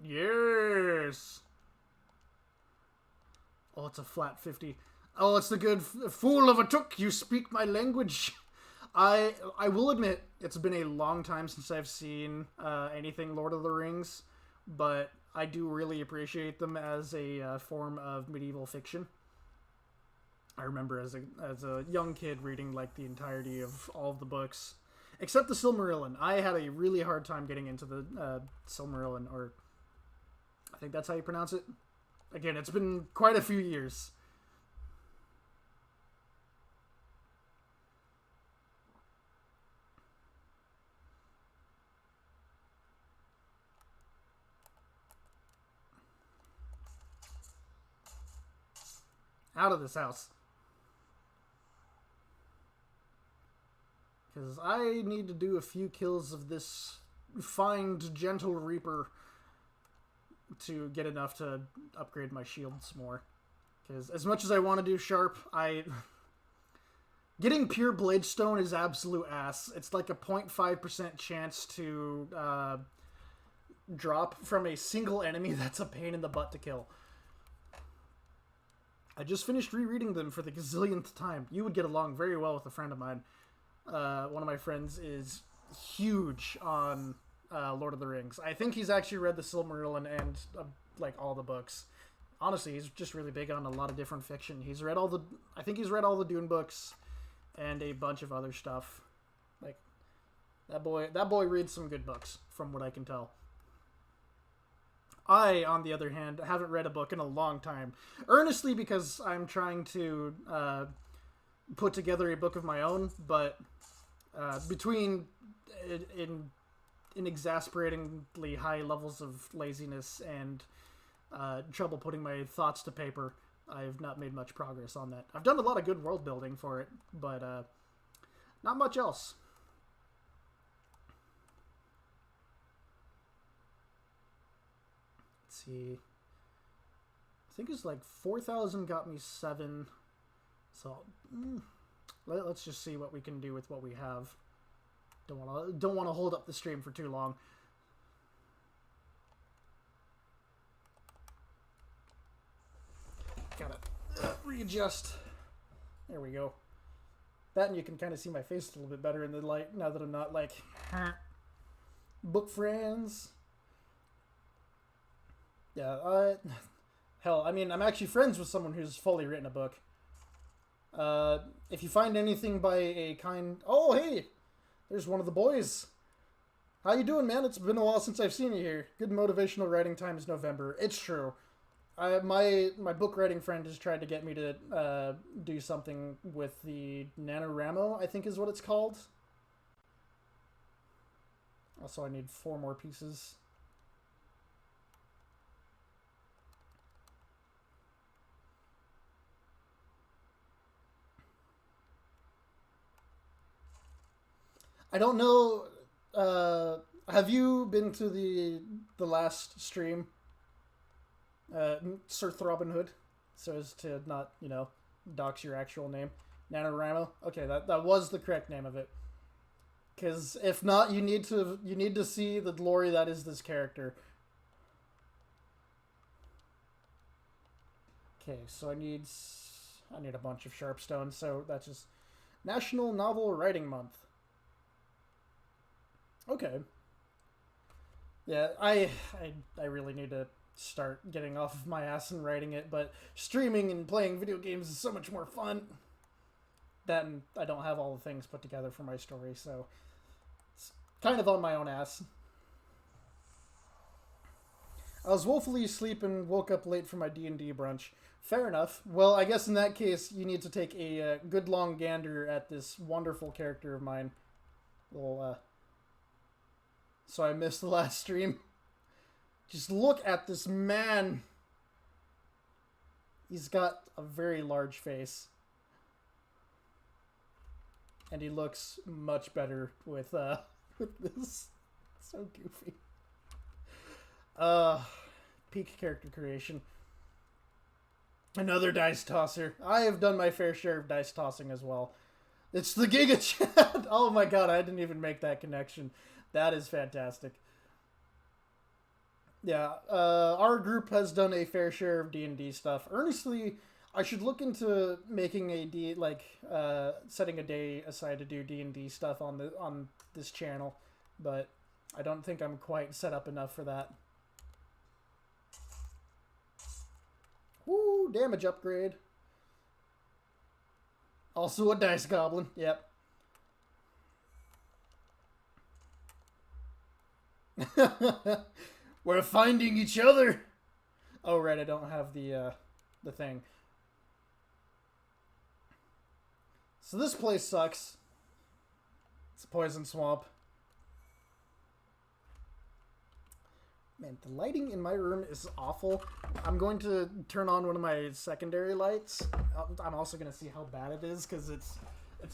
Yes. Oh, it's a flat 50. Oh, it's the good fool of a took. You speak my language. I will admit it's been a long time since I've seen anything Lord of the Rings, but I do really appreciate them as a form of medieval fiction. I remember as a young kid reading like the entirety of all of the books, except the Silmarillion. I had a really hard time getting into the Silmarillion, or I think that's how you pronounce it. Again, it's been quite a few years. Out of this house. because I need to do a few kills of this find gentle reaper to get enough to upgrade my shields more. Because as much as I want to do sharp, getting pure bladestone is absolute ass. It's like a 0.5% chance to drop from a single enemy that's a pain in the butt to kill. I just finished rereading them for the gazillionth time. You would get along very well with a friend of mine. One of my friends is huge on Lord of the Rings. I think he's actually read the Silmarillion and like all the books. Honestly, he's just really big on a lot of different fiction. I think he's read all the Dune books and a bunch of other stuff. Like that boy reads some good books, from what I can tell. I, on the other hand, haven't read a book in a long time. Earnestly because I'm trying to put together a book of my own, but between in exasperatingly high levels of laziness and trouble putting my thoughts to paper, I've not made much progress on that. I've done a lot of good world building for it, but not much else. See, I think it's like 4,000 got me 7, so let's just see what we can do with what we have. Don't want to hold up the stream for too long. Gotta readjust. There we go. That, and you can kind of see my face a little bit better in the light now that I'm not like book friends. Yeah, hell, I mean, I'm actually friends with someone who's fully written a book. If you find anything by a kind... Oh, hey! There's one of the boys. How you doing, man? It's been a while since I've seen you here. Good motivational writing time is November. It's true. My book writing friend has tried to get me to do something with the NaNoWriMo, I think is what it's called. Also, I need 4 more pieces. I don't know. Have you been to the last stream, Sir Robin Hood, so as to not dox your actual name, NaNoWriMo? Okay, that was the correct name of it. Because if not, you need to see the glory that is this character. Okay, so I need a bunch of sharpstone. So that's just National Novel Writing Month. Okay. Yeah, I really need to start getting off of my ass and writing it, but streaming and playing video games is so much more fun. Then I don't have all the things put together for my story, so it's kind of on my own ass. I was woefully asleep and woke up late for my D&D brunch. Fair enough. Well, I guess in that case, you need to take a good long gander at this wonderful character of mine. Well, so I missed the last stream. Just look at this man. He's got a very large face. And he looks much better with this. So goofy. Peak character creation. Another dice tosser. I have done my fair share of dice tossing as well. It's the Giga Chat. Oh my god, I didn't even make that connection. That is fantastic. Yeah, our group has done a fair share of D&D stuff. Earnestly, I should look into making setting a day aside to do D&D stuff on this channel, but I don't think I'm quite set up enough for that. Woo, damage upgrade. Also a dice goblin, yep. We're finding each other. Oh right, I don't have the thing. So this place sucks. It's a poison swamp. Man, the lighting in my room is awful. I'm going to turn on one of my secondary lights. I'm also going to see how bad it is because it's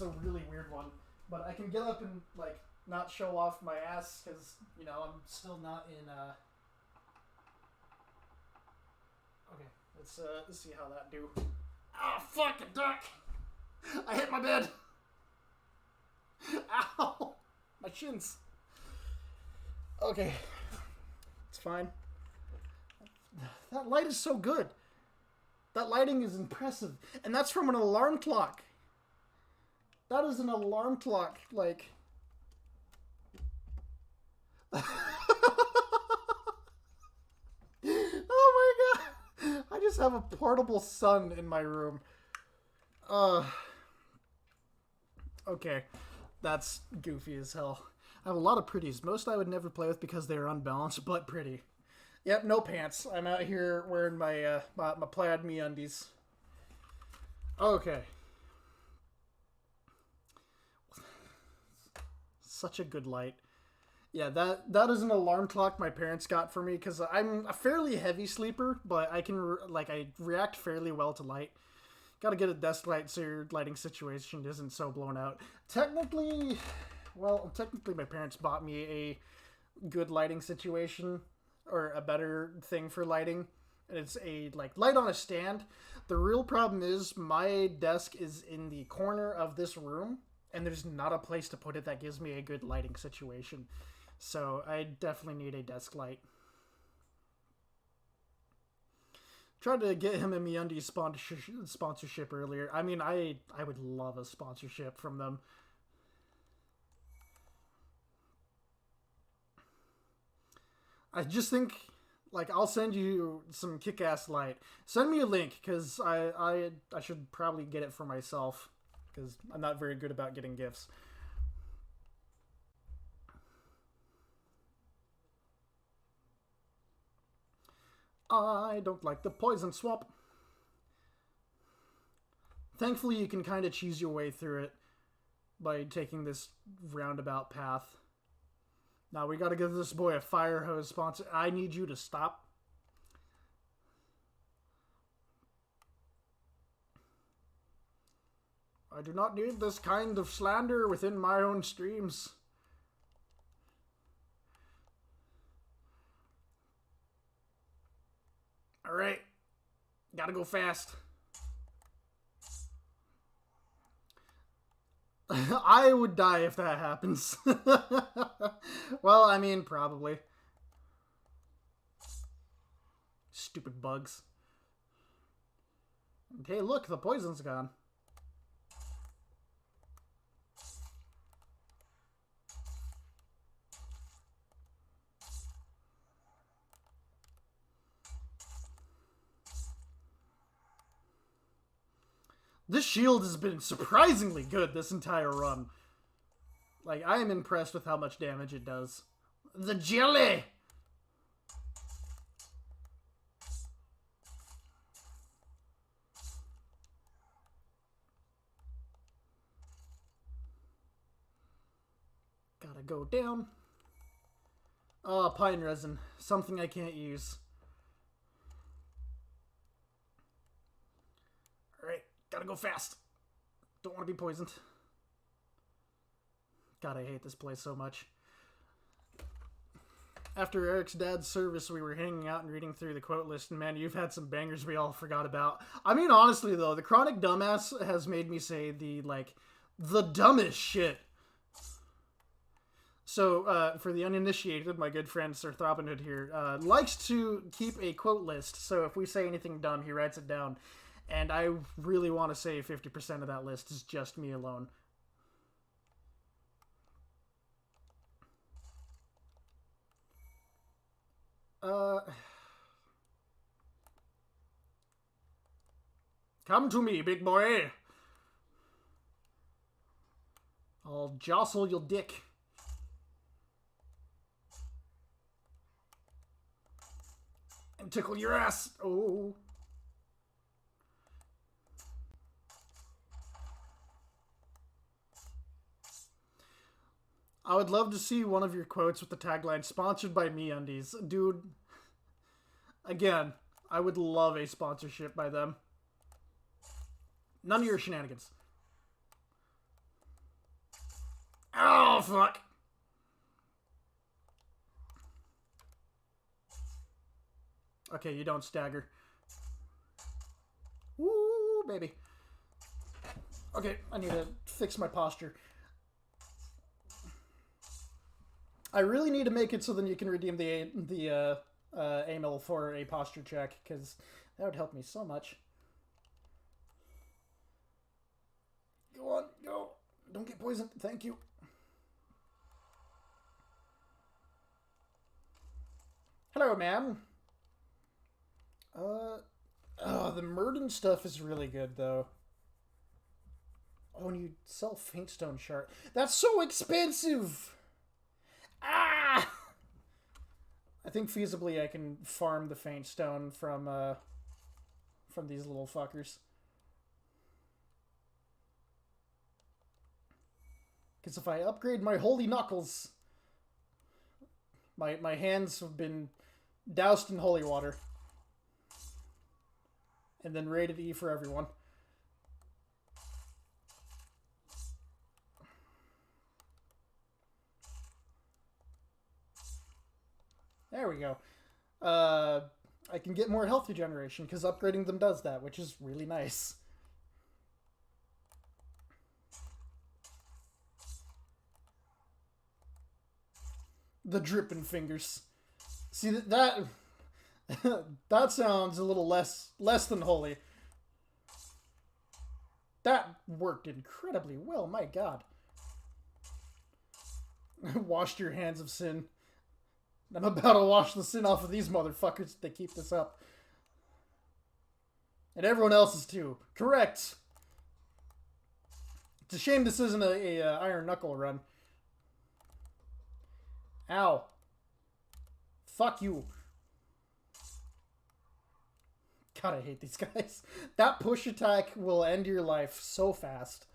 a really weird one. But I can get up and, like, not show off my ass because, you know, I'm still not in, Okay, let's see how that do. Ah, fuck, a duck! I hit my bed! Ow! My shins. Okay. It's fine. That light is so good. That lighting is impressive. And that's from an alarm clock. That is an alarm clock, like... Oh my god! I just have a portable sun in my room. Okay. That's goofy as hell. I have a lot of pretties. Most I would never play with because they're unbalanced, but pretty. Yep, no pants. I'm out here wearing my my plaid MeUndies. Okay. Such a good light. Yeah, that is an alarm clock my parents got for me because I'm a fairly heavy sleeper, but I can I react fairly well to light. Got to get a desk light so your lighting situation isn't so blown out. Technically my parents bought me a good lighting situation or a better thing for lighting. And it's a light on a stand. The real problem is my desk is in the corner of this room and there's not a place to put it that gives me a good lighting situation. So I definitely need a desk light. Tried to get him a MeUndies sponsorship earlier. I mean, I would love a sponsorship from them. I just think, I'll send you some kick-ass light. Send me a link, because I should probably get it for myself, because I'm not very good about getting gifts. I don't like the poison swamp. Thankfully, you can kind of cheese your way through it by taking this roundabout path. Now, we gotta give this boy a fire hose sponsor. I need you to stop. I do not need this kind of slander within my own streams. Alright. Gotta go fast. I would die if that happens. Well, I mean, probably. Stupid bugs. Hey, look, the poison's gone. This shield has been surprisingly good this entire run. I am impressed with how much damage it does. The jelly! Gotta go down. Oh, pine resin. Something I can't use. Alright, gotta go fast. Don't want to be poisoned. God, I hate this place so much. After Eric's dad's service, we were hanging out and reading through the quote list, and man, you've had some bangers we all forgot about. I mean, honestly, though, the Chronic Dumbass has made me say the dumbest shit. So, for the uninitiated, my good friend Sir Throbbinhood here likes to keep a quote list, so if we say anything dumb, he writes it down. And I really want to say 50% of that list is just me alone. Come to me, big boy. I'll jostle your dick. And tickle your ass. Oh. I would love to see one of your quotes with the tagline, sponsored by MeUndies. Dude, again, I would love a sponsorship by them. None of your shenanigans. Oh, fuck. Okay, you don't stagger. Woo, baby. Okay, I need to fix my posture. I really need to make it so then you can redeem the AML for a posture check, because that would help me so much. Go on, go. Don't get poisoned. Thank you. Hello, ma'am. The Murden stuff is really good, though. Oh, and you sell Faintstone Shard. That's so expensive! Ah! I think feasibly I can farm the Faintstone from these little fuckers. Because if I upgrade my Holy Knuckles, my hands have been doused in holy water. And then rated E for everyone. There we go. I can get more health regeneration because upgrading them does that, which is really nice. The dripping fingers. See that that sounds a little less than holy. That worked incredibly well, my god. Washed your hands of sin. I'm about to wash the sin off of these motherfuckers if they keep this up. And everyone else's too. Correct. It's a shame this isn't a Iron Knuckle run. Ow. Fuck you. God, I hate these guys. That push attack will end your life so fast.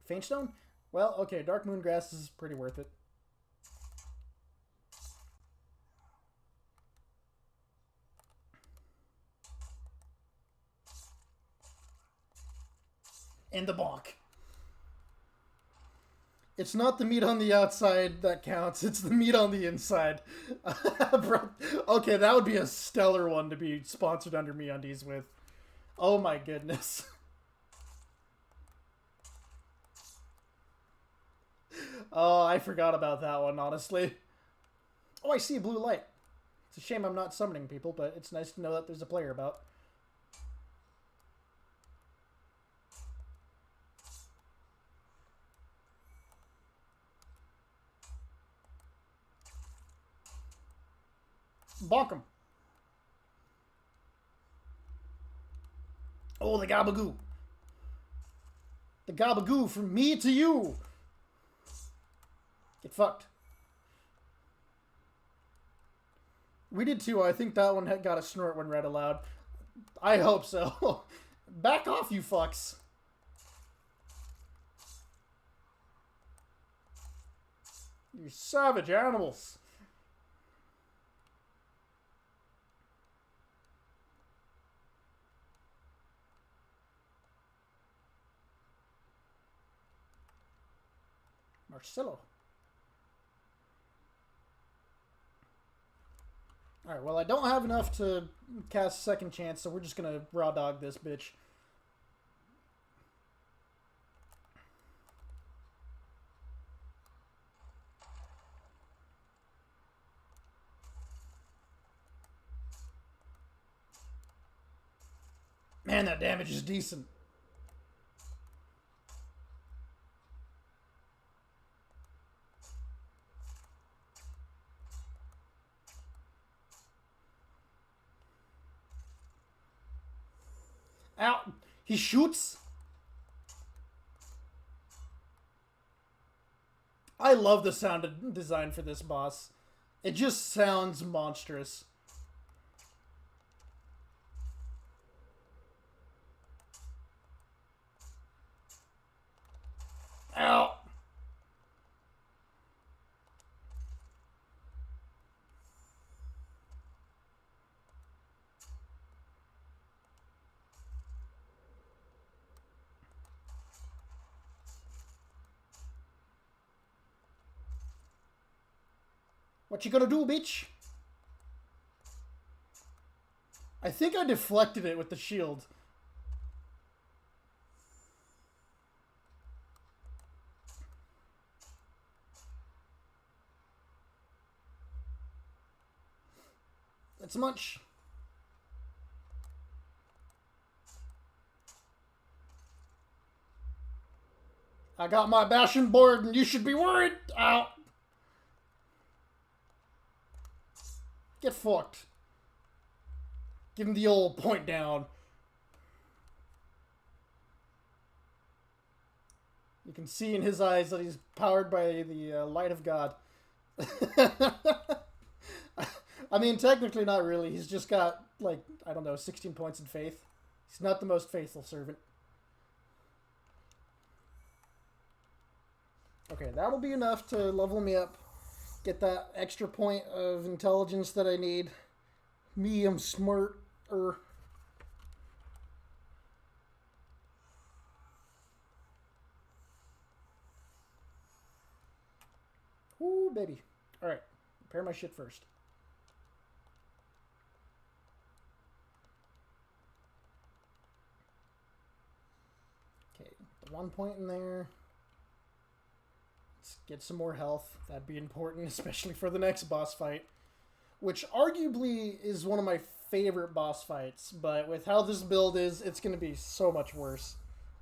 Faintstone? Well, okay, Dark Moongrass is pretty worth it. And the bonk. It's not the meat on the outside that counts, it's the meat on the inside. Okay, that would be a stellar one to be sponsored under MeUndies with. Oh my goodness. Oh, I forgot about that one, honestly. Oh, I see a blue light. It's a shame I'm not summoning people, but it's nice to know that there's a player about. Bonk him. Oh, the Gabagoo. The Gabagoo from me to you. Get fucked. We did too. I think that one got a snort when read aloud. I hope so. Back off, you fucks. You savage animals. Marcelo. Alright, well, I don't have enough to cast Second Chance, so we're just gonna raw dog this bitch. Man, that damage is decent. Out. He shoots. I love the sound design for this boss. It just sounds monstrous. Ow. What you gonna do, bitch? I think I deflected it with the shield. It's much. I got my bashing board and you should be worried. Ow. Get fucked. Give him the old point down. You can see in his eyes that he's powered by the light of God. I mean, technically not really. He's just got, like, I don't know, 16 points in faith. He's not the most faithful servant. Okay, that'll be enough to level me up. Get that extra point of intelligence that I need. Me, I'm smarter. Ooh, baby. Alright, repair my shit first. Okay, 1 point in there. Let's get some more health. That'd be important, especially for the next boss fight. Which arguably is one of my favorite boss fights, but with how this build is, it's going to be so much worse.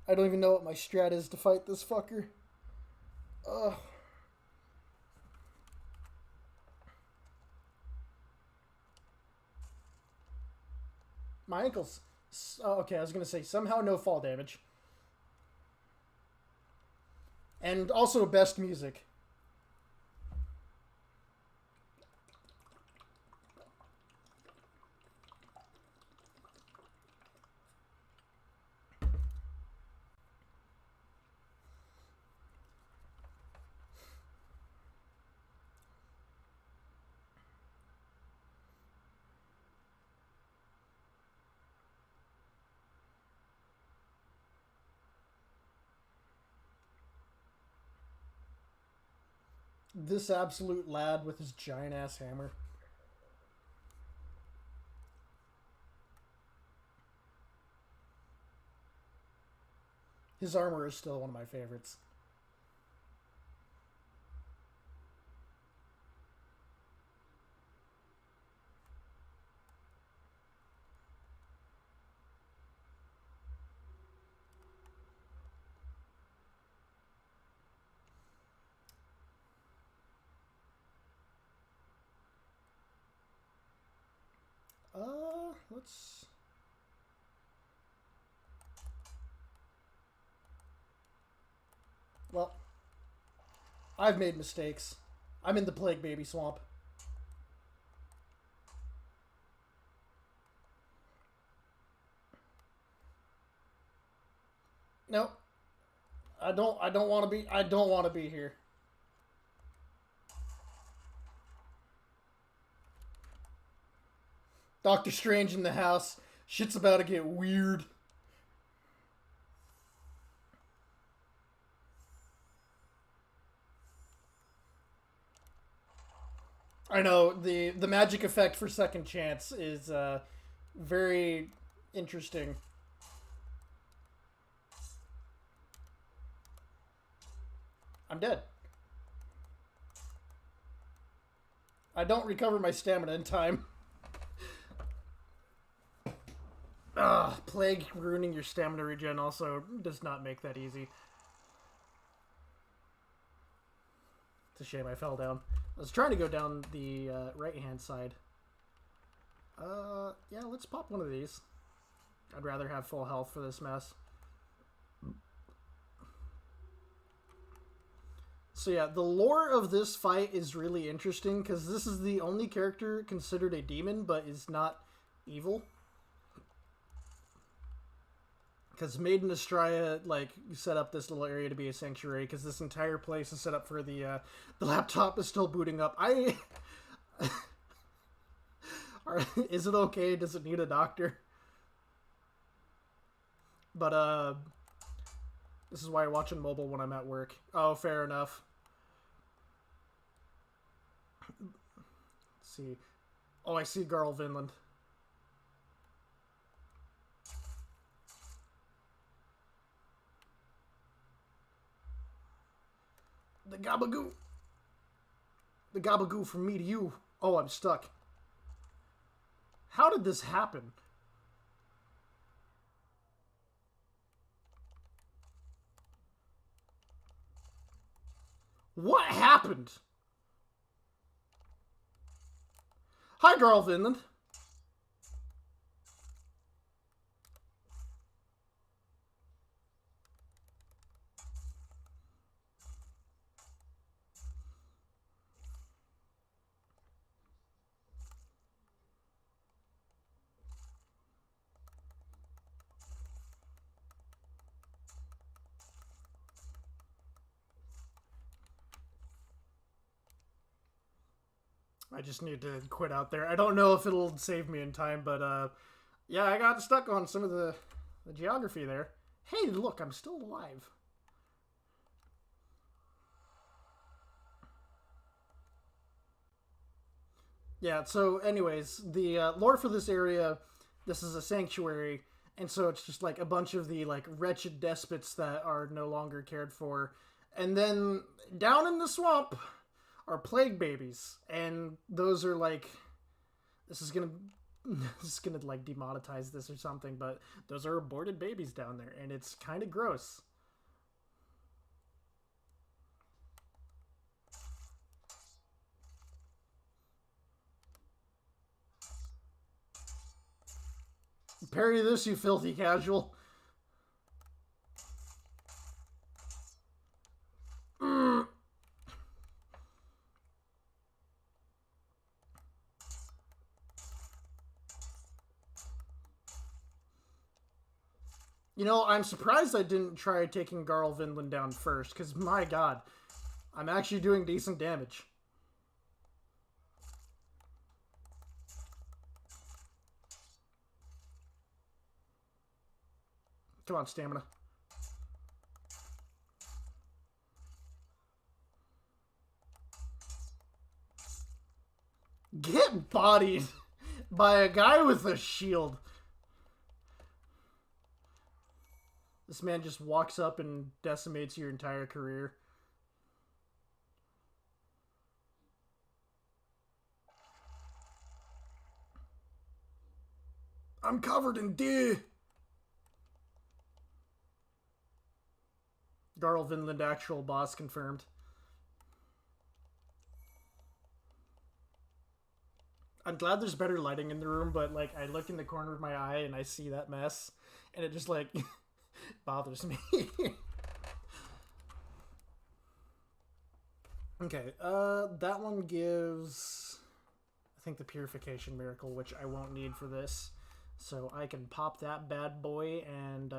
I don't even know what my strat is to fight this fucker. Ugh. My ankles. Oh, okay, I was going to say somehow no fall damage. And also best music. This absolute lad with his giant ass hammer. His armor is still one of my favorites. Let's... Well, I've made mistakes. I'm in the Plague Baby Swamp. Nope. I don't want to be here. Doctor Strange in the house. Shit's about to get weird. I know, the magic effect for second chance is very interesting. I'm dead. I don't recover my stamina in time. Plague ruining your stamina regen also does not make that easy. It's a shame I fell down. I was trying to go down the right-hand side. Yeah, let's pop one of these. I'd rather have full health for this mess. So yeah, the lore of this fight is really interesting because this is the only character considered a demon but is not evil. Because Maiden Estrella, like, set up this little area to be a sanctuary because this entire place is set up for the laptop is still booting up. Is it okay? Does it need a doctor? But, this is why I watch on mobile when I'm at work. Oh, fair enough. see. Oh, I see Garl Vinland. The gabagoo. The gabagoo from me to you. Oh, I'm stuck. How did this happen? What happened? Hi, Garl Vinland. I just need to quit out there. I don't know if it'll save me in time, but yeah, I got stuck on some of the geography there. Hey, look, I'm still alive. Yeah, so anyways, the lore for this area, this is a sanctuary, and so it's just like a bunch of the like wretched despots that are no longer cared for. And then down in the swamp are plague babies, and those are like this is gonna this is gonna like demonetize this or something, but those are aborted babies down there, and it's kind of gross. Parry this, you filthy casual. You know, I'm surprised I didn't try taking Garl Vinland down first, because my god, I'm actually doing decent damage. Come on, stamina. Get bodied by a guy with a shield. This man just walks up and decimates your entire career. I'm covered in dew. Garl Vinland actual boss confirmed. I'm glad there's better lighting in the room, but like I look in the corner of my eye and I see that mess, and it just like bothers me. Okay, that one gives, I think, the Purification Miracle, which I won't need for this. So I can pop that bad boy and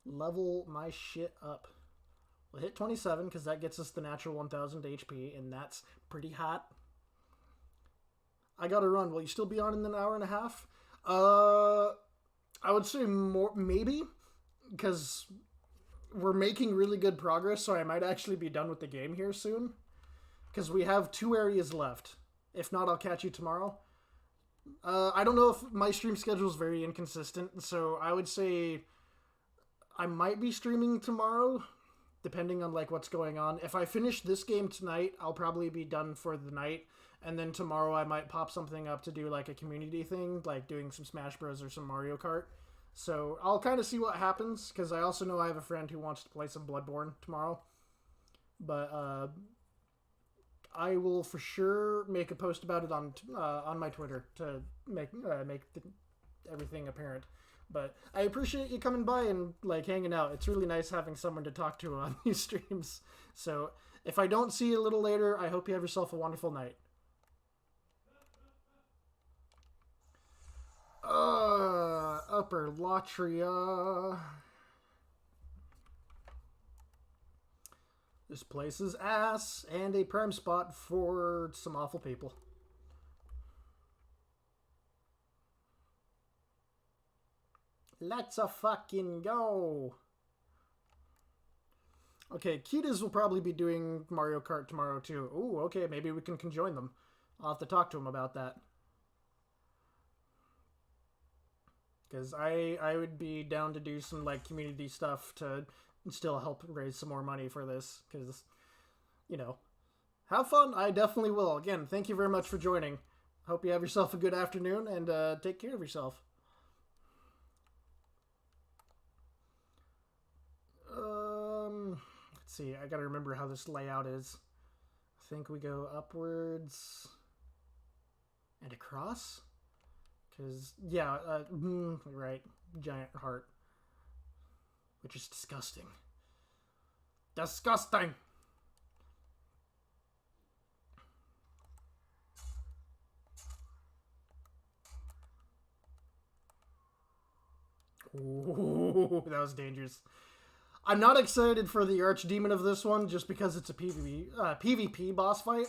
level my shit up. We'll hit 27 because that gets us the natural 1000 HP, and that's pretty hot. I gotta run. Will you still be on in an hour and a half? I would say more, maybe, because we're making really good progress, so I might actually be done with the game here soon. Because we have 2 areas left. If not, I'll catch you tomorrow. I don't know if my stream schedule is very inconsistent, so I would say I might be streaming tomorrow, depending on like what's going on. If I finish this game tonight, I'll probably be done for the night, and then tomorrow I might pop something up to do like a community thing, like doing some Smash Bros or some Mario Kart. So I'll kind of see what happens, because I also know I have a friend who wants to play some Bloodborne tomorrow. But I will for sure make a post about it on my Twitter to make everything apparent. But I appreciate you coming by and like hanging out. It's really nice having someone to talk to on these streams. So if I don't see you a little later, I hope you have yourself a wonderful night. Upper Latria. This place is ass and a prime spot for some awful people. Let's fucking go. Okay, Kitas will probably be doing Mario Kart tomorrow too. Ooh, okay, maybe we can conjoin them. I'll have to talk to him about that. Because I would be down to do some like community stuff to still help raise some more money for this. Because, you know, have fun. I definitely will. Again, thank you very much for joining. Hope you have yourself a good afternoon and take care of yourself. Let's see. I gotta remember how this layout is. I think we go upwards and across. Because, yeah, right. Giant heart. Which is disgusting. Disgusting! Ooh, that was dangerous. I'm not excited for the Archdemon of this one just because it's a PvP boss fight.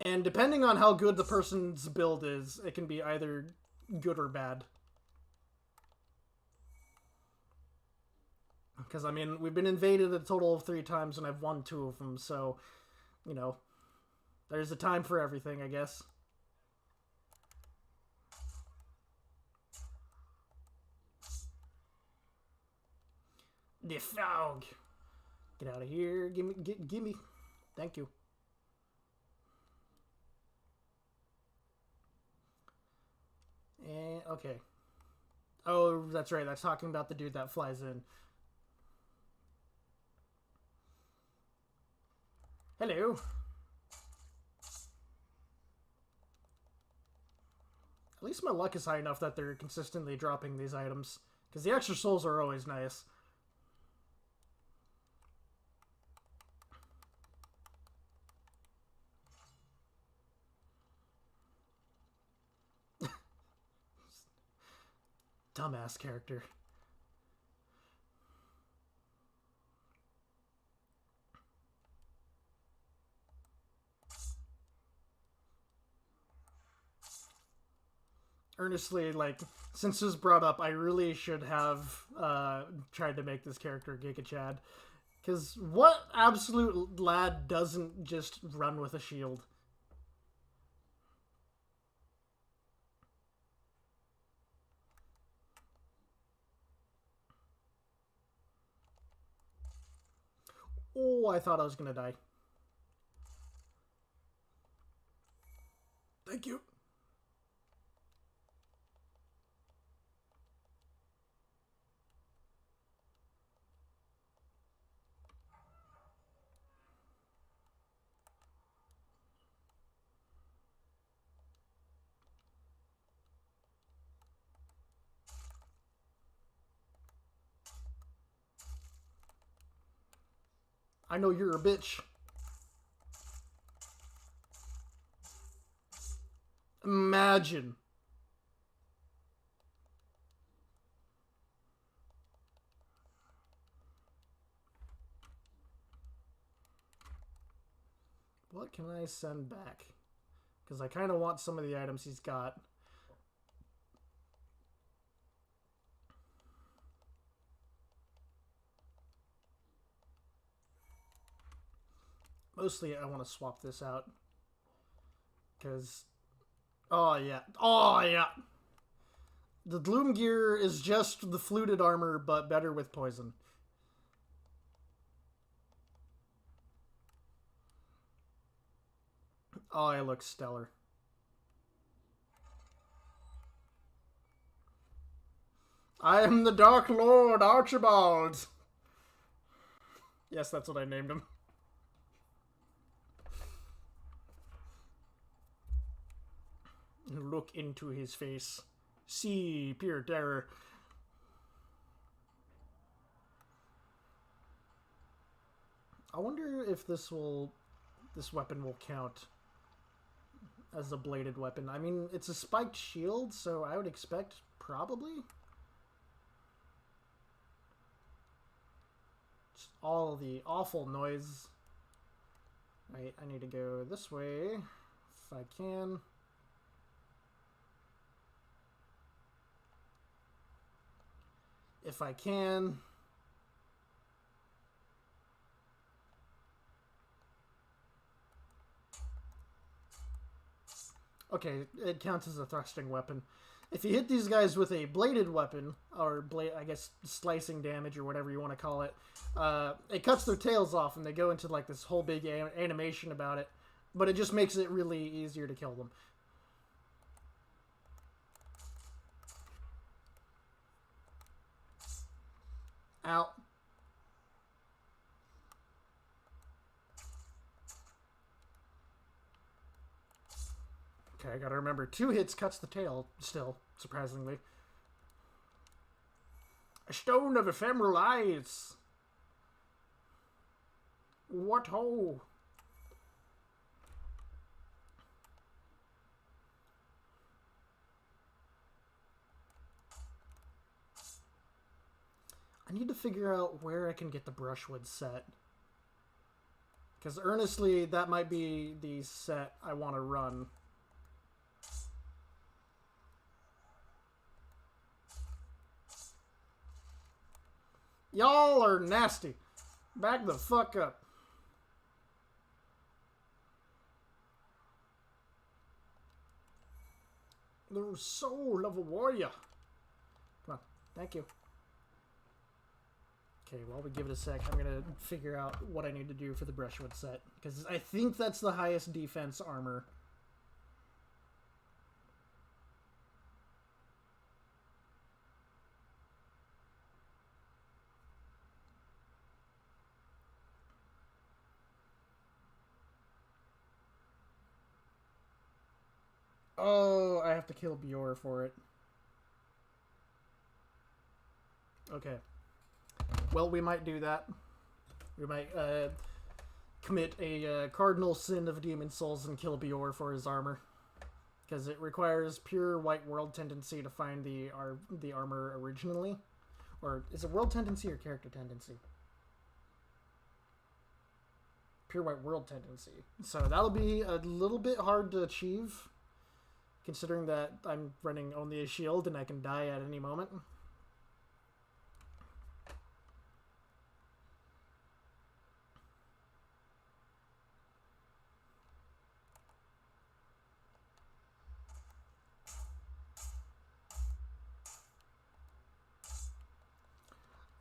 And depending on how good the person's build is, it can be either good or bad. Because, I mean, we've been invaded a total of 3 times and I've won 2 of them, so, you know, there's a time for everything, I guess. The fog. Get out of here. Gimme. Thank you. And, okay. Oh, that's right. That's talking about the dude that flies in. Hello. At least my luck is high enough that they're consistently dropping these items. Because the extra souls are always nice. Dumbass character. Earnestly, like, since this was brought up, I really should have tried to make this character Giga Chad. Because what absolute lad doesn't just run with a shield? Oh, I thought I was gonna die. Thank you. I know you're a bitch. Imagine. What can I send back? Because I kind of want some of the items he's got. Mostly I want to swap this out. Because... Oh, yeah. Oh, yeah. The Gloom gear is just the fluted armor, but better with poison. Oh, it looks stellar. I am the Dark Lord Archibald. Yes, that's what I named him. Look into his face. See pure terror. I wonder if this weapon will count as a bladed weapon. I mean, it's a spiked shield, so I would expect probably. Just all the awful noise. Right, I need to go this way if I can. If I can. Okay, it counts as a thrusting weapon. If you hit these guys with a bladed weapon, or I guess slicing damage or whatever you want to call it, it cuts their tails off and they go into like this whole big animation about it. But it just makes it really easier to kill them. Ow. Okay, I gotta remember, 2 hits cuts the tail still, surprisingly. A stone of ephemeral eyes. What ho? I need to figure out where I can get the brushwood set. Because earnestly, that might be the set I want to run. Y'all are nasty. Back the fuck up. The soul of a warrior. Come on. Thank you. Okay, while we give it a sec, I'm going to figure out what I need to do for the brushwood set. Because I think that's the highest defense armor. Oh, I have to kill Bjor for it. Okay. Well, we might do that. We might commit a cardinal sin of demon souls and kill Bjor for his armor. Because it requires pure white world tendency to find the armor originally. Or is it world tendency or character tendency? Pure white world tendency. So that'll be a little bit hard to achieve. Considering that I'm running only a shield and I can die at any moment.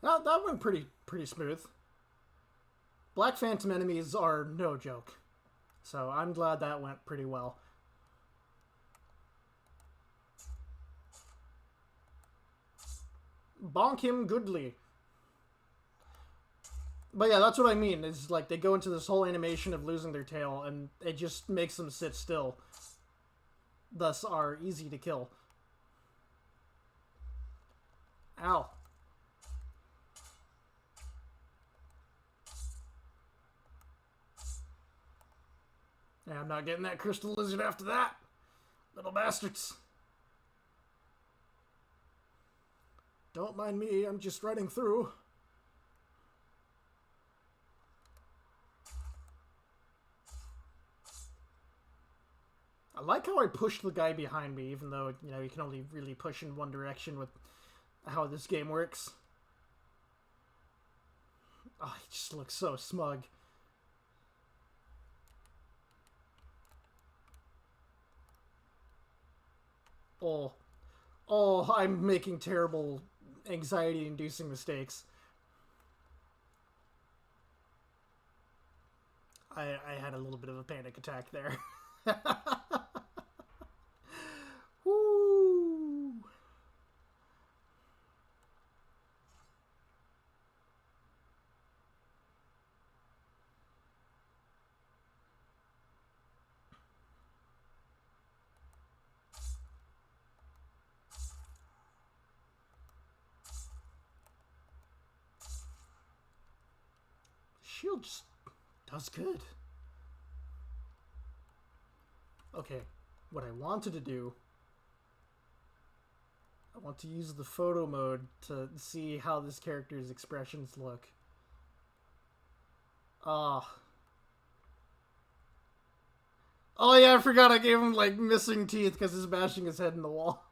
That went pretty smooth. Black Phantom enemies are no joke. So I'm glad that went pretty well. Bonk him goodly. But yeah, that's what I mean. Is like they go into this whole animation of losing their tail, and it just makes them sit still. Thus are easy to kill. Ow. Yeah, I'm not getting that crystal lizard after that. Little bastards. Don't mind me, I'm just running through. I like how I pushed the guy behind me, even though, you know, you can only really push in one direction with how this game works. Oh, he just looks so smug. Oh, I'm making terrible anxiety-inducing mistakes. I had a little bit of a panic attack there. Woo! Shield just does good. Okay, what I wanted to do, I want to use the photo mode to see how this character's expressions look. Ah. Oh yeah, I forgot I gave him, like, missing teeth because he's bashing his head in the wall.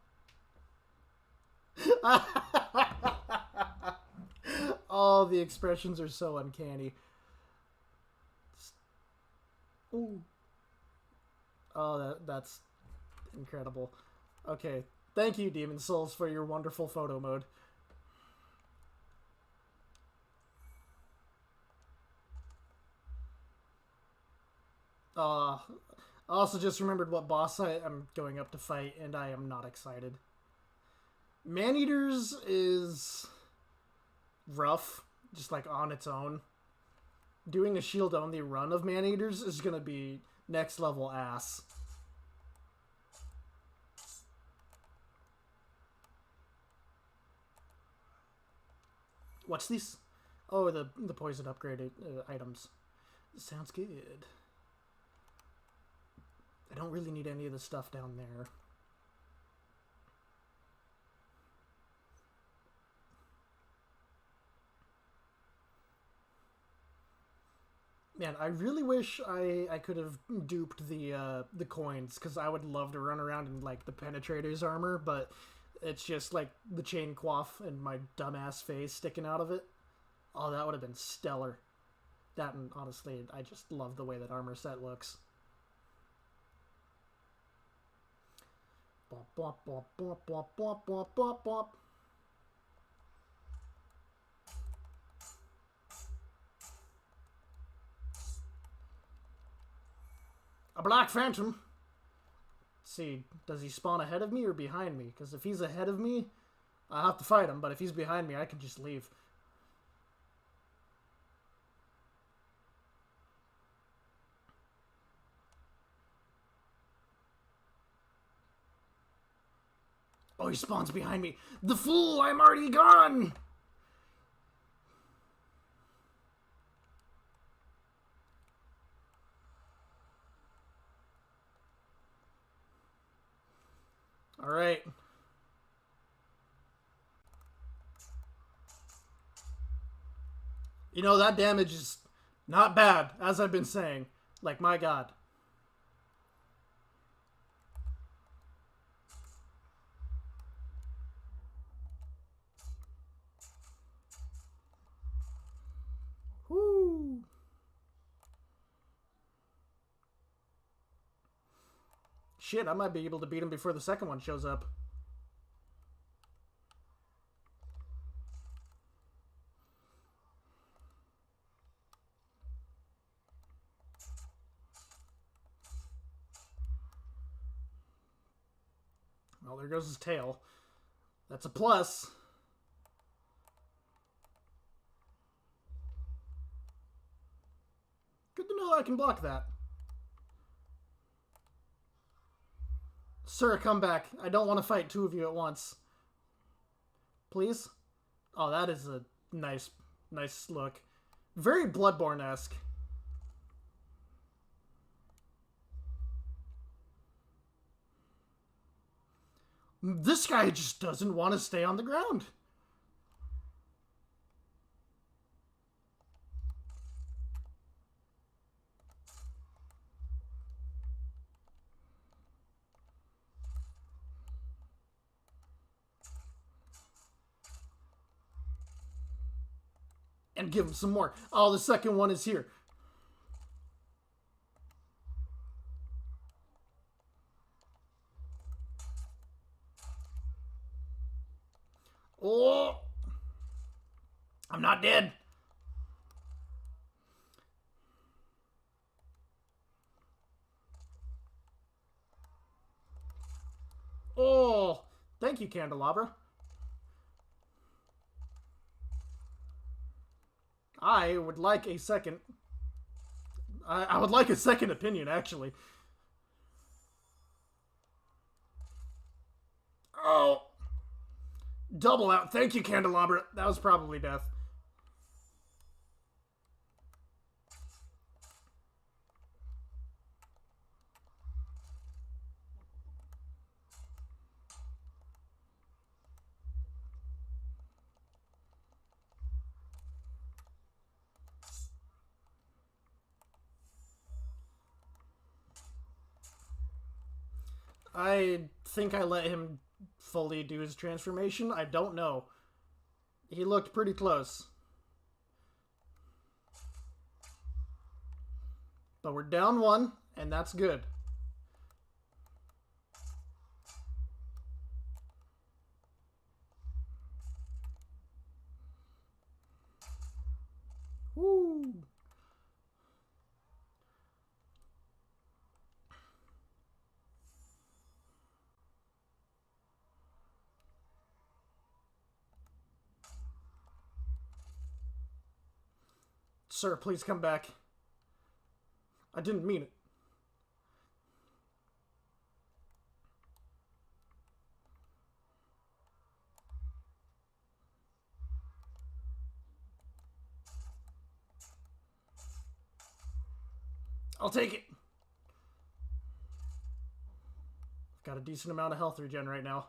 Oh, the expressions are so uncanny. Ooh. Oh, that's... Incredible. Okay. Thank you, Demon Souls, for your wonderful photo mode. I also just remembered what boss I am going up to fight, and I am not excited. Maneaters is rough, just like on its own. Doing a shield only run of Maneaters is gonna be next level ass. What's this? Oh, the poison upgraded items. Sounds good. I don't really need any of the stuff down there. Man, I really wish I could have duped the coins, because I would love to run around in like the penetrator's armor, but it's just like the chain coif and my dumbass face sticking out of it. Oh, that would have been stellar. That, and honestly, I just love the way that armor set looks. Bop, bop, bop, bop, bop, bop, bop, bop, bop. A Black Phantom. Let's see, does he spawn ahead of me or behind me? Because if he's ahead of me, I'll have to fight him, but if he's behind me, I can just leave. Oh, he spawns behind me. The fool, I'm already gone! Alright. You know, that damage is not bad, as I've been saying. Like, my god. Woo! Shit, I might be able to beat him before the second one shows up. Well, there goes his tail. That's a plus. Good to know I can block that. Sir, come back. I don't want to fight two of you at once. Please? Oh, that is a nice look. Very Bloodborne-esque. This guy just doesn't want to stay on the ground. And give him some more. Oh, the second one is here. Oh! I'm not dead. Oh! Thank you, Candelabra. I would like a second... I would like a second opinion, actually. Oh! Double out. Thank you, Candelabra. That was probably death. I think I let him fully do his transformation. I don't know. He looked pretty close. But we're down one, and that's good. Sir, please come back. I didn't mean it. I'll take it. I've got a decent amount of health regen right now.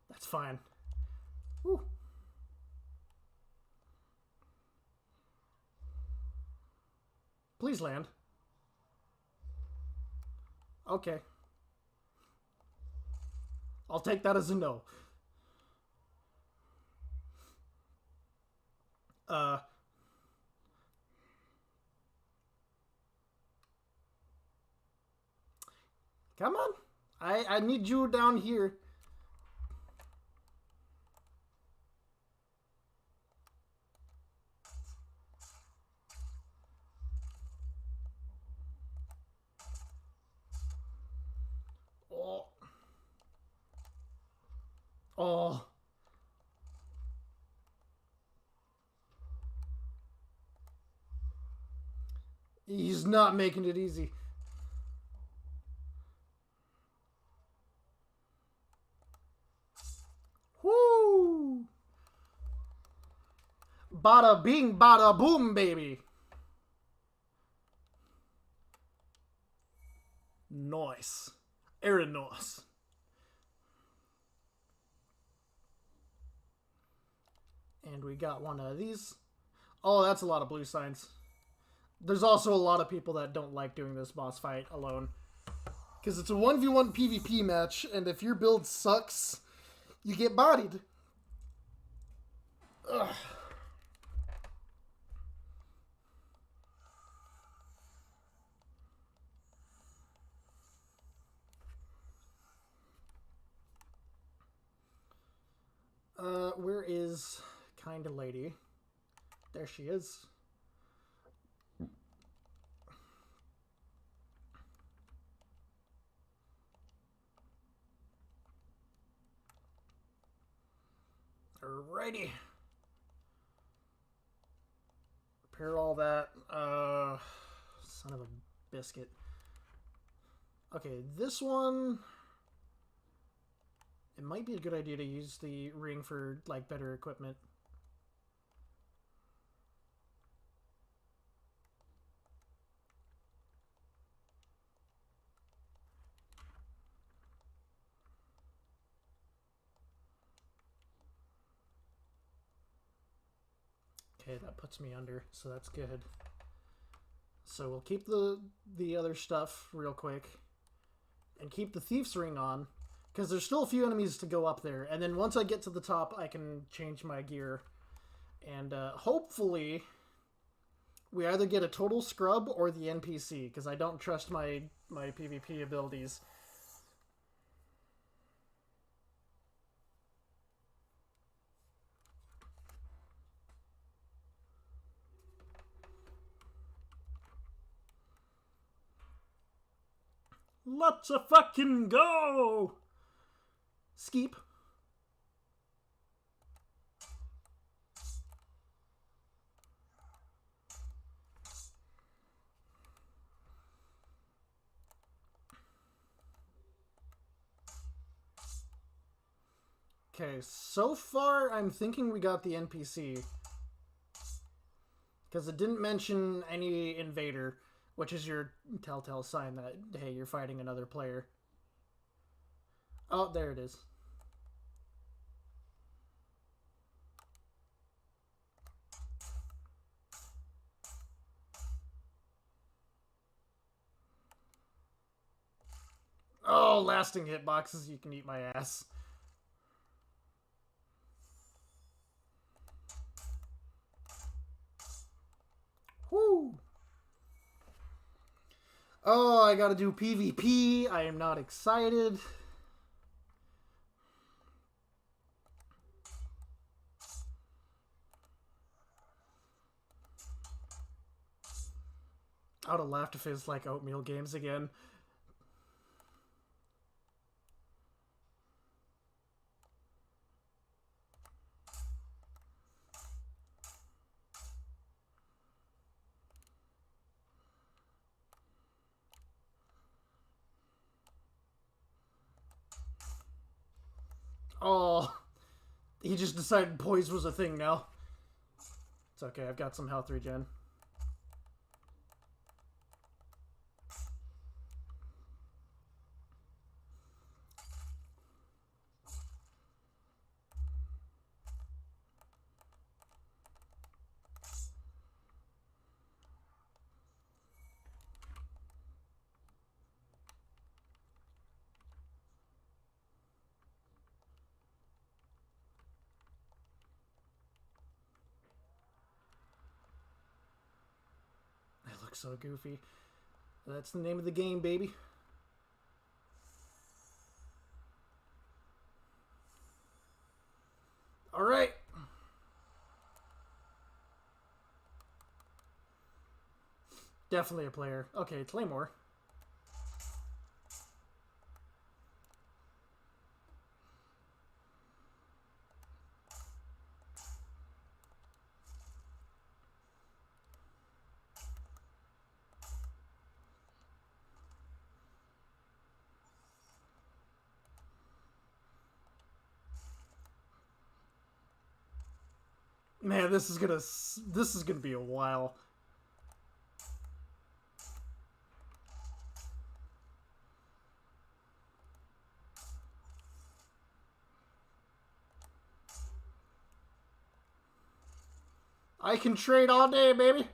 That's fine. Woo. Please land. Okay. I'll take that as a no. Come on. I need you down here. Oh. Oh. He's not making it easy. Woo! Bada bing, bada boom, baby. Nice. Erinos. And we got one of these. Oh, that's a lot of blue signs. There's also a lot of people that don't like doing this boss fight alone. Because it's a 1v1 PvP match, and if your build sucks, you get bodied. Ugh. Where is Kinda Lady? There she is. Alrighty. Repair all that. Son of a biscuit. Okay, this one... It might be a good idea to use the ring for, like, better equipment. Okay, that puts me under, so that's good. So we'll keep the other stuff real quick. And keep the Thief's Ring on. Because there's still a few enemies to go up there. And then once I get to the top, I can change my gear. And hopefully, we either get a total scrub or the NPC. Because I don't trust my PvP abilities. Let's a fucking go! Skeep. Okay, so far I'm thinking we got the NPC. Because it didn't mention any invader, which is your telltale sign that, hey, you're fighting another player. Oh, there it is. Oh, lasting hitboxes, you can eat my ass. Woo! Oh, I gotta do PvP. I am not excited. I would have laughed if it was like oatmeal games again. Oh, he just decided poise was a thing now. It's okay, I've got some health regen. It looks so goofy. That's the name of the game, baby. Alright. Definitely a player. Okay, Claymore. Man, this is gonna be a while. I can trade all day, baby.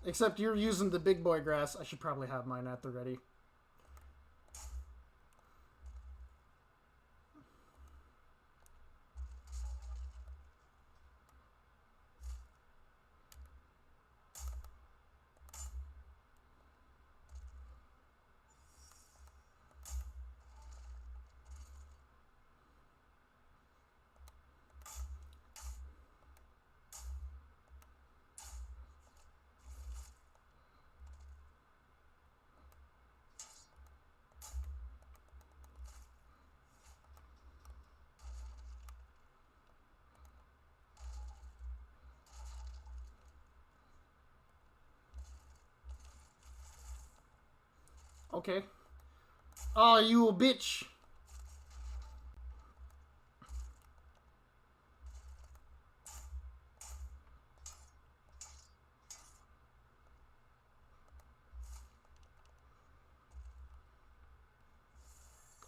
Except you're using the big boy grass. I should probably have mine at the ready. Okay. Oh, you a bitch.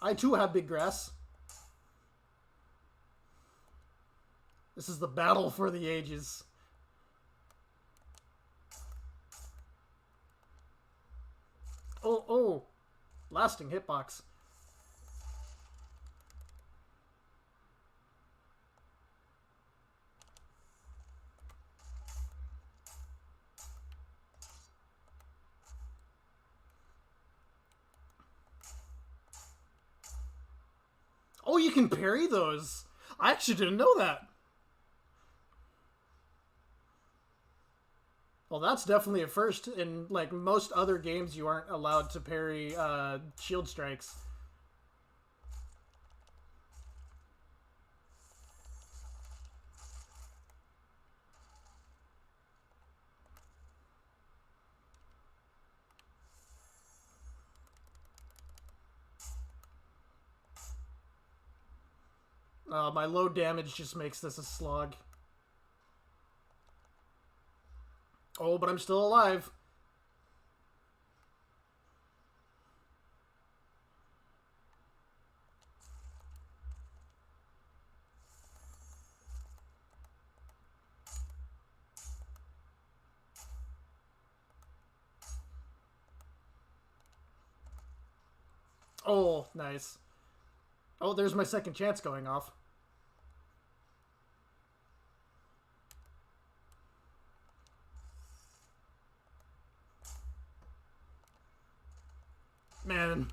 I too have big grass. This is the battle for the ages. Oh, oh. Lasting hitbox. Oh, you can parry those. I actually didn't know that. Well, that's definitely a first. In like most other games, you aren't allowed to parry shield strikes. My low damage just makes this a slog. Oh, but I'm still alive. Oh, nice. Oh, there's my second chance going off. Man.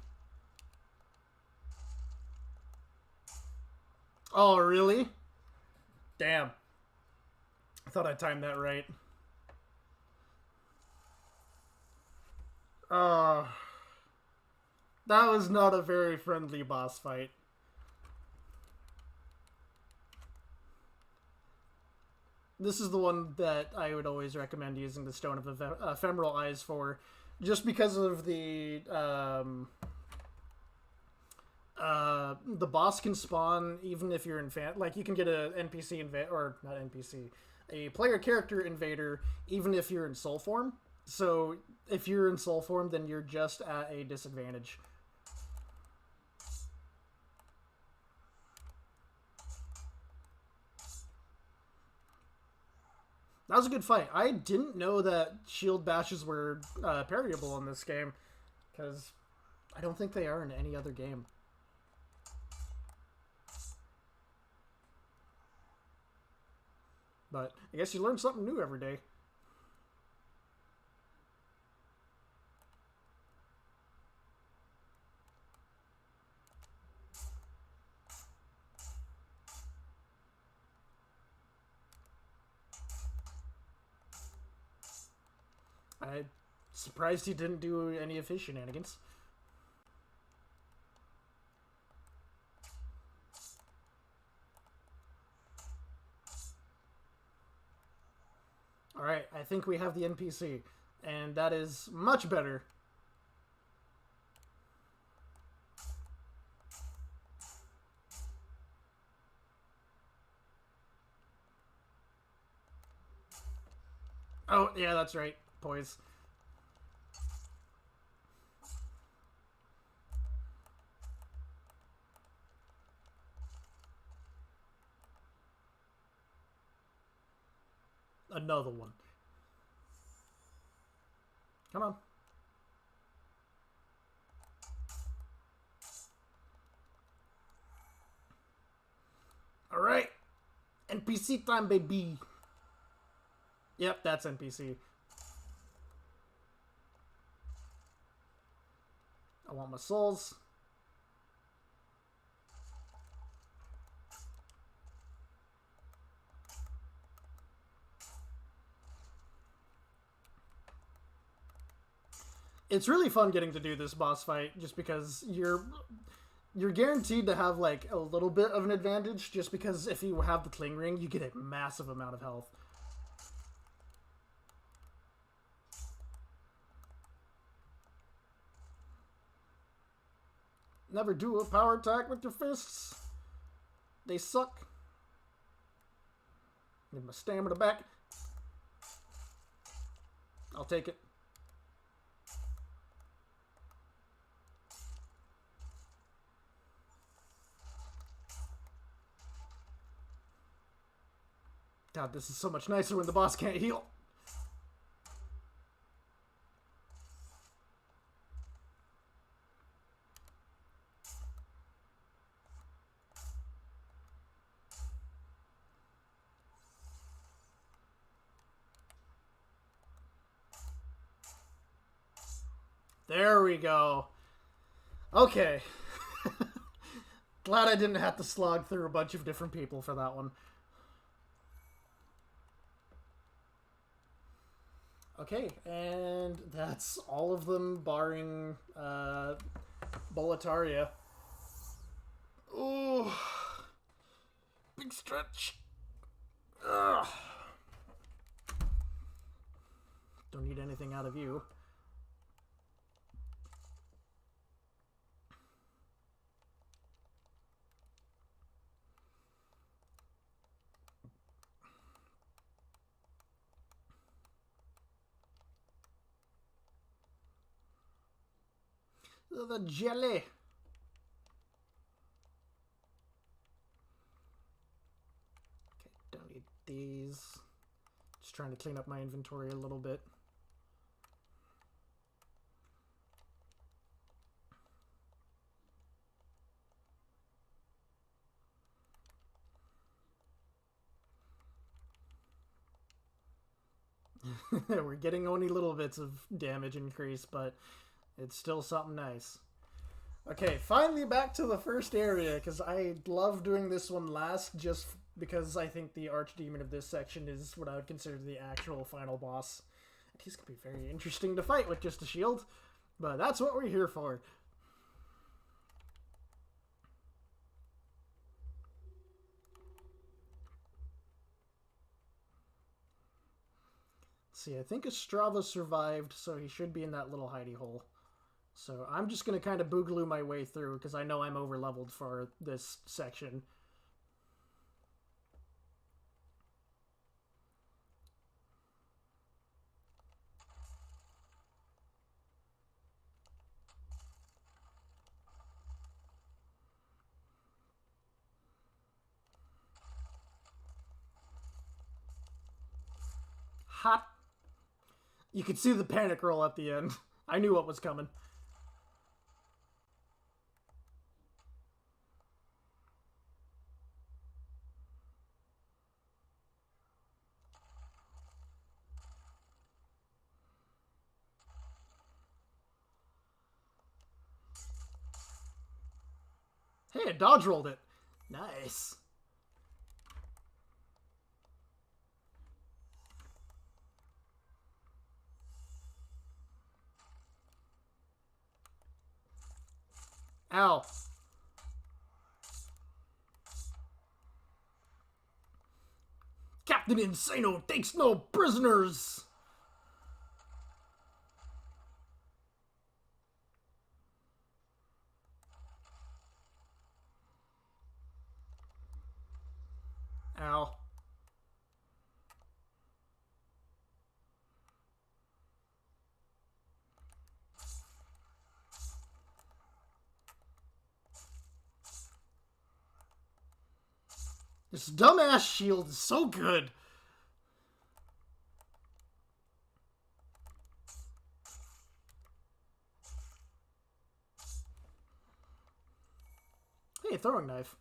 Oh, really? Damn. I thought I timed that right. Uh, that was not a very friendly boss fight. This is the one that I would always recommend using the Stone of Ephemeral Eyes for, just because of the boss can spawn even if you're in like you can get a NPC or not NPC, a player character invader even if you're in soul form. So if you're in soul form, then you're just at a disadvantage. That was a good fight. I didn't know that shield bashes were parryable in this game, because I don't think they are in any other game. But I guess you learn something new every day. I'm surprised he didn't do any of his shenanigans. Alright, I think we have the NPC, and that is much better. Oh, yeah, that's right. Poise. Another one. Come on. Alright. NPC time, baby. Yep, that's NPC. I want my souls. It's really fun getting to do this boss fight just because you're guaranteed to have like a little bit of an advantage, just because if you have the cling ring, you get a massive amount of health. Never do a power attack with your fists. They suck. Need my stamina back. I'll take it. God, this is so much nicer when the boss can't heal. There we go. Okay. Glad I didn't have to slog through a bunch of different people for that one. Okay, and that's all of them barring Boletaria. Ooh. Big stretch. Ugh. Don't need anything out of you. The jelly. Okay, don't need these. Just trying to clean up my inventory a little bit. We're getting only little bits of damage increase, but it's still something nice. Okay, finally back to the first area, because I love doing this one last just because I think the archdemon of this section is what I would consider the actual final boss. And he's going to be very interesting to fight with just a shield. But that's what we're here for. See, I think Estrava survived, so he should be in that little hidey hole. So I'm just going to kind of boogaloo my way through, because I know I'm over-leveled for this section. Hot. You could see the panic roll at the end. I knew what was coming. Hey, I dodge rolled it. Nice. Ow. Captain Insano takes no prisoners. Ow. This dumbass shield is so good. Hey, throwing knife.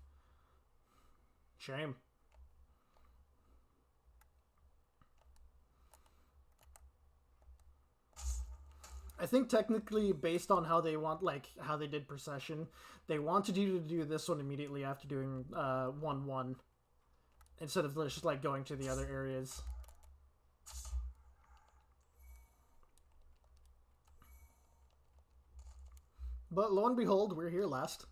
Shame. I think technically, based on how they want, like, how they did Procession, they wanted you to do this one immediately after doing 1-1. Instead of just, like, going to the other areas. But lo and behold, we're here last.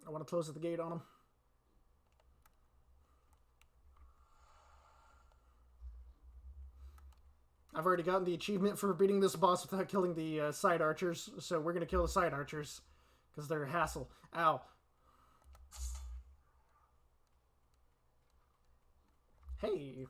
I want to close the gate on him. I've already gotten the achievement for beating this boss without killing the side archers, so we're going to kill the side archers. Because they're a hassle. Ow. Hey.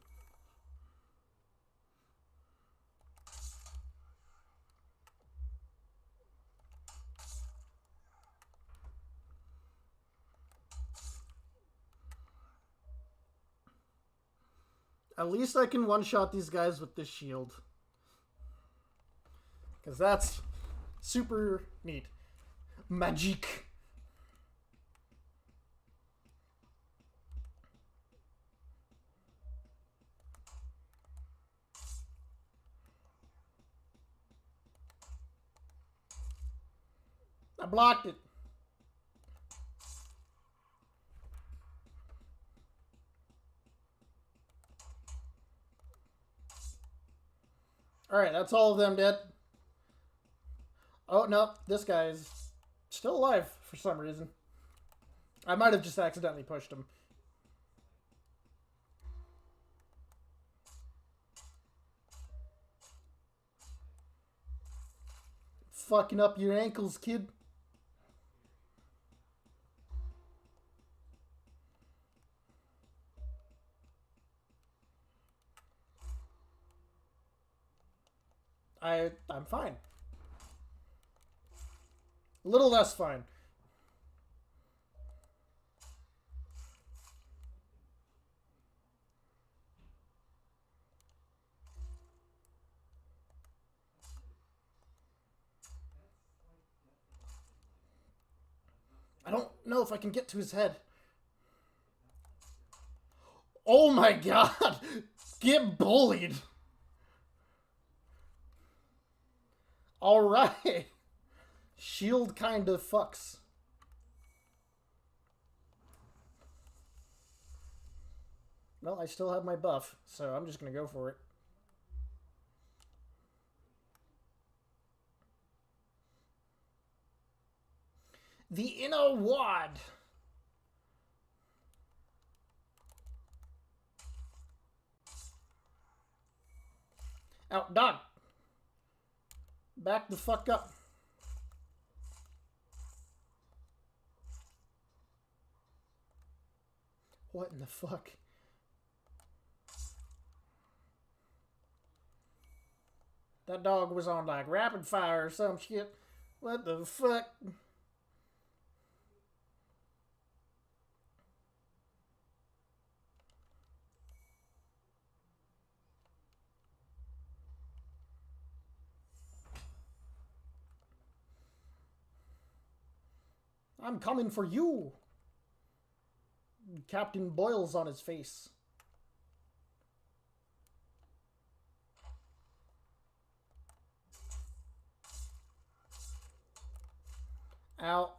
At least I can one-shot these guys with this shield. Because that's super neat. Magic. I blocked it. Alright, that's all of them dead. Oh, no. This guy's still alive for some reason. I might have just accidentally pushed him. Fucking up your ankles, kid. I'm fine. A little less fine. I don't know if I can get to his head. Oh my god! Get bullied! Alright. Shield kind of fucks. Well, I still have my buff, so I'm just gonna go for it. The inner ward. Out, dog. Back the fuck up. What in the fuck? That dog was on like rapid fire or some shit. What the fuck? I'm coming for you. Captain Boyle's on his face. Out.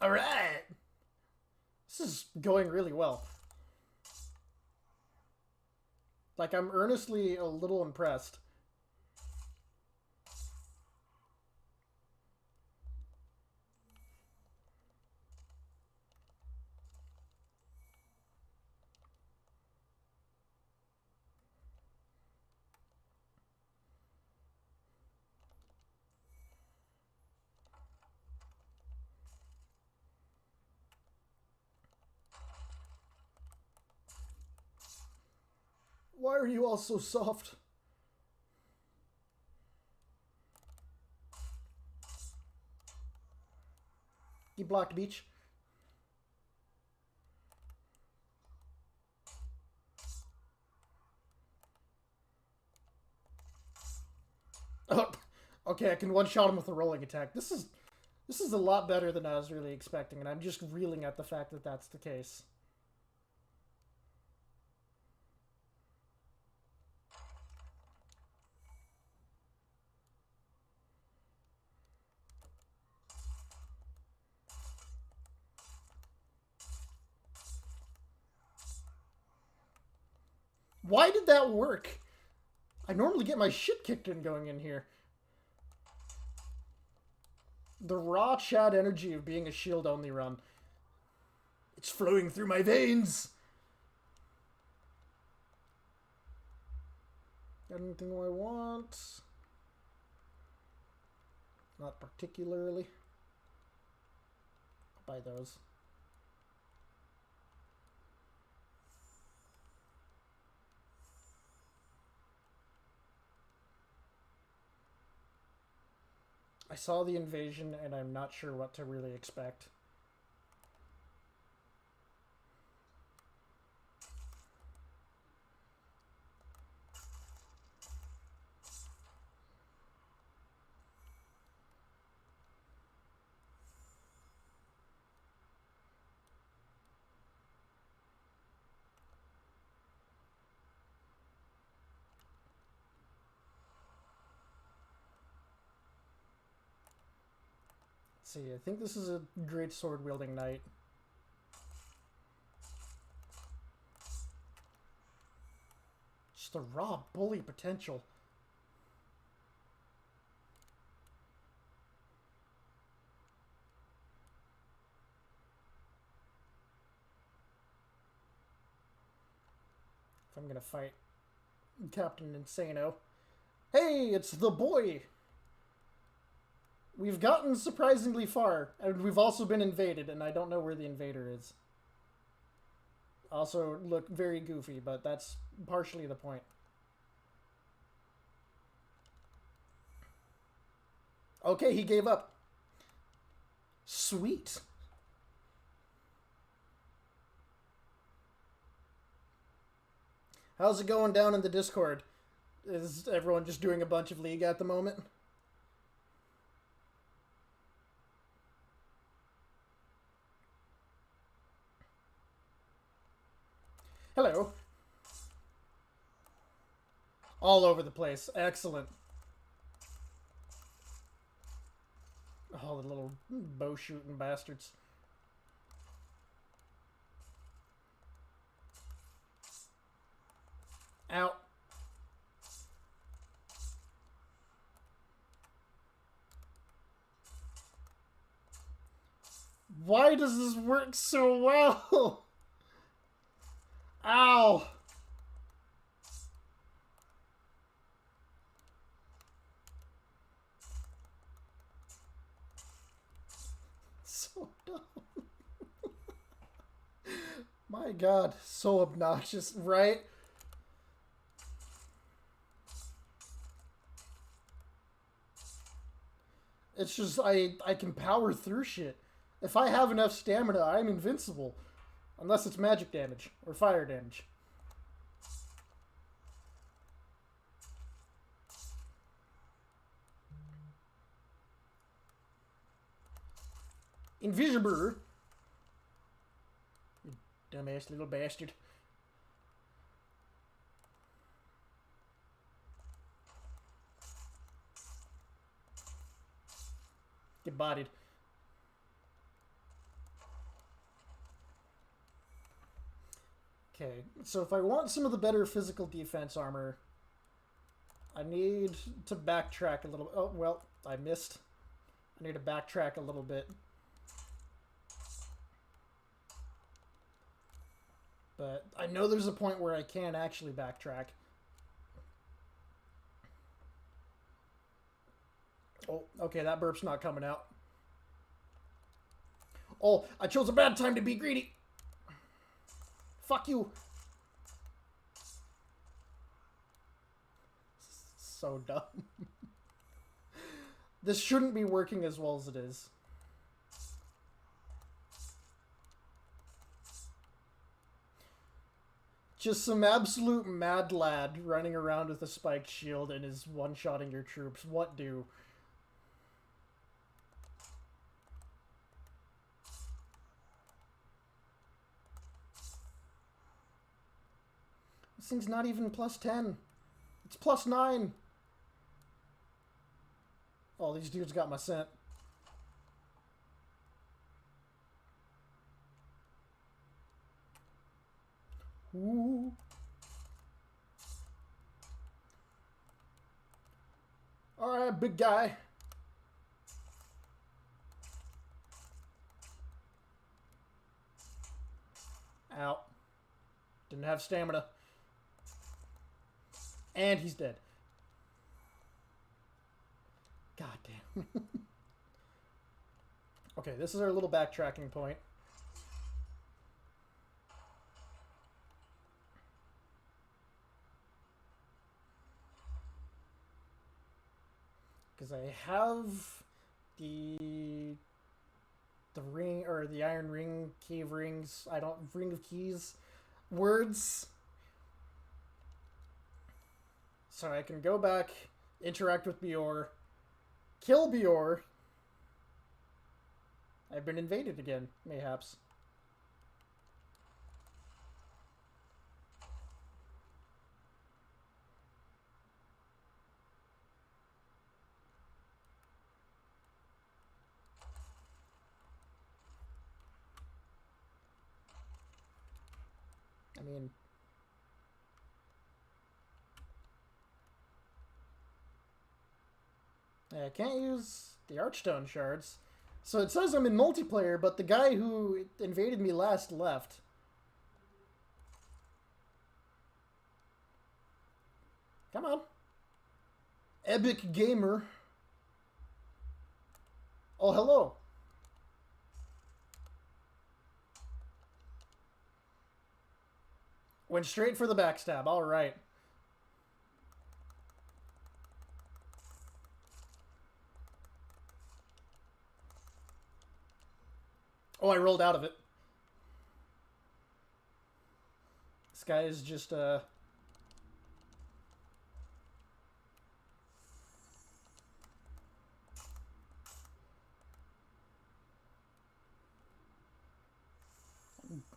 Alright. This is going really well. Like, I'm earnestly a little impressed. Why are you all so soft? He blocked beach. Oh, okay, I can one-shot him with a rolling attack. This is a lot better than I was really expecting, and I'm just reeling at the fact that that's the case. Why did that work? I normally get my shit kicked in going in here. The raw Chad energy of being a shield-only run. It's flowing through my veins! Got anything I want? Not particularly. I'll buy those. I saw the invasion, and I'm not sure what to really expect. Let's see, I think this is a great sword-wielding knight. Just the raw bully potential. If I'm gonna fight Captain Insano. Hey, it's the boy! We've gotten surprisingly far, and we've also been invaded, and I don't know where the invader is. Also look very goofy, but that's partially the point. Okay, he gave up. Sweet. How's it going down in the Discord? Is everyone just doing a bunch of League at the moment? Hello. All over the place. Excellent. Oh, the little bow shooting bastards. Out. Why does this work so well? Ow. So dumb. My god, so obnoxious, right? It's just I can power through shit. If I have enough stamina, I'm invincible. Unless it's magic damage or fire damage. Invisible. You dumbass little bastard. Get bodied. Okay, so if I want some of the better physical defense armor, I need to backtrack a little. Oh, well, I missed. I need to backtrack a little bit. But I know there's a point where I can actually backtrack. Oh, okay, that burp's not coming out. Oh, I chose a bad time to be greedy. Fuck you. So dumb. This shouldn't be working as well as it is. Just some absolute mad lad running around with a spiked shield and is one-shotting your troops. What do? This thing's not even plus 10. It's plus 9. Oh, these dudes got my scent. Ooh. Alright, big guy. Out. Didn't have stamina. And he's dead. God damn. Okay, this is our little backtracking point. Because I have the ring, or the iron ring, cave rings, I don't, ring of keys, words. So I can go back, interact with Bior, kill Bior. I've been invaded again, mayhaps. I mean, I can't use the Archstone shards. So it says I'm in multiplayer, but the guy who invaded me last left. Come on. Epic Gamer. Oh, hello. Went straight for the backstab. All right. Oh, I rolled out of it. This guy is just, I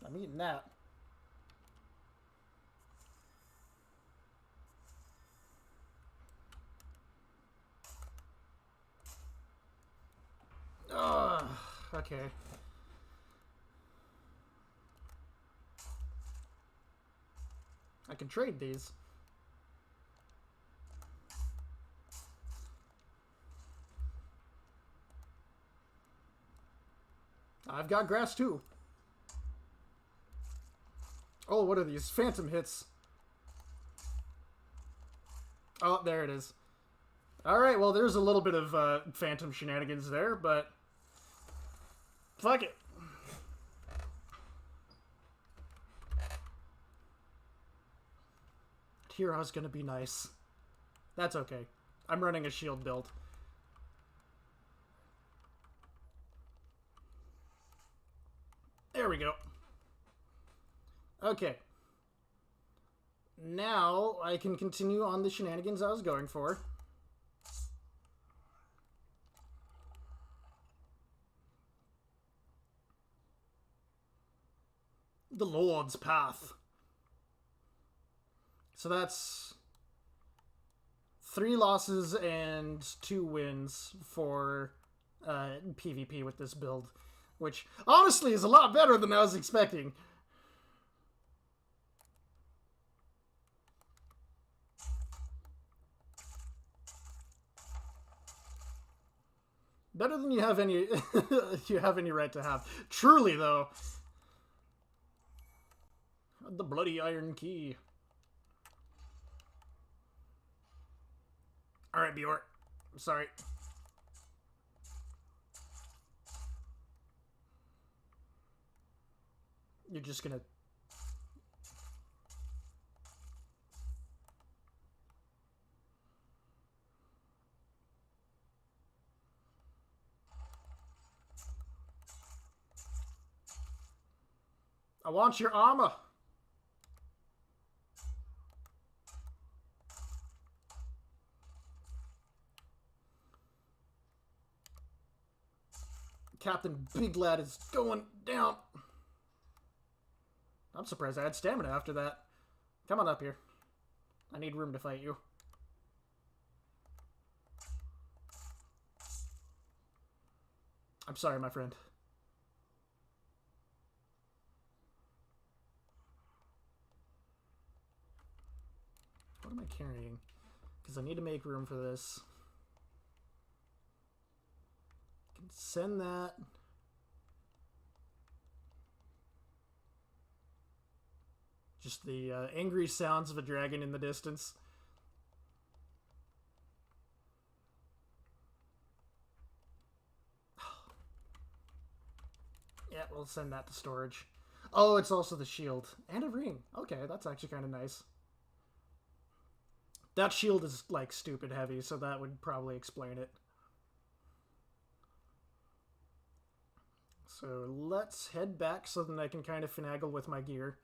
I'm eating that. Okay. I can trade these. I've got grass too. Oh, what are these? Phantom hits. Oh, there it is. Alright, well, there's a little bit of phantom shenanigans there, but fuck it. Hero's gonna be nice. That's okay. I'm running a shield build. There we go. Okay. Now I can continue on the shenanigans I was going for. The Lord's Path. So that's 3 losses and 2 wins for PvP with this build, which honestly is a lot better than I was expecting. Better than you have any you have any right to have. Truly, though. The bloody iron key. Alright, Bjork. I'm sorry. You're just gonna... I want your armor. Captain Big Lad is going down. I'm surprised I had stamina after that. Come on up here. I need room to fight you. I'm sorry, my friend. What am I carrying? Because I need to make room for this. I can send that. Just the angry sounds of a dragon in the distance. Yeah, we'll send that to storage. Oh, it's also the shield. And a ring. Okay, that's actually kind of nice. That shield is, like, stupid heavy, so that would probably explain it. So let's head back so that I can kind of finagle with my gear.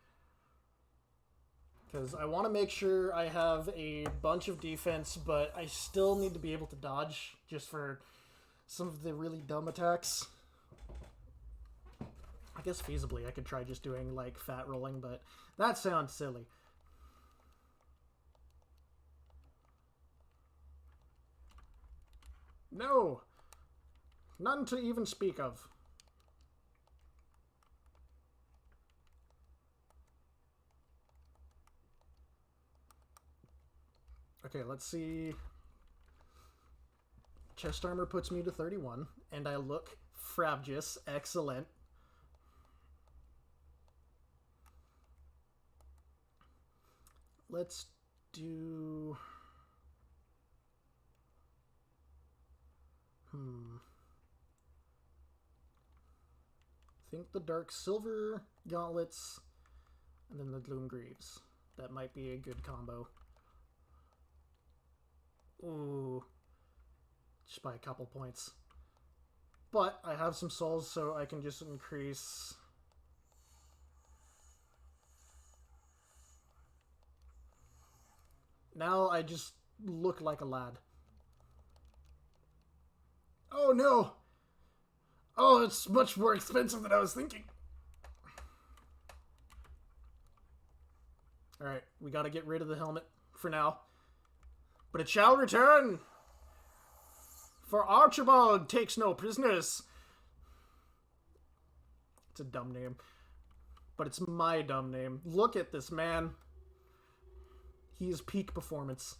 Because I want to make sure I have a bunch of defense, but I still need to be able to dodge just for some of the really dumb attacks. I guess feasibly I could try just doing, like, fat rolling, but that sounds silly. No! None to even speak of. Okay, let's see. Chest armor puts me to 31, and I look frabjous. Excellent. Let's do... I think the Dark Silver gauntlets, and then the Gloom Greaves. That might be a good combo. Ooh. Just by a couple points. But I have some souls, so I can just increase... Now I just look like a lad. Oh no! Oh, it's much more expensive than I was thinking. Alright, we gotta get rid of the helmet for now. But it shall return! For Archibald takes no prisoners. It's a dumb name. But it's my dumb name. Look at this man. He is peak performance.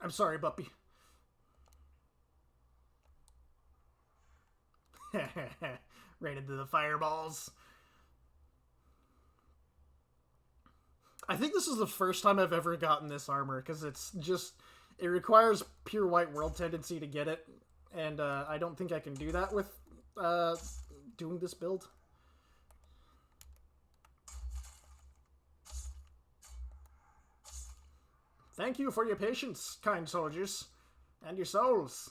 I'm sorry, Buppy. Right into the fireballs. I think this is the first time I've ever gotten this armor, because it's just... It requires pure white world tendency to get it, and I don't think I can do that with doing this build. Thank you for your patience, kind soldiers, and your souls.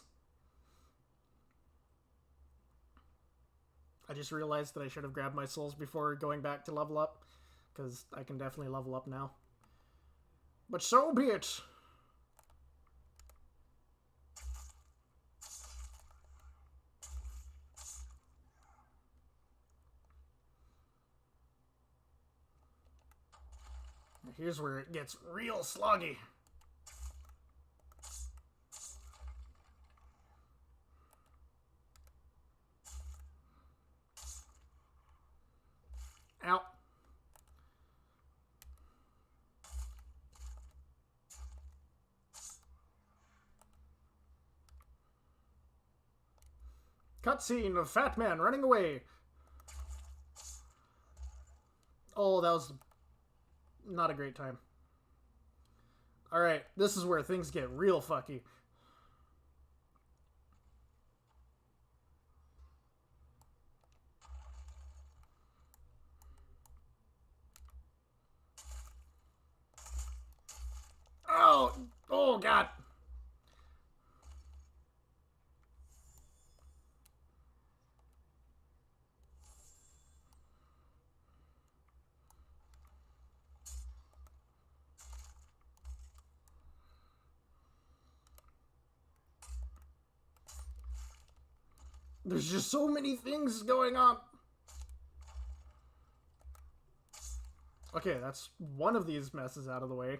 I just realized that I should have grabbed my souls before going back to level up, because I can definitely level up now. But so be it. Here's where it gets real sloggy. Ow. Cutscene of Fat Man running away. Oh, that was not a great time. Alright, this is where things get real fucky. Oh god. There's just so many things going on. Okay, that's one of these messes out of the way.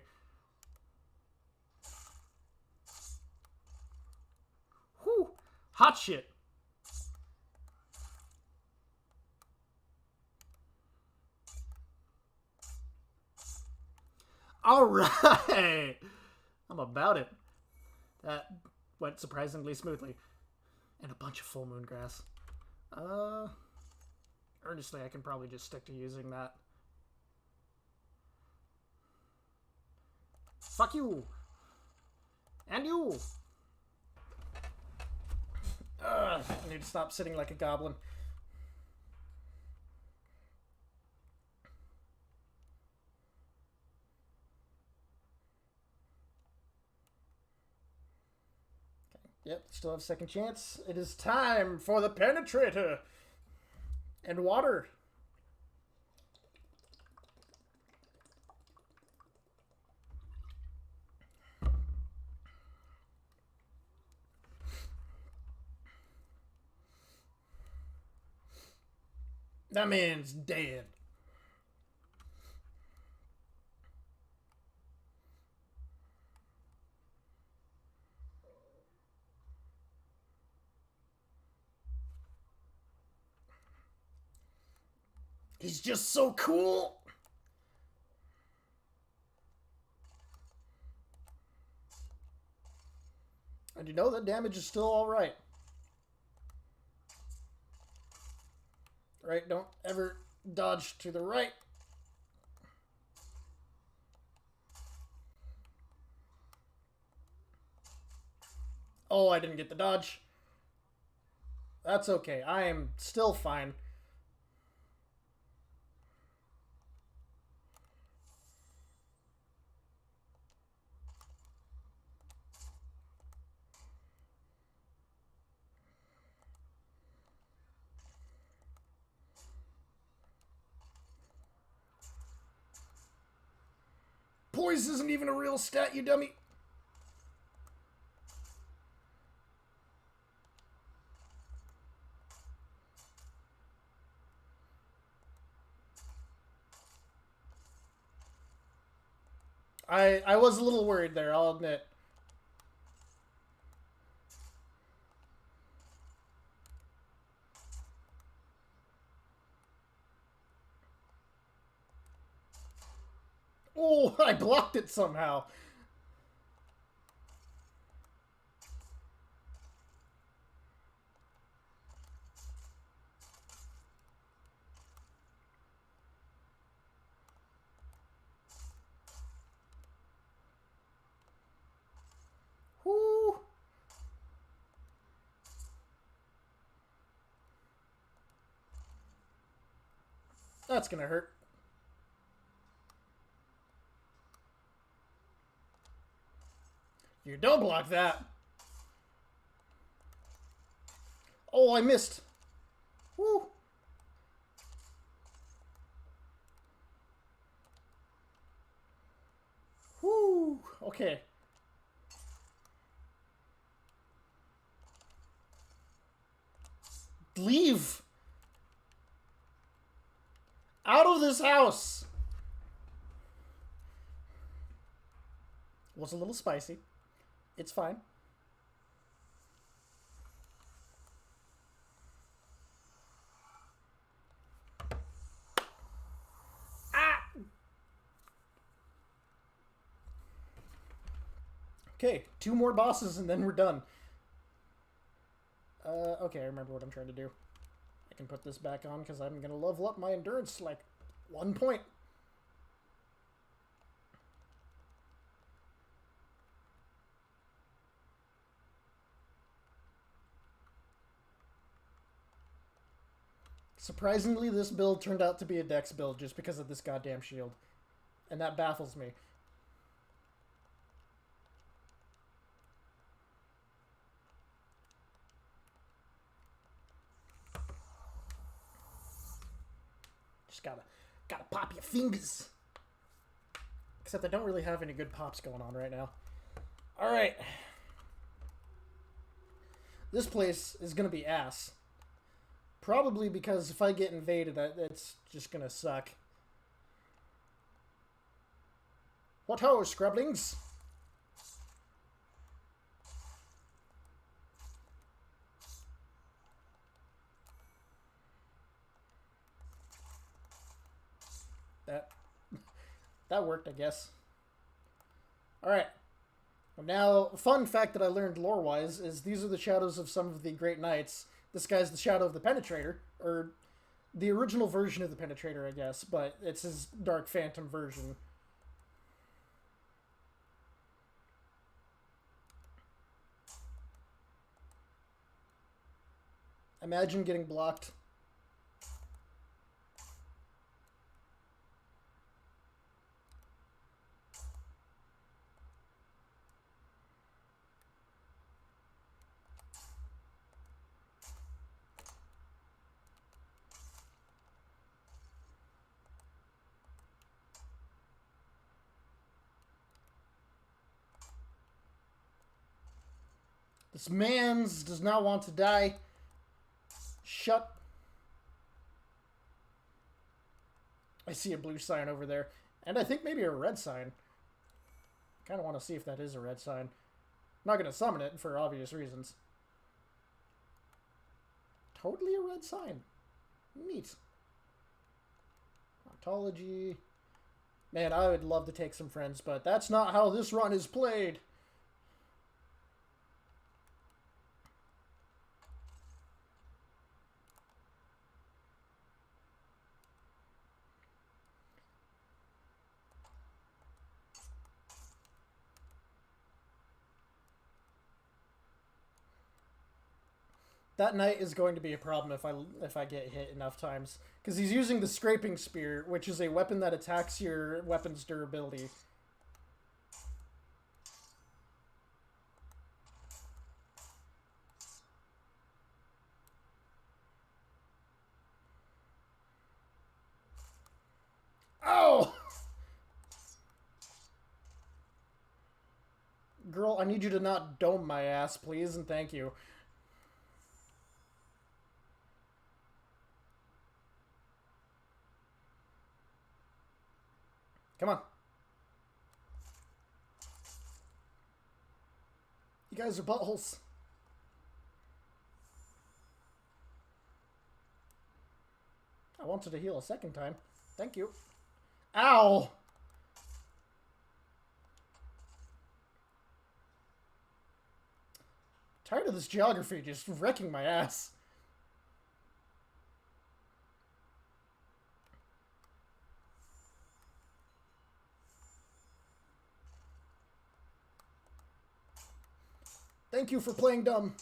Whew. Hot shit. Alright. I'm about it. That went surprisingly smoothly. And a bunch of full moon grass. Earnestly, I can probably just stick to using that. Fuck you! And you! I need to stop sitting like a goblin. Okay. Yep, still have second chance. It is time for the penetrator! And water. That man's dead. He's just so cool. And you know that damage is still alright. Right, don't ever dodge to the right. Oh, I didn't get the dodge. That's okay. I am still fine. Poise isn't even a real stat, you dummy. I was a little worried there, I'll admit. Oh, I blocked it somehow. Whoo! That's gonna hurt. You don't block that. Oh, I missed. Woo! Whoo! Okay. Leave! Out of this house! Was a little spicy. It's fine. Ah! Okay, 2 more bosses and then we're done. Okay, I remember what I'm trying to do. I can put this back on because I'm going to level up my endurance like 1 point. Surprisingly, this build turned out to be a dex build just because of this goddamn shield. And that baffles me. Just gotta pop your fingers. Except I don't really have any good pops going on right now. Alright. This place is gonna be ass. Probably because if I get invaded, it's just gonna suck. What ho, scrublings? That worked, I guess. Alright. Now, a fun fact that I learned lore-wise is these are the shadows of some of the great knights. This guy's the shadow of the Penetrator, or the original version of the Penetrator, I guess, but it's his Dark Phantom version. Imagine getting blocked. This man's does not want to die. Shut. I see a blue sign over there. And I think maybe a red sign. Kind of want to see if that is a red sign. I'm not going to summon it for obvious reasons. Totally a red sign. Neat. Ontology. Man, I would love to take some friends, but that's not how this run is played. That knight is going to be a problem if I get hit enough times. Because he's using the Scraping Spear, which is a weapon that attacks your weapon's durability. Oh! Girl, I need you to not dome my ass, please, and thank you. Come on. You guys are buttholes. I wanted to heal a second time. Thank you. Ow! Tired of this geography just wrecking my ass. Thank you for playing dumb.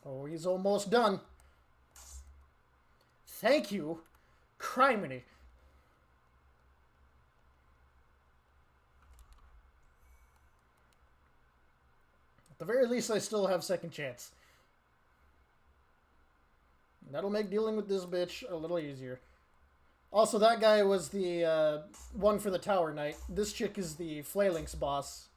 Oh, he's almost done. Thank you. Criminy. At the very least, I still have second chance. That'll make dealing with this bitch a little easier. Also, that guy was the one for the Tower Knight. This chick is the Phalanx boss.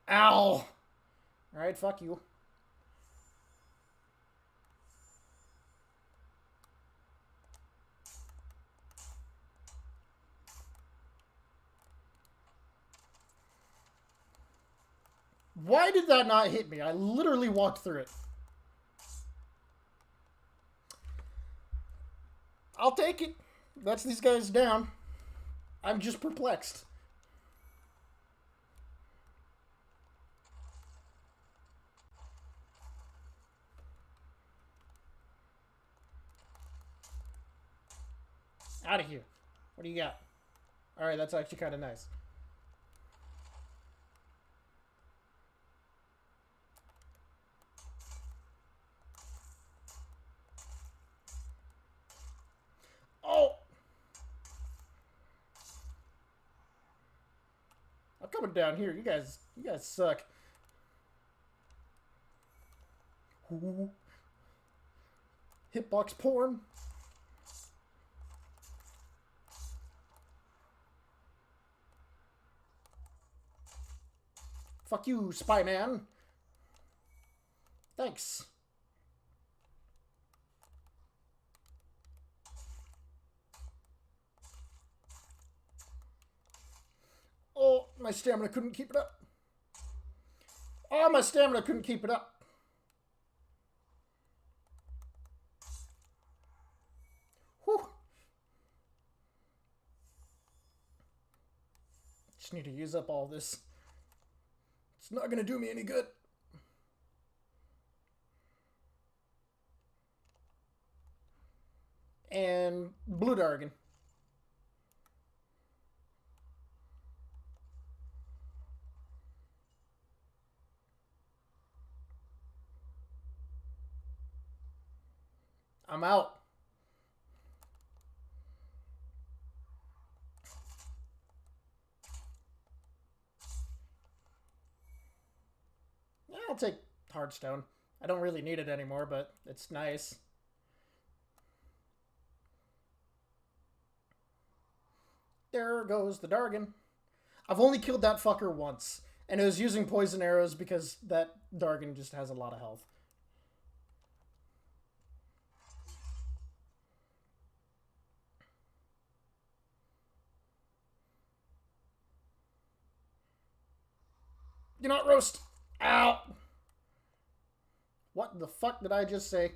Ow! Alright, fuck you. Why did that not hit me? I literally walked through it. I'll take it. That's these guys down. I'm just perplexed. Out of here. What do you got? Alright, that's actually kind of nice. Oh! I'm coming down here. You guys suck. Ooh. Hitbox porn. Fuck you, Spy Man. Thanks. Oh, my stamina couldn't keep it up. Oh, my stamina couldn't keep it up. Whew. Just need to use up all this. It's not gonna do me any good. And Blue Dargan. I'm out. Yeah, I'll take Hearthstone. I don't really need it anymore, but it's nice. There goes the Dargan. I've only killed that fucker once, and it was using poison arrows because that Dargan just has a lot of health. Do not roast! Ow! What the fuck did I just say?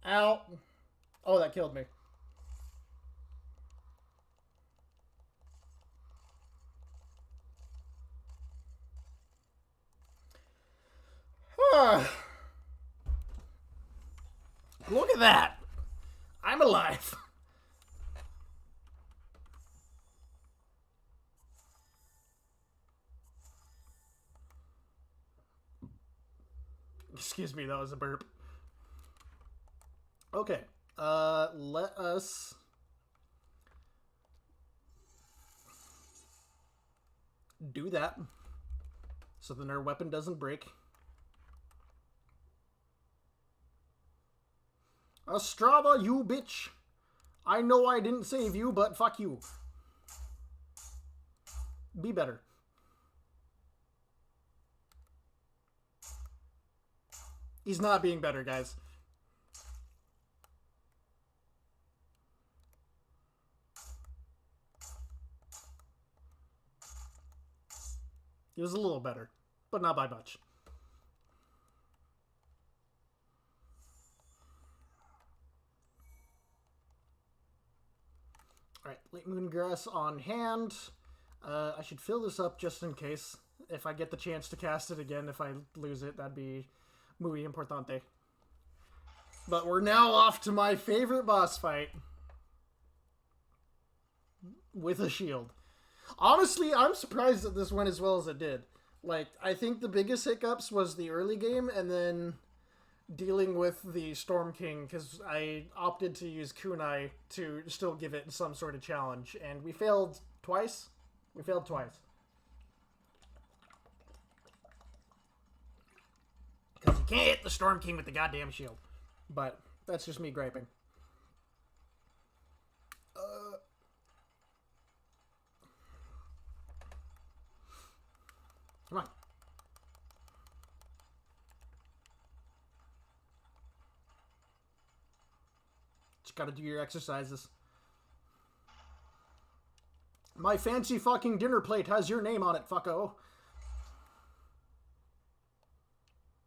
Ow! Oh, that killed me. Look at that! I'm alive! Excuse me, that was a burp. Okay, let us do that so then our weapon doesn't break. Estrada, you bitch. I know I didn't save you, but fuck you. Be better. He's not being better, guys. He was a little better, but not by much. Alright, Late Moongrass on hand. I should fill this up just in case. If I get the chance to cast it again, if I lose it, that'd be muy importante. But we're now off to my favorite boss fight. With a shield. Honestly, I'm surprised that this went as well as it did. Like, I think the biggest hiccups was the early game, and then dealing with the Storm King, because I opted to use Kunai to still give it some sort of challenge, and we failed twice. We failed twice. Because you can't hit the Storm King with the goddamn shield. But that's just me griping. Come on. Just gotta do your exercises. My fancy fucking dinner plate has your name on it, fucko.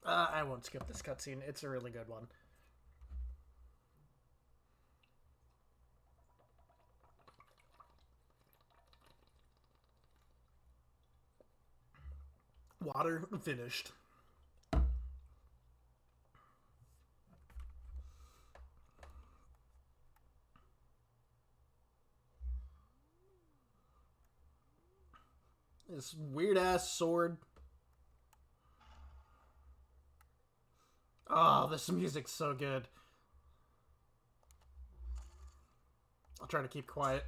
I won't skip this cutscene. It's a really good one. Water finished. This weird ass sword. Oh, this music's so good. I'll try to keep quiet.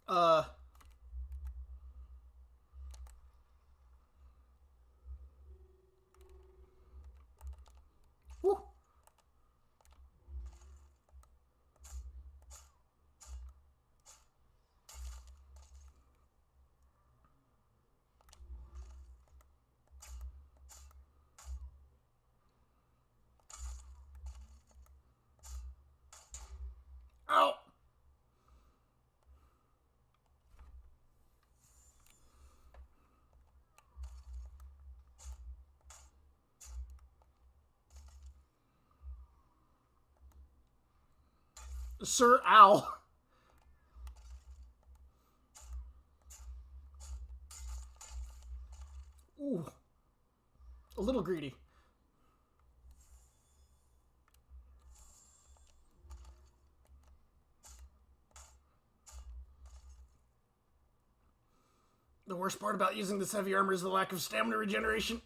Uh... Woo. Ow! Sir, ow! Ooh. A little greedy. The worst part about using this heavy armor is the lack of stamina regeneration.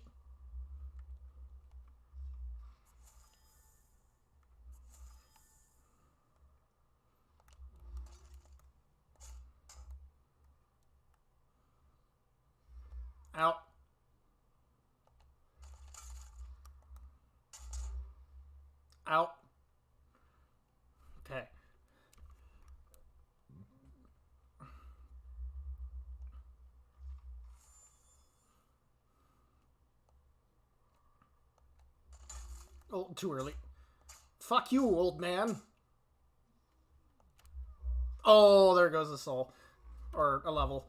Ow. Ow. Okay. Oh, too early. Fuck you, old man. Oh, there goes a soul. Or a level.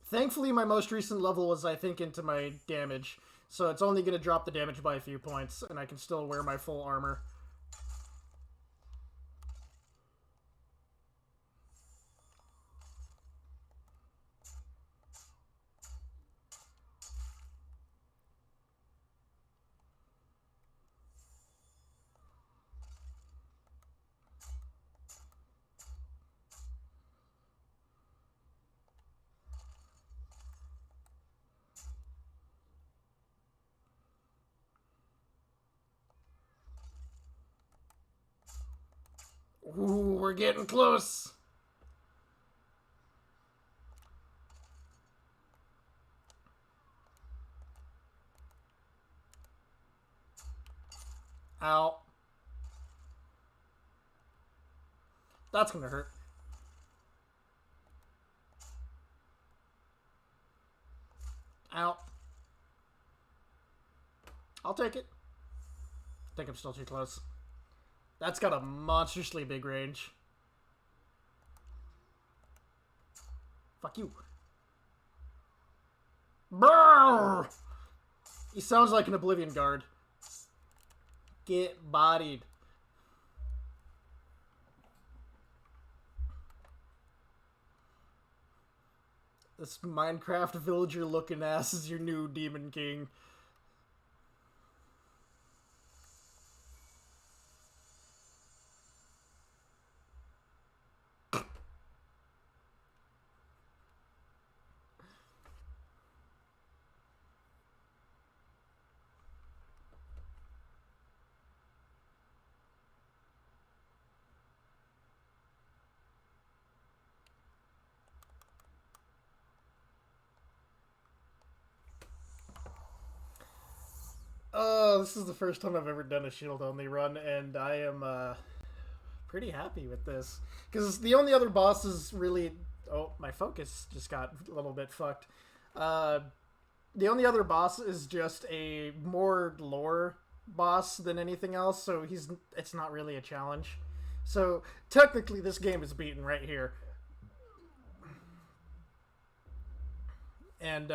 Thankfully, my most recent level was, I think, into my damage. So it's only going to drop the damage by a few points, and I can still wear my full armor. Ooh, we're getting close. Ow. That's gonna hurt. Ow. I'll take it. I think I'm still too close. That's got a monstrously big range. Fuck you. Brrr! He sounds like an Oblivion Guard. Get bodied. This Minecraft villager looking ass is your new Demon King. This is the first time I've ever done a shield only run, and I am pretty happy with this. Because the only other boss is really... Oh, my focus just got a little bit fucked. The only other boss is just a more lore boss than anything else, so it's not really a challenge. So, technically, this game is beaten right here. And,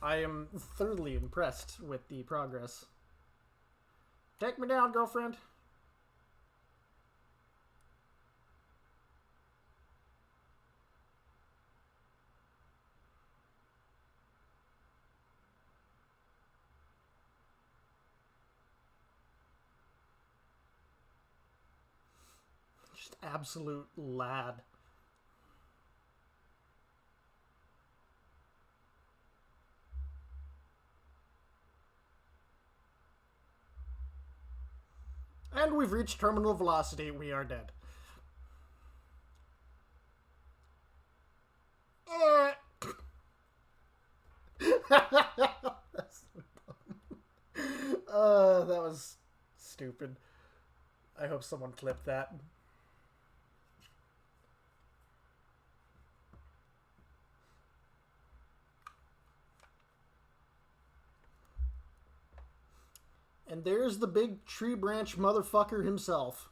I am thoroughly impressed with the progress. Take me down, girlfriend. Just absolute lad. And we've reached terminal velocity. We are dead. That was stupid. I hope someone clipped that. And there's the big tree branch motherfucker himself.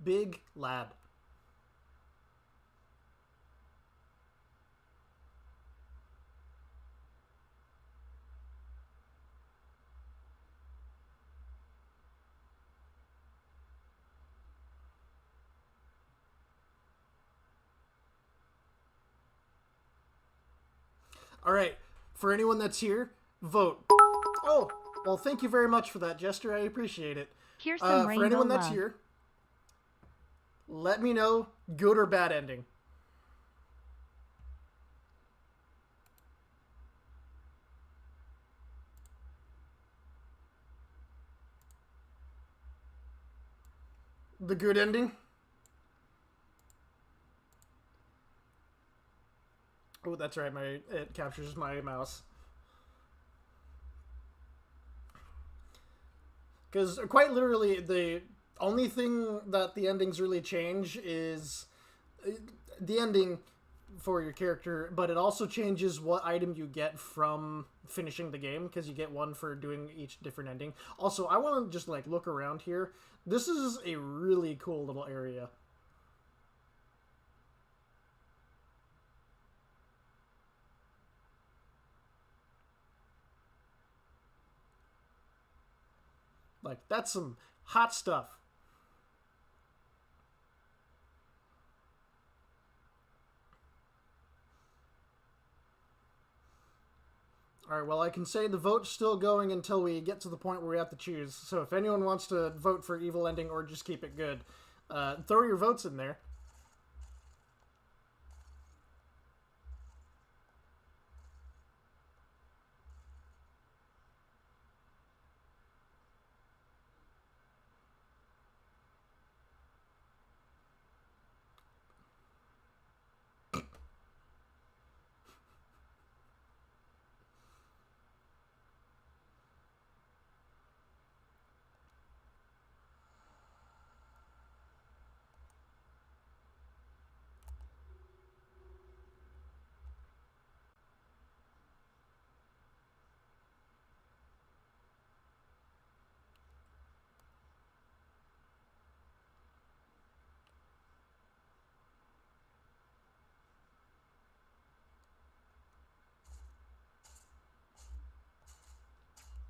Big lad. All right, for anyone that's here, vote. Oh, well, thank you very much for that, Jester. I appreciate it. Here's some for anyone that's love. here, let me know, good or bad ending. The good ending? Oh, that's right. It captures my mouse. Because quite literally, the only thing that the endings really change is the ending for your character, but it also changes what item you get from finishing the game, because you get one for doing each different ending. Also, I want to just like look around here. This is a really cool little area. Like, that's some hot stuff. Alright, well, I can say the vote's still going until we get to the point where we have to choose. So if anyone wants to vote for evil ending or just keep it good, throw your votes in there.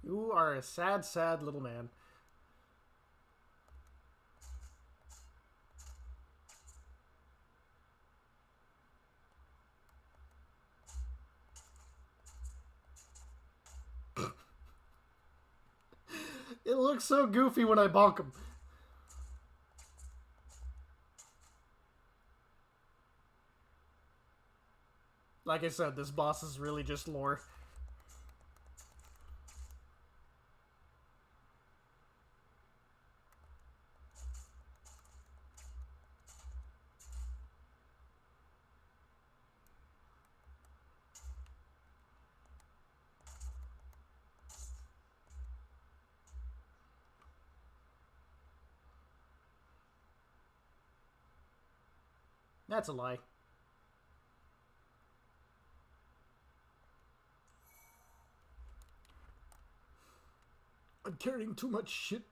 You are a sad, sad little man. It looks so goofy when I bonk him. Like I said, this boss is really just lore. That's a lie. I'm carrying too much shit.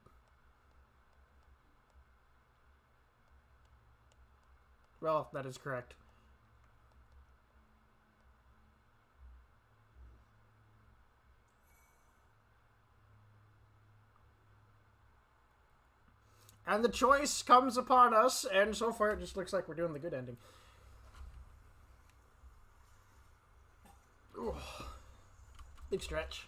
Well, that is correct. And the choice comes upon us, and so far it just looks like we're doing the good ending. Ooh. Big stretch.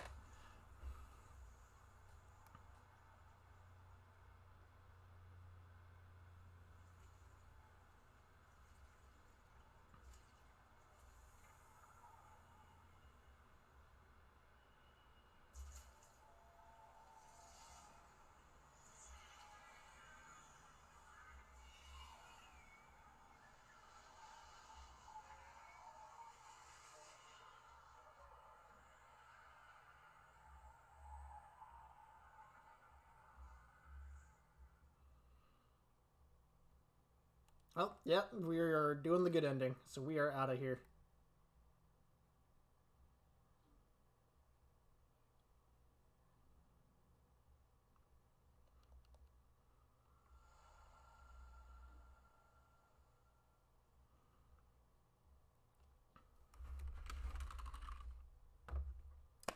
Oh, yeah, we are doing the good ending, so we are out of here.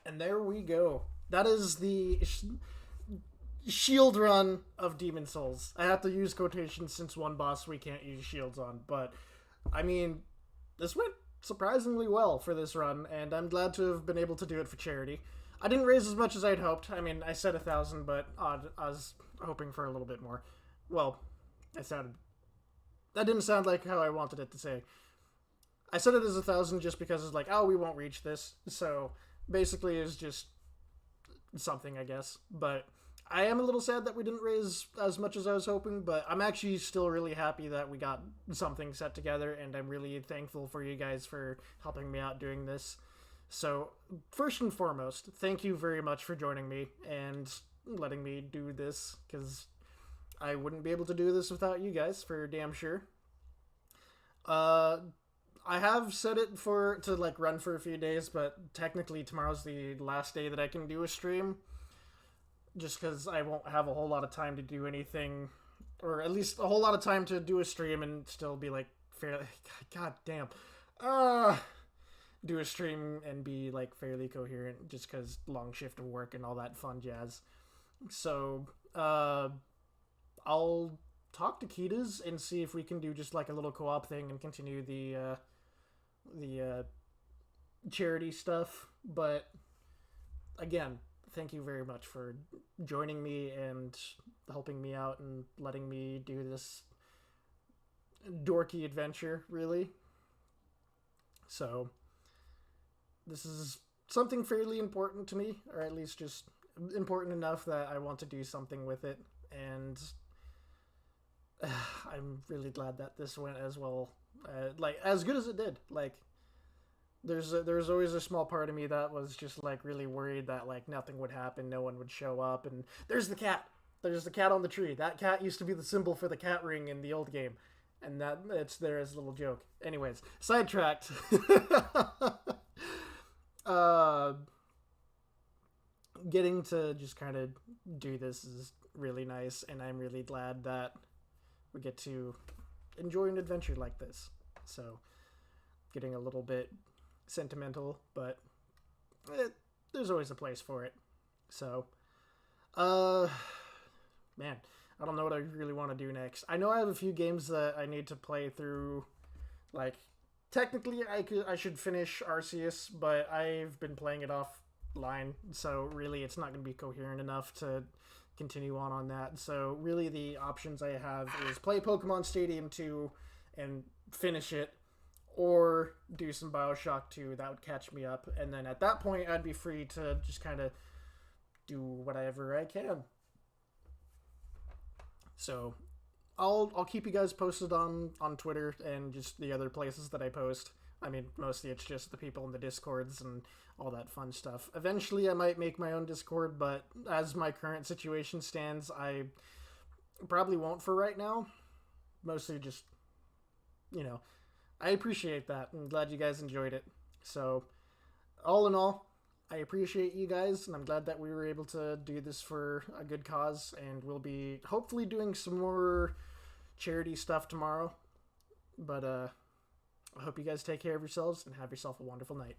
And there we go. That is the shield run of Demon Souls. I have to use quotations since one boss we can't use shields on, but I mean, this went surprisingly well for this run, and I'm glad to have been able to do it for charity. I didn't raise as much as I'd hoped. I mean, I said 1,000, but I was hoping for a little bit more. Well, I sounded. That didn't sound like how I wanted it to say. I said it as 1,000 just because it's like, oh, we won't reach this. So basically, it's just something, I guess. But I am a little sad that we didn't raise as much as I was hoping, but I'm actually still really happy that we got something set together, and I'm really thankful for you guys for helping me out doing this. So, first and foremost, thank you very much for joining me, and letting me do this, because I wouldn't be able to do this without you guys, for damn sure. Uh, I have set it to like run for a few days, but technically tomorrow's the last day that I can do a stream, just because I won't have a whole lot of time to do anything, or at least a whole lot of time to do a stream and still be like fairly. God damn. Do a stream and be like fairly coherent, just because long shift of work and all that fun jazz. So, I'll talk to Kitas and see if we can do just like a little co-op thing and continue the charity stuff. But again, thank you very much for joining me and helping me out and letting me do this dorky adventure, really. So, this is something fairly important to me, or at least just important enough that I want to do something with it. And I'm really glad that this went as well, like as good as it did. Like, there's always a small part of me that was just like really worried that like nothing would happen, no one would show up, and there's the cat. There's the cat on the tree. That cat used to be the symbol for the cat ring in the old game, and that it's there as a little joke. Anyways, sidetracked. Getting to just kind of do this is really nice, and I'm really glad that we get to enjoy an adventure like this. So, getting a little bit sentimental, but there's always a place for it. So, man, I don't know what I really want to do next. I know I have a few games that I need to play through. Like, technically, I should finish Arceus, but I've been playing it offline, so really it's not going to be coherent enough to continue on that. So really the options I have is play Pokemon Stadium 2 and finish it, or do some Bioshock 2. That would catch me up, and then at that point I'd be free to just kind of do whatever I can. So I'll keep you guys posted on Twitter and just the other places that I post. I mean, mostly it's just the people in the Discords and all that fun stuff. Eventually I might make my own Discord, but as my current situation stands, I probably won't for right now. Mostly just, I appreciate that. I'm glad you guys enjoyed it. So, all in all, I appreciate you guys, and I'm glad that we were able to do this for a good cause, and we'll be hopefully doing some more charity stuff tomorrow. But, I hope you guys take care of yourselves and have yourself a wonderful night.